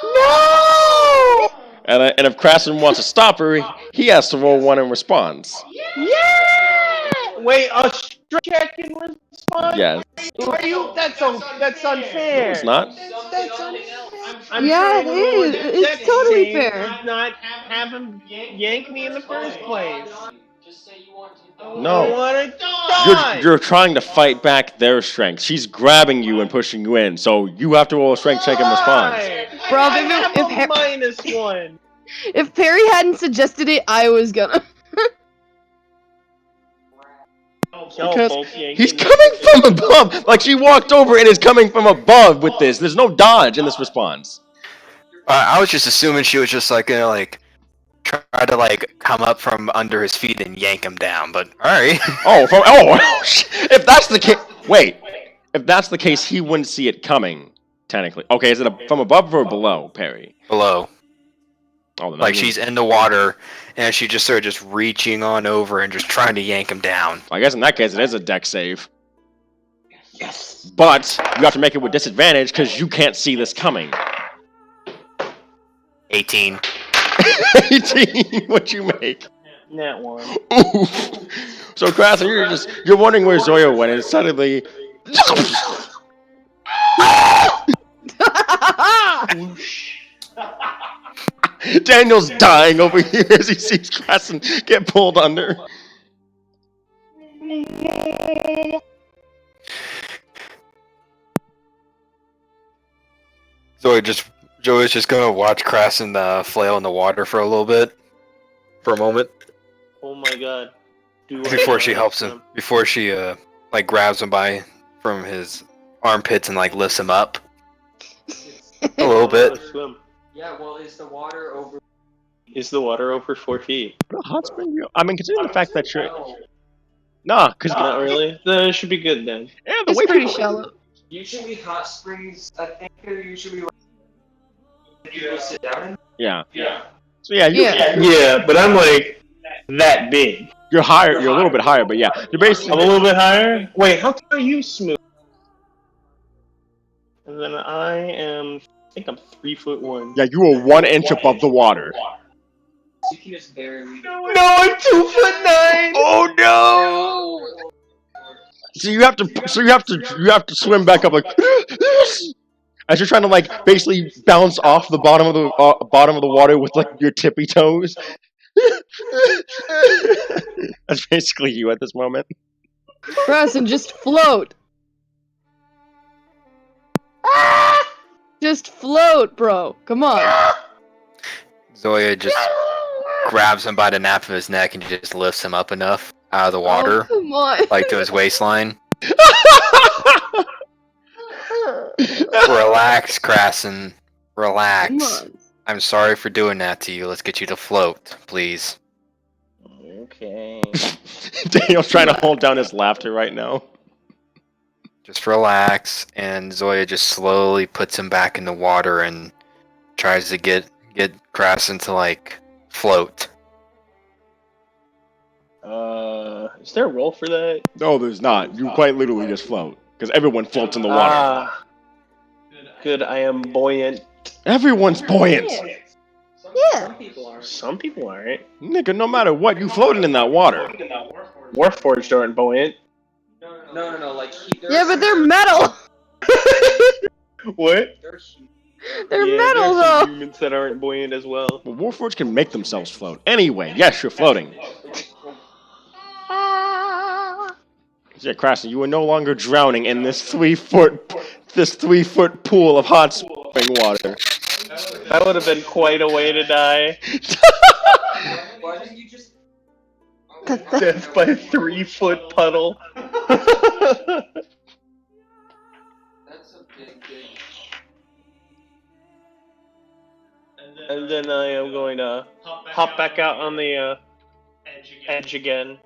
No! And if Krasten wants to stop her, he has to roll one in response. Yeah! Wait, a strength check in response? Yes. Are you? That's unfair. No, it's not. That's unfair. Yeah, it is. It's totally fair. Did not have him yank me in the first place. No. I want to die. You're trying to fight back their strength. She's grabbing you and pushing you in, so you have to roll a strength check in response. Bro, I have a -1. If Perry hadn't suggested it, I was gonna. Because he's coming from above. Like, she walked over and is coming from above with this. There's no dodge in this response. I was just assuming she was just like gonna like try to like come up from under his feet and yank him down, but alright. If that's the case, wait. If that's the case, he wouldn't see it coming. Technically, okay. Is it from above or below, Perry? Below. Oh, like she's in the water and she just started just reaching on over and just trying to yank him down. I guess in that case, it is a deck save. Yes. But you have to make it with disadvantage because you can't see this coming. 18. 18. What'd you make? Nat 1. Oof. So, Krassen, you're wondering where Zoya went, and suddenly. Daniel's dying over here as he sees Krassen get pulled under. Joey's just gonna watch Krassen flail in the water for a little bit, for a moment. Oh my god! Before she helps him, before she like grabs him from his armpits and like lifts him up a little bit. Yeah, well, is the water over? Is the water over 4 feet? Hot spring? I mean, considering the fact that you're. Nah, because not really. Then it should be good then. Yeah, it's pretty shallow. Usually hot springs, I think, are usually. you go sit down? Yeah. So yeah, Yeah, but I'm like that big. you're higher. You're a little bit higher, but yeah, you're basically. I'm a little bit higher. Wait, how tall are you, Smooth? And then I think I'm 3'1". Yeah, you are 1 inch above the water. You can just barely. No, I'm 2'9". Oh no! So you have to swim back up like as you're trying to like basically bounce off the bottom of the water with like your tippy toes. That's basically you at this moment. Krassin, just float. Just float, bro. Come on. Zoya just grabs him by the nape of his neck and just lifts him up enough out of the water, Oh, come on. like to his waistline. Relax, Krassin. Relax. Come on. I'm sorry for doing that to you. Let's get you to float, please. Okay. Daniel's trying to hold down his laughter right now. Just relax, and Zoya just slowly puts him back in the water and tries to get Krassin to like float. Is there a role for that? No, there's not. You quite literally just float because everyone floats in the water. Good. I am buoyant. Everyone's buoyant. Yeah. Some people are. Some people aren't. Nigga, no matter what, you floating in that water. Warforged aren't buoyant. No. Like Yeah, but they're metal. What? They're Yeah, metal, there's some though. humans that aren't buoyant as well. But Warforged can make themselves float. Anyway, yes, you're floating. Yeah, Krassin, you are no longer drowning in this 3-foot pool of hot spring water. That would have been quite a way to die. Why didn't you just? Death by a 3-foot puddle. That's a big. And then I am going to hop back out on the edge again.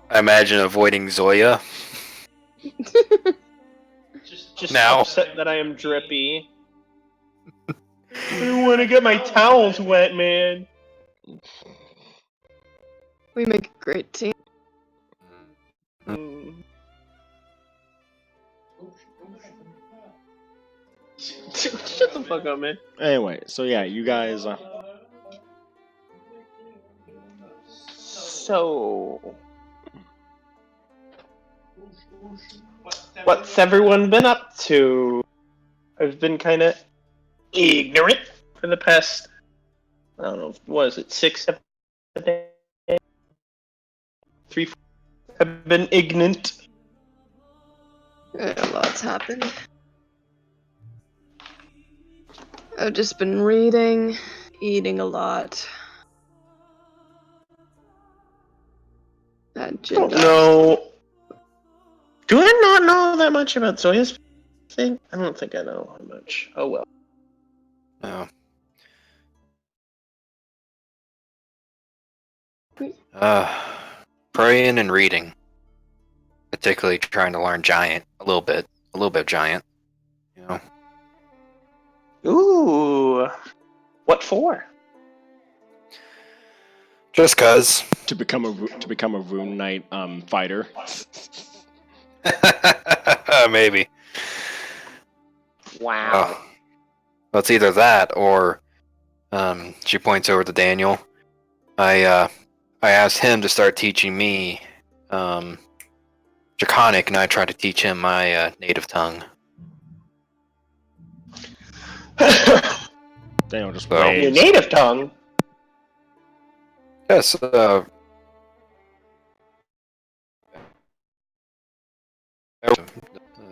I imagine avoiding Zoya. Just Now. upset that I am drippy. I don't want to get my towels wet, man. We make a great team. Mm. Shut the fuck up, man. Anyway, so yeah, you guys. So, what's everyone been up to? I've been kind of ignorant for the past, I don't know, what is it, 6, 7 days? 3, 4, I've been ignorant. A lot's happened. I've just been reading, eating a lot. I don't know. Do I not know that much about Zoya's thing? I don't think I know how much. Oh well. No. Praying and reading. Particularly trying to learn Giant a little bit of Giant. You know. Ooh. What for? Just cause. To become a Rune Knight fighter. Maybe. Wow. Well, it's either that or she points over to Daniel. I asked him to start teaching me Draconic, and I tried to teach him my native tongue. Daniel just So- Your waves. native tongue? Yes, the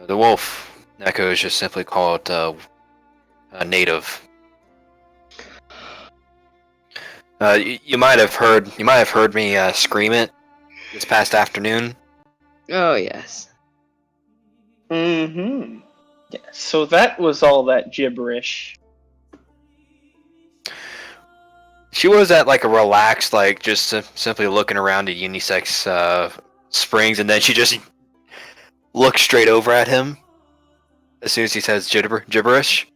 wolf Neko is just simply called native. You might have heard me scream it this past afternoon. Oh, yes. Mm-hmm. Yeah, so that was all that gibberish. She was at like a relaxed, like just simply looking around at unisex springs, and then she just looked straight over at him as soon as he says gibberish.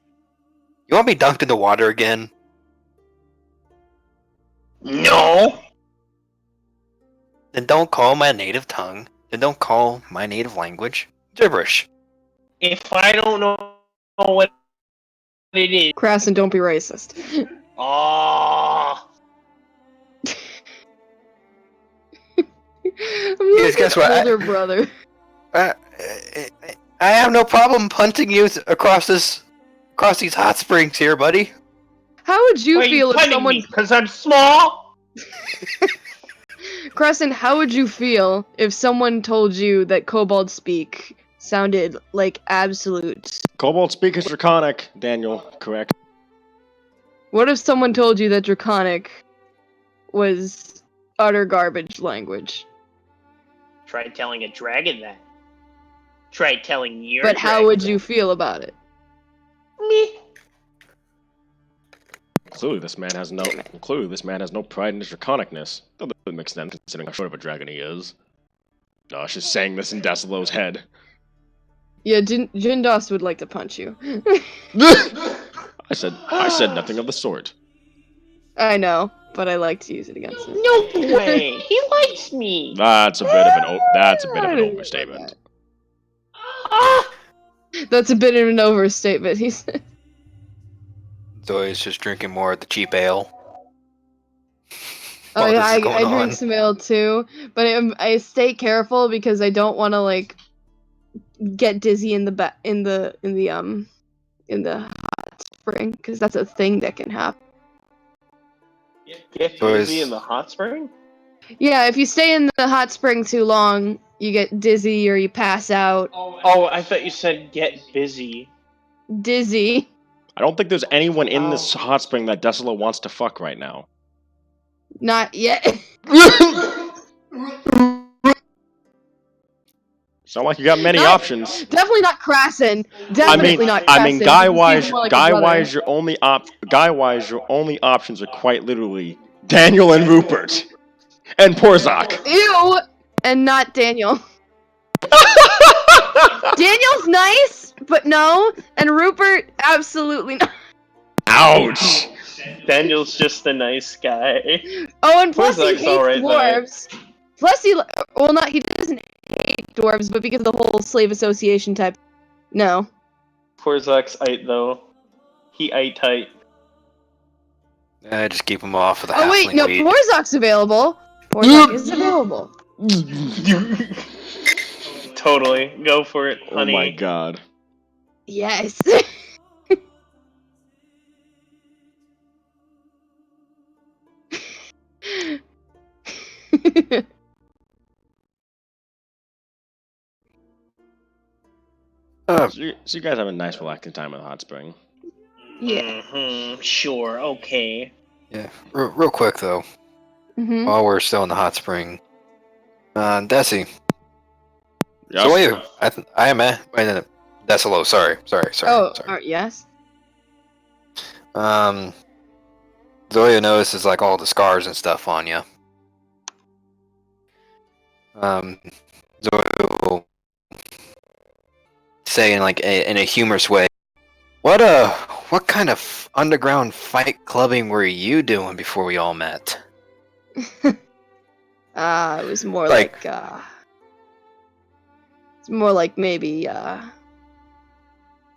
You want me dunked in the water again? No. Then don't call my native tongue. Then don't call my native language gibberish. If I don't know what it is. Krasn, don't be racist. Oh. I'm like guess an what? older brother. I have no problem punting you across these hot springs here, buddy. How would you Why are you feel if punning someone... me? Because I'm small? Krasn, how would you feel if someone told you that Kobold Speak sounded like absolute... Cobalt speak is draconic, Daniel. Correct. What if someone told you that Draconic was utter garbage language? Try telling a dragon that. Try telling your But how would you feel about it? Me. Clearly, this man has no pride in his draconicness. That doesn't make sense considering how short of a dragon he is. No, she's saying this in Desilo's head. Yeah, Jindos would like to punch you. I said nothing of the sort. I know, but I like to use it against him. No way. He likes me. That's a bit of an overstatement. Ah. That's a bit of an overstatement, he said. Zoe's just drinking more of the cheap ale. Oh While yeah, this is I going drink on. some ale too, but I stay careful because I don't want to like get dizzy in the hot spring, because that's a thing that can happen. Get busy in the hot spring? Yeah, if you stay in the hot spring too long, you get dizzy or you pass out. Oh, I thought you said get busy. Dizzy. I don't think there's anyone in this hot spring that Desilo wants to fuck right now. Not yet. Sound like you got many options. Definitely not Krasn. Definitely not Krasn. I mean, guy-wise, He's more like a brother. your only options are quite literally Daniel and Rupert, and Porzak. Ew, and not Daniel. Daniel's nice, but no, and Rupert absolutely not. Ouch. Daniel's just a nice guy. Oh, and plus he Porzak's hates alright, dwarves. Plus he doesn't hate dwarves, but because of the whole slave association type. No. Porzak's ite though. He ite tight. Just keep him off of the Oh wait, halfling no, weed. Porzak's available. Porzak is available. Totally. Go for it, honey. Oh my god. Yes. So you guys have a nice relaxing time in the hot spring. Yeah. Mm-hmm. Sure. Okay. Yeah, real quick though. Mm-hmm. While we're still in the hot spring, Desi. Yes. Zoe, I am at. Wait a minute. Desilo, sorry. Oh, yes. Zoya notices like all the scars and stuff on you. Zoya will say in like in a humorous way, what kind of underground fight clubbing were you doing before we all met? It was more like it's more like maybe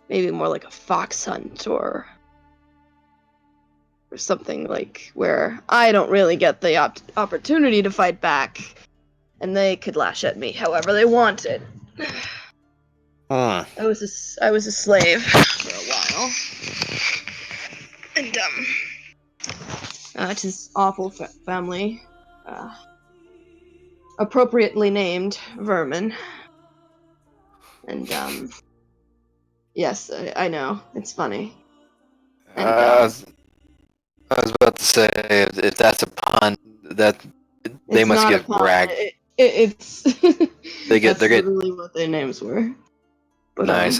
more like a fox hunt or something, like where I don't really get the opportunity to fight back, and they could lash at me however they wanted. I was a slave for a while, and it's his awful family, appropriately named Vermin, and yes, I know it's funny. And, I was about to say if that's a pun, that they must get ragged. It's They get that's literally what their names were. But, nice.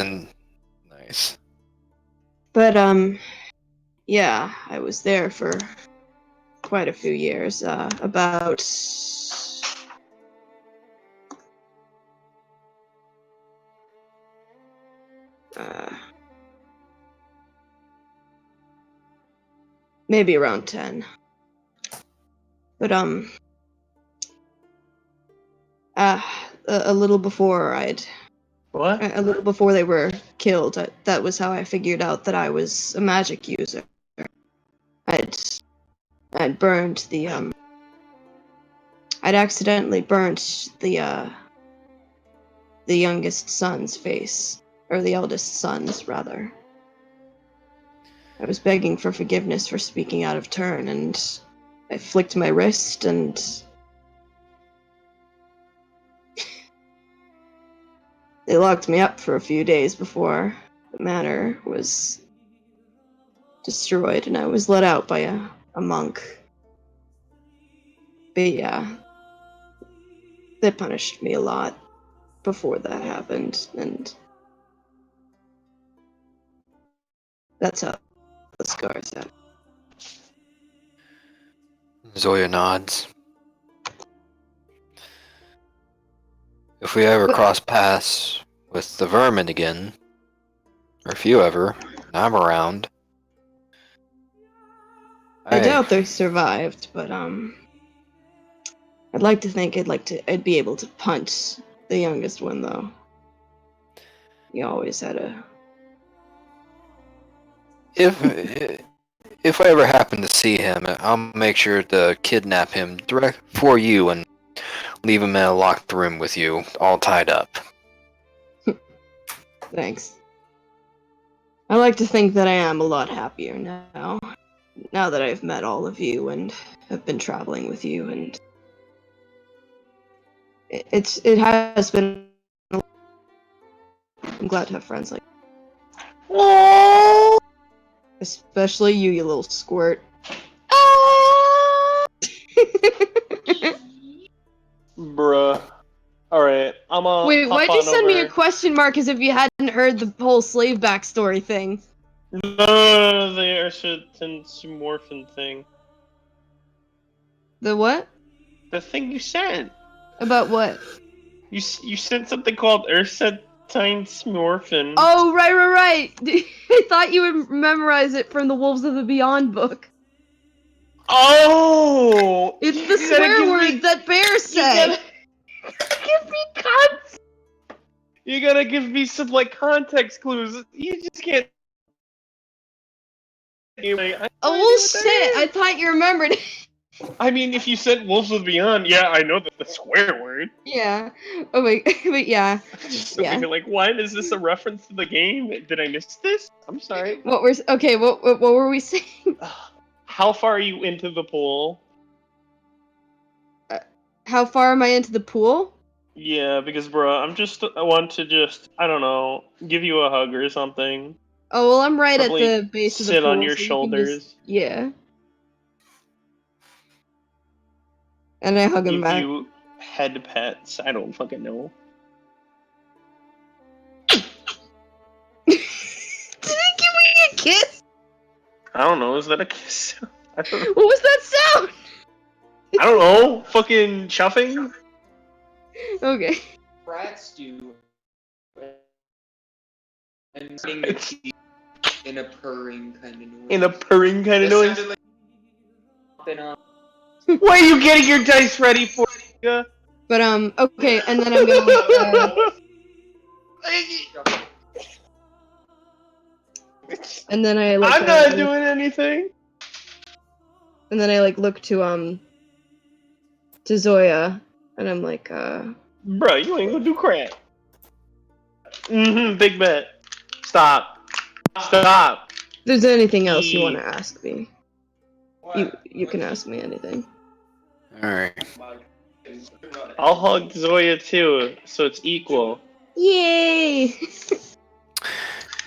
But yeah, I was there for quite a few years. About maybe around 10. But a little before What? a little before they were killed, that was how I figured out that I was a magic user. I'd burned the I'd accidentally burnt the youngest son's face, or the eldest son's rather. I was begging for forgiveness for speaking out of turn, and I flicked my wrist, and they locked me up for a few days before the manor was destroyed, and I was let out by a monk. But yeah, they punished me a lot before that happened, and that's how the scars happen. Zoya nods. If we ever cross paths with the vermin again, or if you ever, and I'm around. I doubt they survived, but I'd like to think I'd be able to punch the youngest one though. He always had a. If I ever happen to see him, I'll make sure to kidnap him direct for you and leave him in a locked room with you, all tied up. Thanks. I like to think that I am a lot happier now that I've met all of you and have been traveling with you, and it has been. I'm glad to have friends like. Especially you, you little squirt. Bruh. Alright, I'm on. Wait, why'd you send me a question mark as if you hadn't heard the whole slave backstory thing? No, the Ursitensmorphin thing. The what? The thing you sent. About what? You sent something called Ursitensmorphin. Oh, right. I thought you would memorize it from the Wolves of the Beyond book. Oh! It's the swear word that bears say! Give me context! You gotta give me some, like, context clues. You just can't... Oh, shit! I thought you remembered. I mean, if you said Wolves of the Beyond, yeah, I know that the swear word. Yeah. Oh, wait, but yeah. Just like, what? Is this a reference to the game? Did I miss this? I'm sorry. What were we saying? How far are you into the pool? How far am I into the pool? Yeah, because, bro, I want to I don't know, give you a hug or something. Oh, well, I'm right Probably at the base of the pool. sit on your so shoulders. Yeah. And I hug him Give back. you head pets. I don't fucking know. Did he give me a kiss? I don't know. Is that a kiss? I don't know. What was that sound? I don't know. Fucking chuffing? Okay. Rats do. And in a purring kind of noise. In a purring kind of That noise? sounded like What are you getting your dice ready for? But okay, and then I'm gonna and then I I'm not doing anything. And then I look to Zoya, and I'm like, Bro, you ain't gonna do crap. Big bet. Stop. Stop. if there's anything else you want to ask me, you can ask me anything. Alright. I'll hug Zoya too, so it's equal. Yay!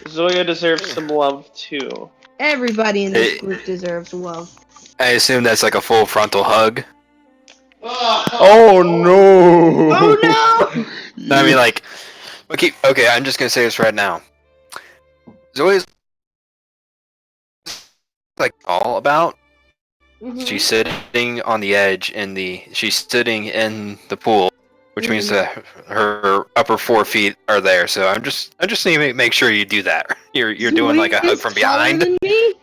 Zoya deserves some love too. Everybody in this group deserves love. I assume that's like a full frontal hug. Oh no! Oh no! I mean, like, okay, I'm just gonna say this right now. Zoe's like all about. Mm-hmm. She's sitting on the edge she's sitting in the pool, which means that her upper 4 feet are there. So I just need to make sure you do that. You're doing like a hug from behind. Than me?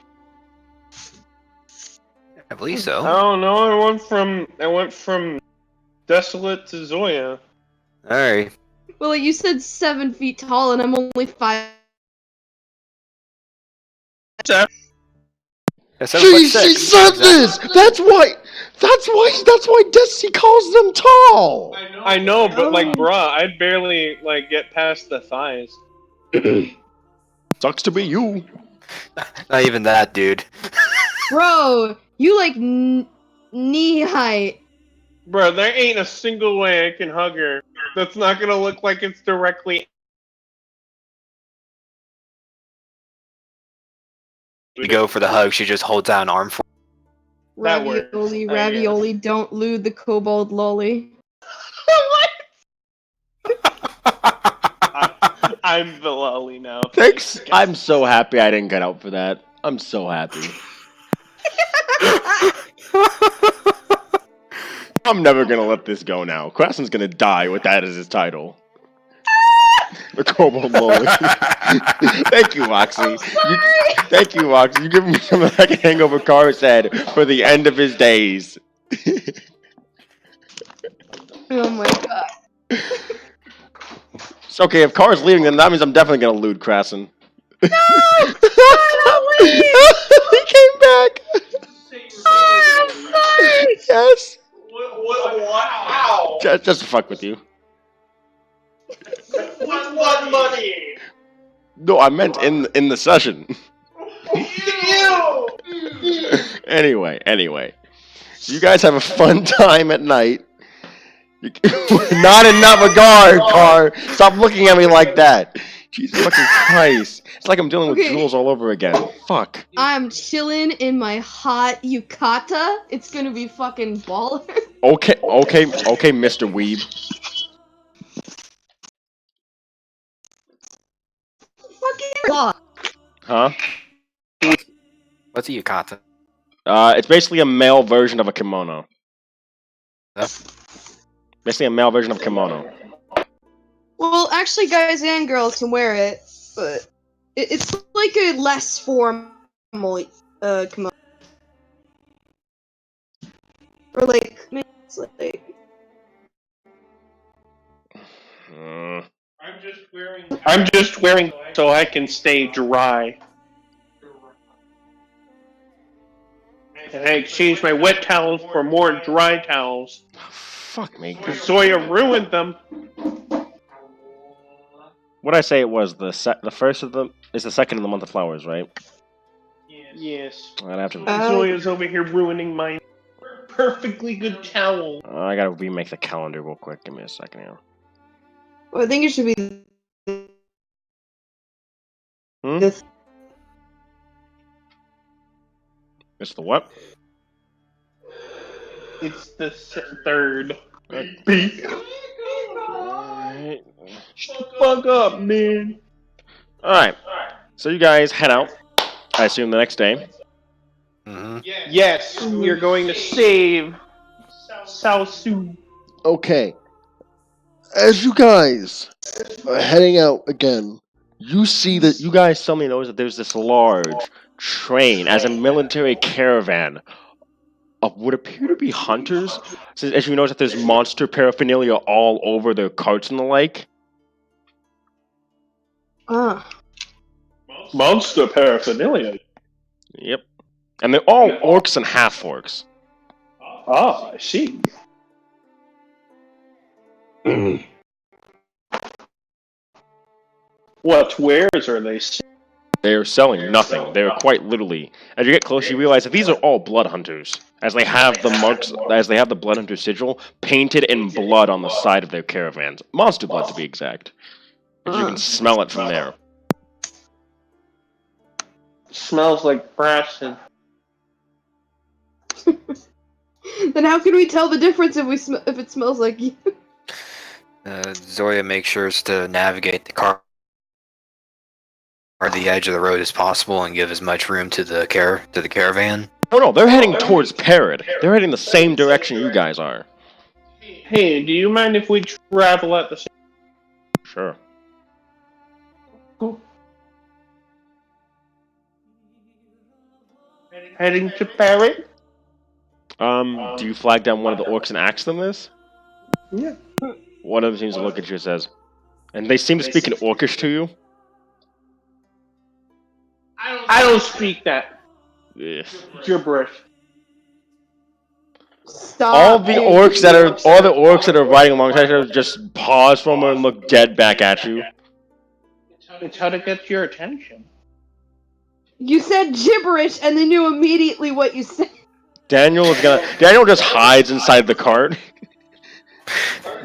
I believe so. Oh no, I went from desolate to Zoya. Alright. Well, you said 7 feet tall, and I'm only 5. Yeah, She 7'6". said Exactly. this. That's why Desi calls them tall. I know, but like, Oh. bruh, I'd barely like get past the thighs. Sucks to be you. Not even that, dude. Bro, you like knee height. Bruh, there ain't a single way I can hug her that's not gonna look like it's directly. You go for the hug, she just holds out an arm for That works, Ravioli, I ravioli, don't lewd the kobold lolly. I'm the lolly now. Thanks. I'm so happy I didn't get out for that. I'm so happy. I'm never gonna let this go now. Crassen's gonna die with that as his title. The Kobold Lolly. Thank you, Moxie. Thank you, Moxie. You give me some of that hangover Car said for the end of his days. Oh my god. It's okay, if Car's leaving, then that means I'm definitely gonna lewd Crassen. No! He came back! Oh, I'm sorry! Yes! Wow! Just to fuck with you. With what money? No, I meant in the session. Ew! Anyway. So you guys have a fun time at night. Not in Navagar, Car. Stop looking at me like that. Jesus fucking Christ. It's like I'm dealing with Okay. Jules all over again. Fuck. I'm chilling in my hot yukata. It's gonna be fucking baller. Okay, Mr. Weeb. Fucking Huh? What's a yukata? It's basically a male version of a kimono. Huh? Basically a male version of kimono. Well, actually, guys and girls can wear it, but it's like a less formal kimono. Or like, maybe it's like. I'm just wearing so I can stay dry. And I exchanged my wet towels for more dry towels. Fuck me. Zoya ruined them. What I say it was the first of them is the second of the month of flowers, right? Yes. I'd have to. Zoya's over here ruining my perfectly good towel. I gotta remake the calendar real quick. Give me a second here. Well, I think it should be. This. It's the what? It's the third. Fuck up, man. Alright. So you guys head out. I assume the next day. Mm-hmm. Yes, we are going to save Saosu. Okay. As you guys are heading out again, you see that you guys suddenly notice that there's this large train as a military caravan of what appear to be hunters. So as you notice that there's monster paraphernalia all over their carts and the like. Monster paraphernalia. Yep. And they're all orcs and half-orcs. Ah, I see. What wares are they? They're selling nothing. They're quite literally. As you get closer, you realize that these are all blood hunters, as they have the marks, as they have the blood hunter sigil painted in blood on the side of their caravans. Monster blood, to be exact. As you can smell it from there. Smells like Braston. Then how can we tell the difference if it smells like you? Zoya makes sure to navigate the car or the edge of the road as possible and give as much room to the caravan. Oh no, they're heading towards Perid. They're heading the same direction you guys are. Hey, do you mind if we travel at the same? Sure. Cool. Heading to Perid? Do you flag down one of the orcs and ask them this? Yeah. One of them seems to look at you and says, and they seem to speak in orcish to you. I don't speak that Ugh. gibberish. Stop. All the orcs that are riding alongside you just pause for a moment and look dead back at you. It's how to get your attention. You said gibberish and they knew immediately what you said. Daniel just hides inside the cart.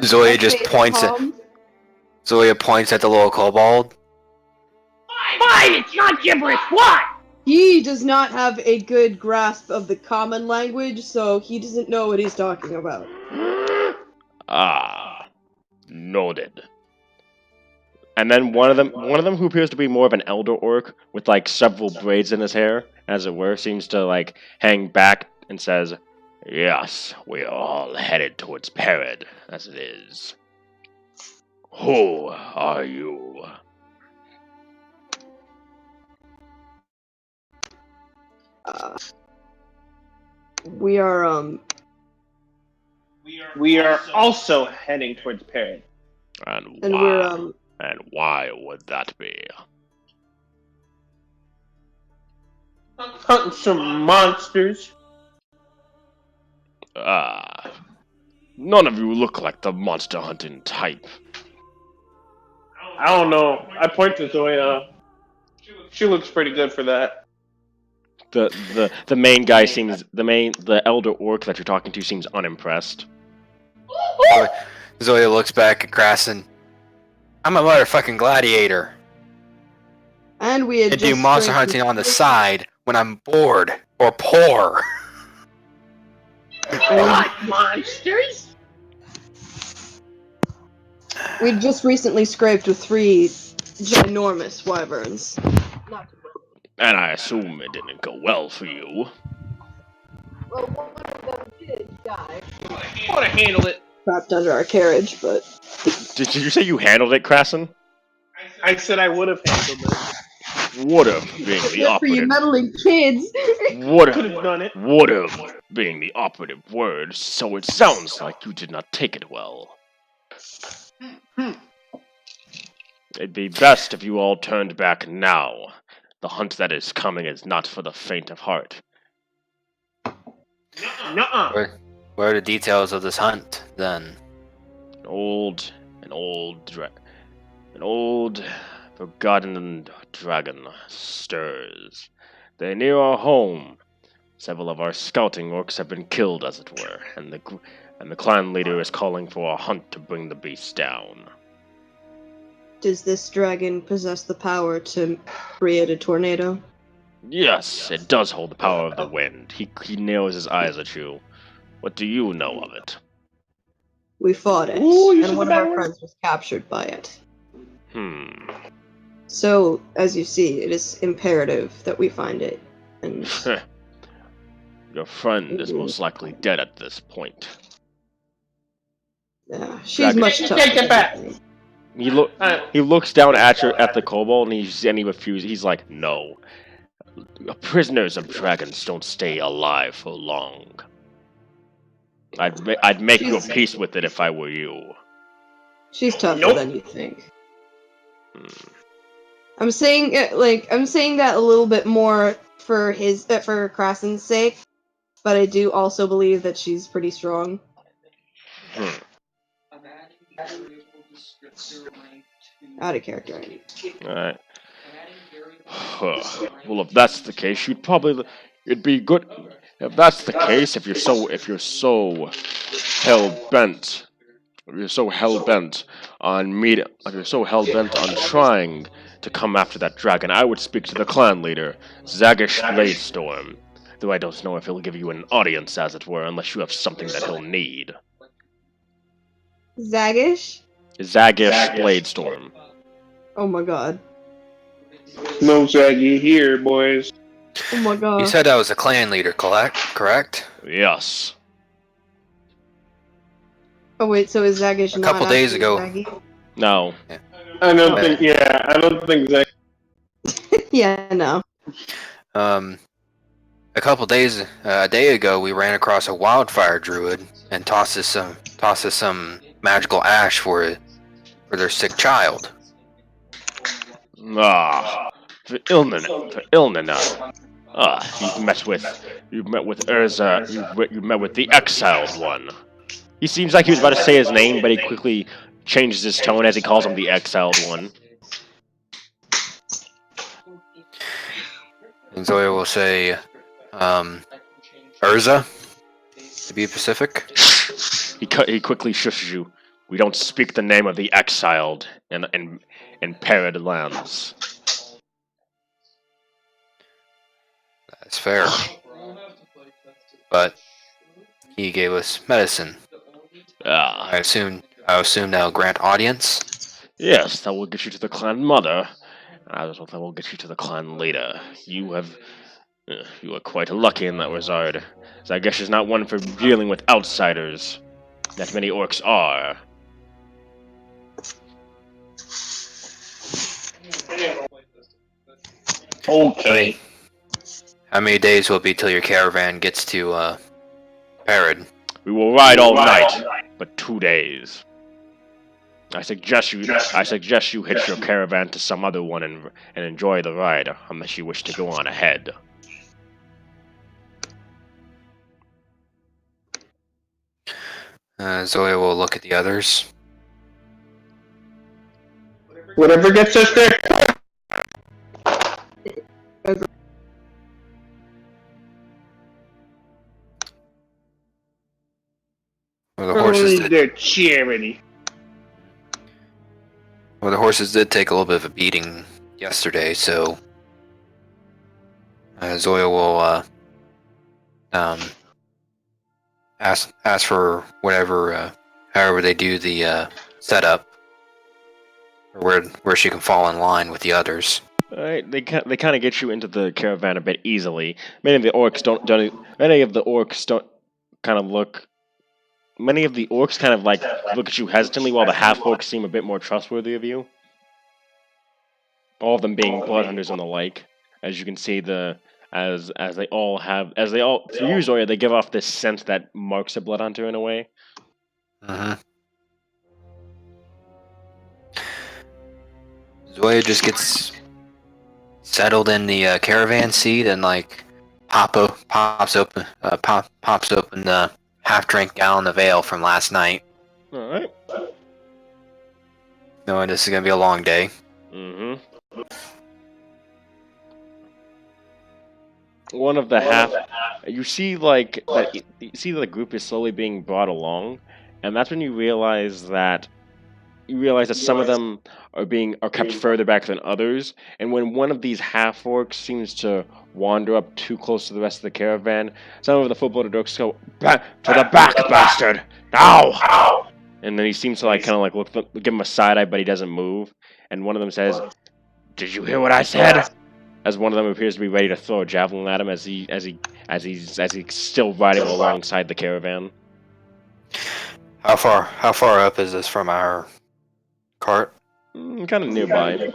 Zoya just points at the little kobold. Fine, it's not gibberish. What? He does not have a good grasp of the common language, so he doesn't know what he's talking about. Ah, noted. And then one of them who appears to be more of an elder orc with like several braids in his hair, as it were, seems to like hang back and says, "Yes, we are all headed towards Perid, as it is. Who are you?" We are We are also heading towards Perid. And and why? we're And why would that be? Hunting some monsters. Ah, none of you look like the monster hunting type. I don't know. I point to Zoya. She looks pretty good for that. The main guy seems the elder orc that you're talking to seems unimpressed. Zoya looks back at Krasen. I'm a motherfucking gladiator. and we had I do just monster strengthened- hunting on the side when I'm bored or poor. What monsters? We just recently scraped with 3 ginormous wyverns. And I assume it didn't go well for you. Well, one of them did die. I want to handle it. Trapped under our carriage, but Did you say you handled it, Krasen? I said I would have handled it. Would've being the except for you operative. meddling kids. Could Would've have done it. would've being the operative word, so it sounds like you did not take it well. It'd be best if you all turned back now. The hunt that is coming is not for the faint of heart. Nuh-uh. What are the details of this hunt, then? An old forgotten dragon stirs. They're near our home. Several of our scouting orcs have been killed, as it were, and the clan leader is calling for a hunt to bring the beast down. Does this dragon possess the power to create a tornado? Yes, it does hold the power of the wind. He narrows his eyes at you. What do you know of it? We fought it, Ooh, you said and one the of our bad word. friends was captured by it. Hmm. So, as you see, it is imperative that we find it. And Your friend is most likely dead at this point. she's Dragon. much tougher. Take it back. than me. He looks down at the kobold and he refuses. He's like, "No, prisoners of dragons don't stay alive for long. I'd make your peace with it if I were you." She's tougher Nope. than you think. I'm saying that a little bit more for for Krasen's sake, but I do also believe that she's pretty strong. Out of character. Alright. Well, if that's the case, it'd be good. If that's the case, if you're so hell bent on trying to come after that dragon, I would speak to the clan leader, Zagish Bladestorm. Though I don't know if he'll give you an audience, as it were, unless you have something that he'll need. Zagish? Zagish Bladestorm. Oh my god. No Zaggy here, boys. Oh my god. You said I was a clan leader, correct? Yes. Oh wait, so is Zagish A not couple days actually ago. Zaggy? No. I don't think. Yeah, I don't think Zag. Yeah, no. A a day ago, we ran across a wildfire druid and tossed us some magical ash for their sick child. Ah, for Ilnana. Ah, you've met with Urza. You met with the Exiled One. He seems like he was about to say his name, but he quickly changes his tone as he calls him the Exiled One. And Zoya will say, Urza, to be specific. He quickly shushes you. We don't speak the name of the Exiled in Perid lands. That's fair. But he gave us medicine. Ah. I assume they'll grant audience? Yes, that will get you to the clan mother. That will get you to the clan leader. You are quite lucky in that regard. So I guess she's not one for dealing with outsiders. That many orcs are. Okay. How many days will it be till your caravan gets to Perid? We will ride all night, but 2 days. I suggest you hitch your caravan to some other one and enjoy the ride, unless you wish to go on ahead. Zoya will look at the others. Whatever gets us there. Well, the horses did. Their charity. Well, the horses did take a little bit of a beating yesterday, so Zoya will ask for whatever, however they do the setup, or where she can fall in line with the others. Alright, they kind of get you into the caravan a bit easily. Many of the orcs kind of like look at you hesitantly, while the half orcs seem a bit more trustworthy of you. All of them being blood hunters and the like. As you can see, for you, Zoya, they give off this sense that marks a blood hunter in a way. Zoya just gets settled in the caravan seat and like pops open the half-drink gallon of ale from last night. All right. Knowing this is gonna be a long day. Mm-hmm. One of the you see like that. You see the group is slowly being brought along, and that's when you realize that some of them are kept further back than others. And when one of these half orcs seems to wander up too close to the rest of the caravan, some of the full-blooded orcs go, "Back to the back, bastard! Now!" And then he seems to like kind of like give him a side eye, but he doesn't move. And one of them says, "Did you hear what I said?" As one of them appears to be ready to throw a javelin at him as he's still riding alongside the caravan. How far up is this from our cart? Kind of nearby.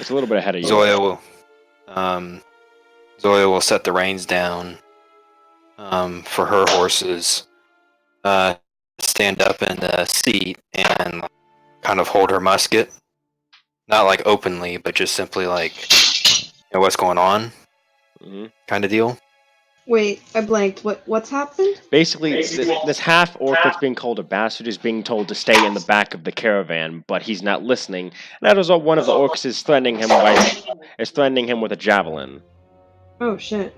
It's a little bit ahead of you. Zoya will set the reins down for her horses, stand up in the seat and kind of hold her musket. Not like openly, but just simply like, what's going on, kind of deal. Wait, I blanked. What's happened? Basically, this half orc that's being called a bastard is being told to stay in the back of the caravan, but he's not listening. And as a result, one of the orcs is threatening him with a javelin. Oh shit.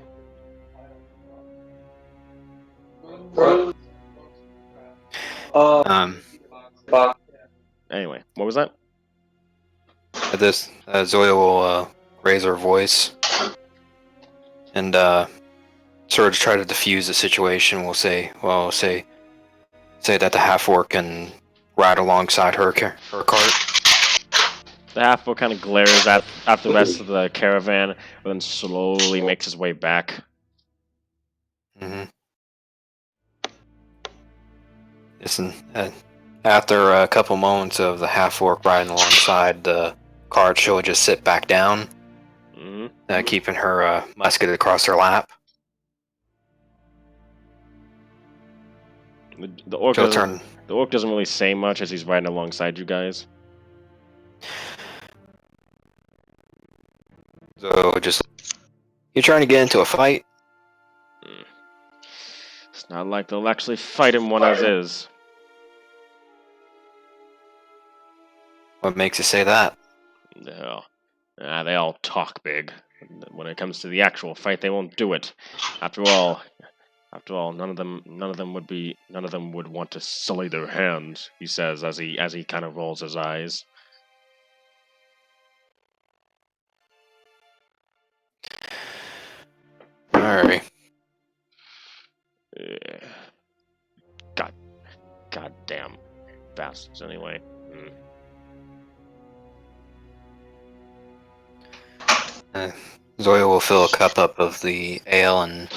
Anyway, what was that? At this, Zoya will raise her voice and sort of try to diffuse the situation. We'll say that the half orc can ride alongside her cart. The half orc kind of glares at the rest of the caravan, and then slowly makes his way back. Listen, after a couple moments of the half orc riding alongside the cart, she'll just sit back down, keeping her musket across her lap. The orc She'll doesn't. turn. The orc doesn't really say much as he's riding alongside you guys. So just. You're trying to get into a fight? It's not like they'll actually fight him one as is. What makes you say that? No. They all talk big. When it comes to the actual fight, they won't do it. After all, none of them would want to sully their hands. He says as he kind of rolls his eyes. Alright. Goddamn bastards. Anyway. Zoya will fill a cup up of the ale and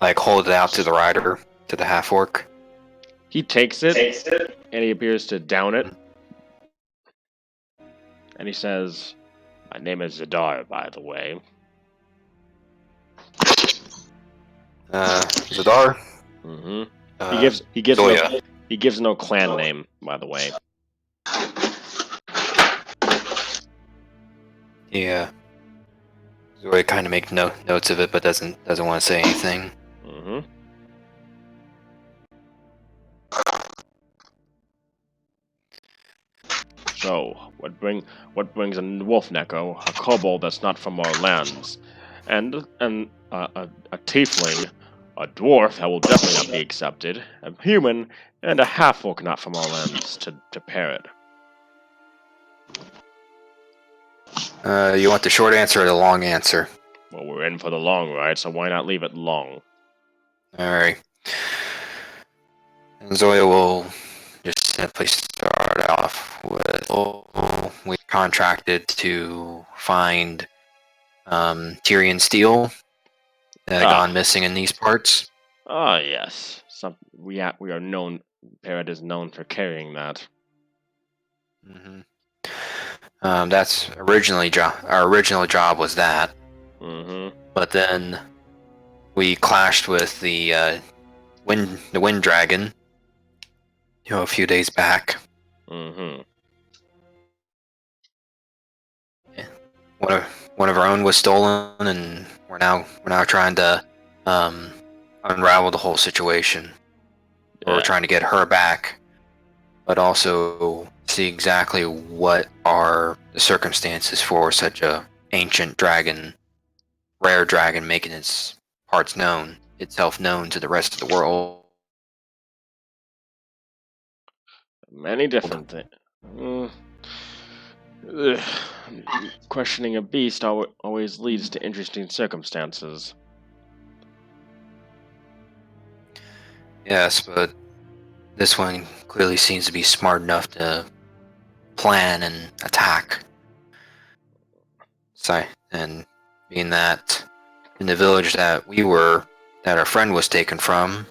hold it out to the rider, to the half orc. He takes it, and he appears to down it. And he says, "My name is Zadar, by the way." Zadar? Mm-hmm. He gives no clan name, by the way. Yeah. Zoya kind of makes notes of it, but doesn't want to say anything. Mm-hmm. So, what brings a wolf neko, a kobold that's not from our lands, and a tiefling, a dwarf that will definitely not be accepted, a human, and a half-orc not from our lands to Perid? You want the short answer or the long answer? Well, we're in for the long ride, so why not leave it long? Alright. And Zoya will just simply start off with, we contracted to find Tyrian steel gone missing in these parts. Ah, yes. We are known. Perid is known for carrying that. Mm-hmm. That's our original job was that. Mm-hmm. But then we clashed with the wind dragon, a few days back. Mm-hmm. One of our own was stolen, and we're now trying to unravel the whole situation. Yeah. We're trying to get her back, but also see exactly what are the circumstances for such a ancient dragon, rare dragon, making its itself known to the rest of the world. Many different things. Questioning a beast always leads to interesting circumstances. Yes, but this one clearly seems to be smart enough to plan and attack. And being that in the village that our friend was taken from,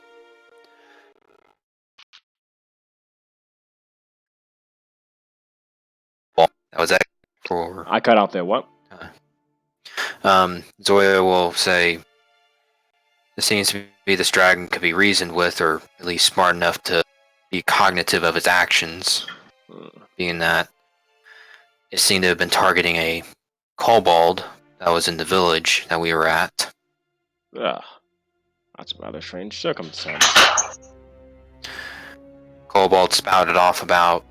that was that for. I cut out there. What? Zoya will say, it seems to be this dragon could be reasoned with, or at least smart enough to be cognitive of its actions, being that it seemed to have been targeting a kobold that was in the village that we were at. Ugh. That's a rather strange circumstance. Kobold spouted off about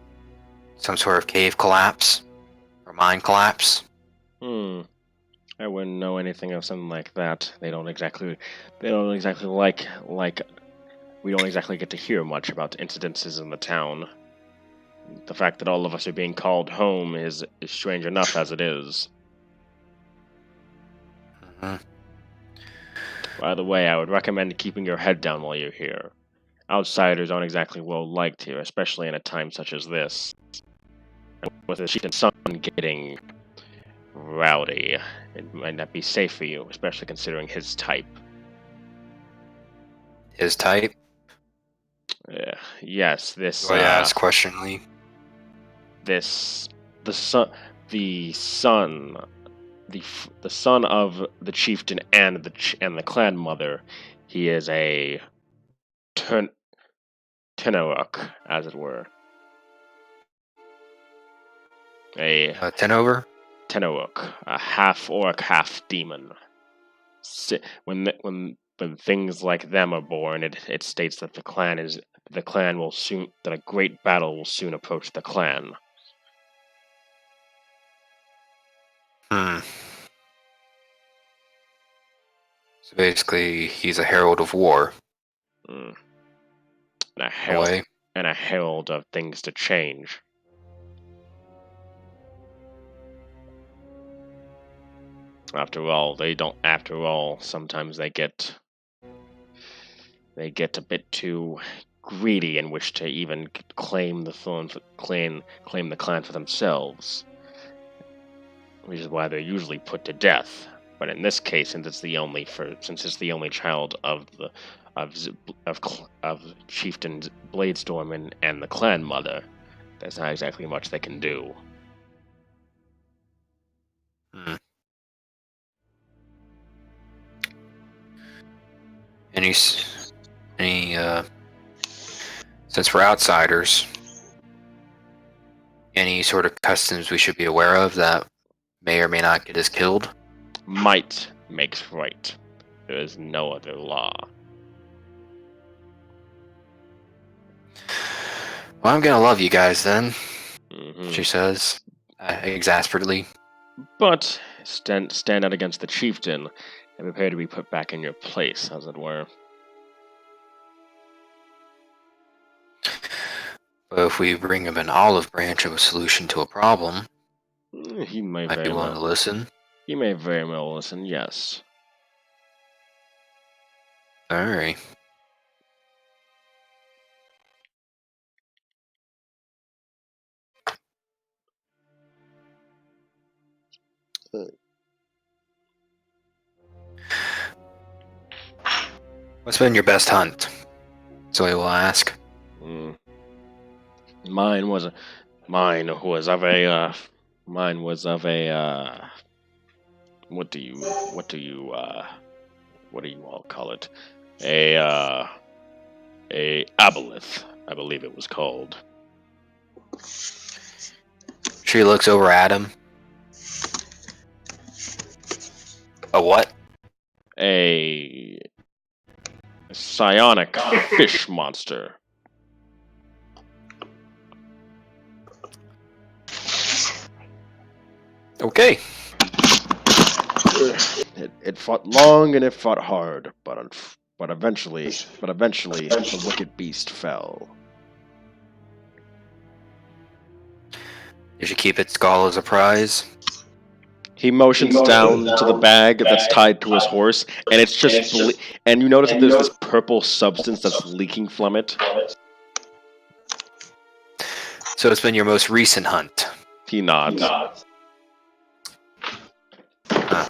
some sort of cave collapse or mine collapse. I wouldn't know anything of something like that. They don't exactly like we don't exactly get to hear much about incidences in the town. The fact that all of us are being called home is strange enough as it is. Mm-hmm. By the way, I would recommend keeping your head down while you're here. Outsiders aren't exactly well liked here, especially in a time such as this. And with the chieftain's son getting rowdy, it might not be safe for you, especially considering his type. His type? Yes, this. So I asked questioningly. The son of the chieftain and the clan mother. He is a Tenaruk, as it were. A 10 over? Tenaruk, a half orc, half demon. When things like them are born, it states that that a great battle will soon approach the clan. Hmm. So basically, he's a herald of war. Mm. In a way. And a herald of things to change. After all, sometimes they get a bit too greedy and wish to even claim the clan for themselves, which is why they're usually put to death. But in this case, since it's the only child of Chieftain Bladestorm and the clan mother, there's not exactly much they can do. Hmm. Since we're outsiders, any sort of customs we should be aware of that may or may not get us killed? Might makes right. There is no other law. Well, I'm gonna love you guys then, Mm-hmm. she says, exasperately. But stand out against the chieftain and prepare to be put back in your place, as it were. But if we bring him an olive branch of a solution to a problem, He may might be willing to listen. He may very well listen, yes. Alright. What's been your best hunt? Zoe will ask. Mine was of a what do you all call it? A aboleth, I believe it was called. She looks over at him. A what? A psionic fish monster. Okay. It fought long and it fought hard, but eventually the wicked beast fell. Did you keep its skull as a prize? He motions down to the bag that's tied to his horse, and it's just and you notice that there's this purple substance that's leaking from it. So it's been your most recent hunt. He nods. Huh.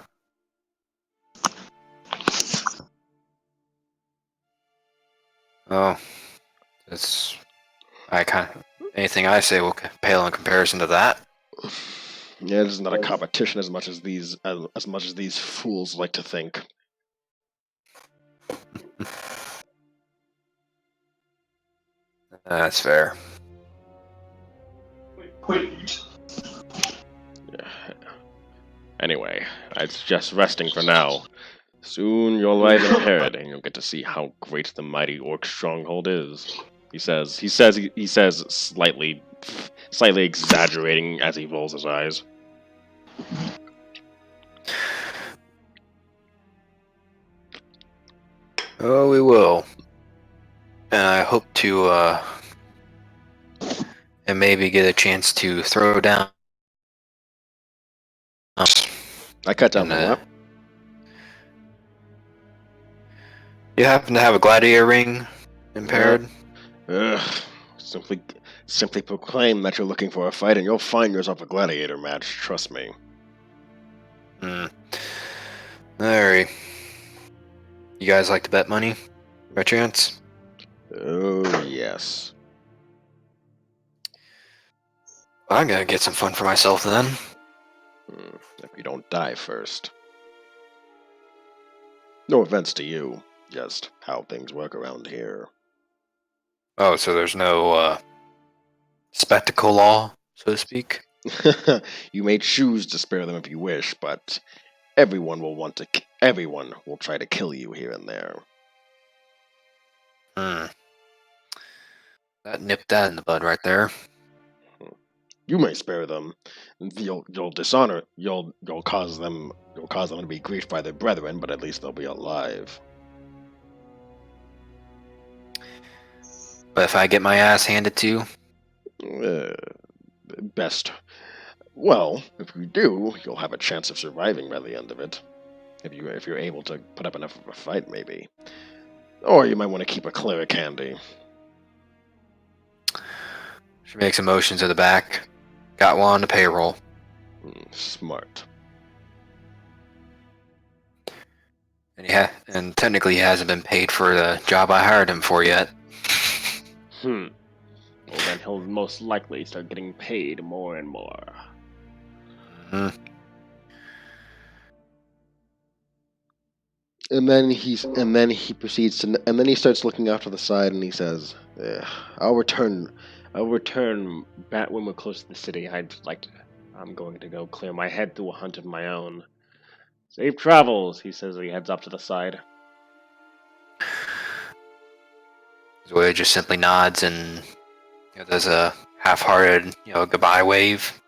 Oh, anything I say will pale in comparison to that. Yeah, it's not a competition as much as these fools like to think. That's fair. Wait. Anyway, I'd suggest resting for now. Soon you'll arrive in Perid, and you'll get to see how great the mighty orc stronghold is. He says, slightly exaggerating as he rolls his eyes. Oh, we will. And I hope to, and maybe get a chance to throw down. I cut down the what? You happen to have a gladiator ring in Perid? Simply proclaim that you're looking for a fight, and you'll find yourself a gladiator match. Trust me. Alright. You guys like to bet money, by chance? Oh yes. Well, I'm gonna get some fun for myself then. If you don't die first. No offense to you, just how things work around here. Oh, so there's no spectacle law, so to speak. You may choose to spare them if you wish, but everyone will try to kill you here and there. That nipped that in the bud right there. You may spare them. You'll cause them to be griefed by their brethren, but at least they'll be alive. But if I get my ass handed to, Best. Well, if you do, you'll have a chance of surviving by the end of it. If you're able to put up enough of a fight, maybe. Or you might want to keep a cleric handy. she makes a motion to the back. Got one on the payroll. Smart. And technically he hasn't been paid for the job I hired him for yet. Well, then he'll most likely start getting paid more and more. And then he starts looking off to the side, and he says, "I'll return Back when we're close to the city. I'm going to go clear my head through a hunt of my own. Safe travels," he says as he heads up to the side. Zoya just simply nods and does a half-hearted goodbye wave.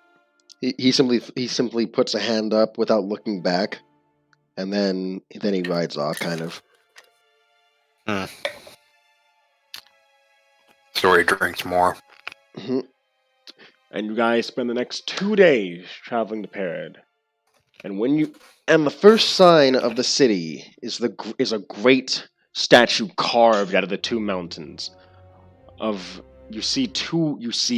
He simply puts a hand up without looking back, and then he rides off, kind of. Zoya drinks more. Mm-hmm. And you guys spend the next 2 days traveling to Perid. And the first sign of the city is a great statue carved out of the two mountains. You see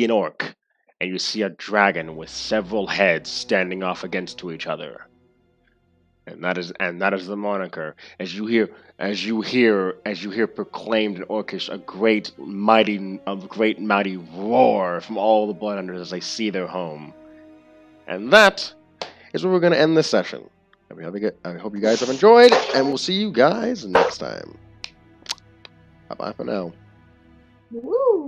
an orc, and you see a dragon with several heads standing off against each other. And that is the moniker. As you hear proclaimed in Orcish, a great mighty roar from all the Bloodhunters as they see their home. And that is where we're going to end this session. I hope you guys have enjoyed, and we'll see you guys next time. Bye bye for now. Woo!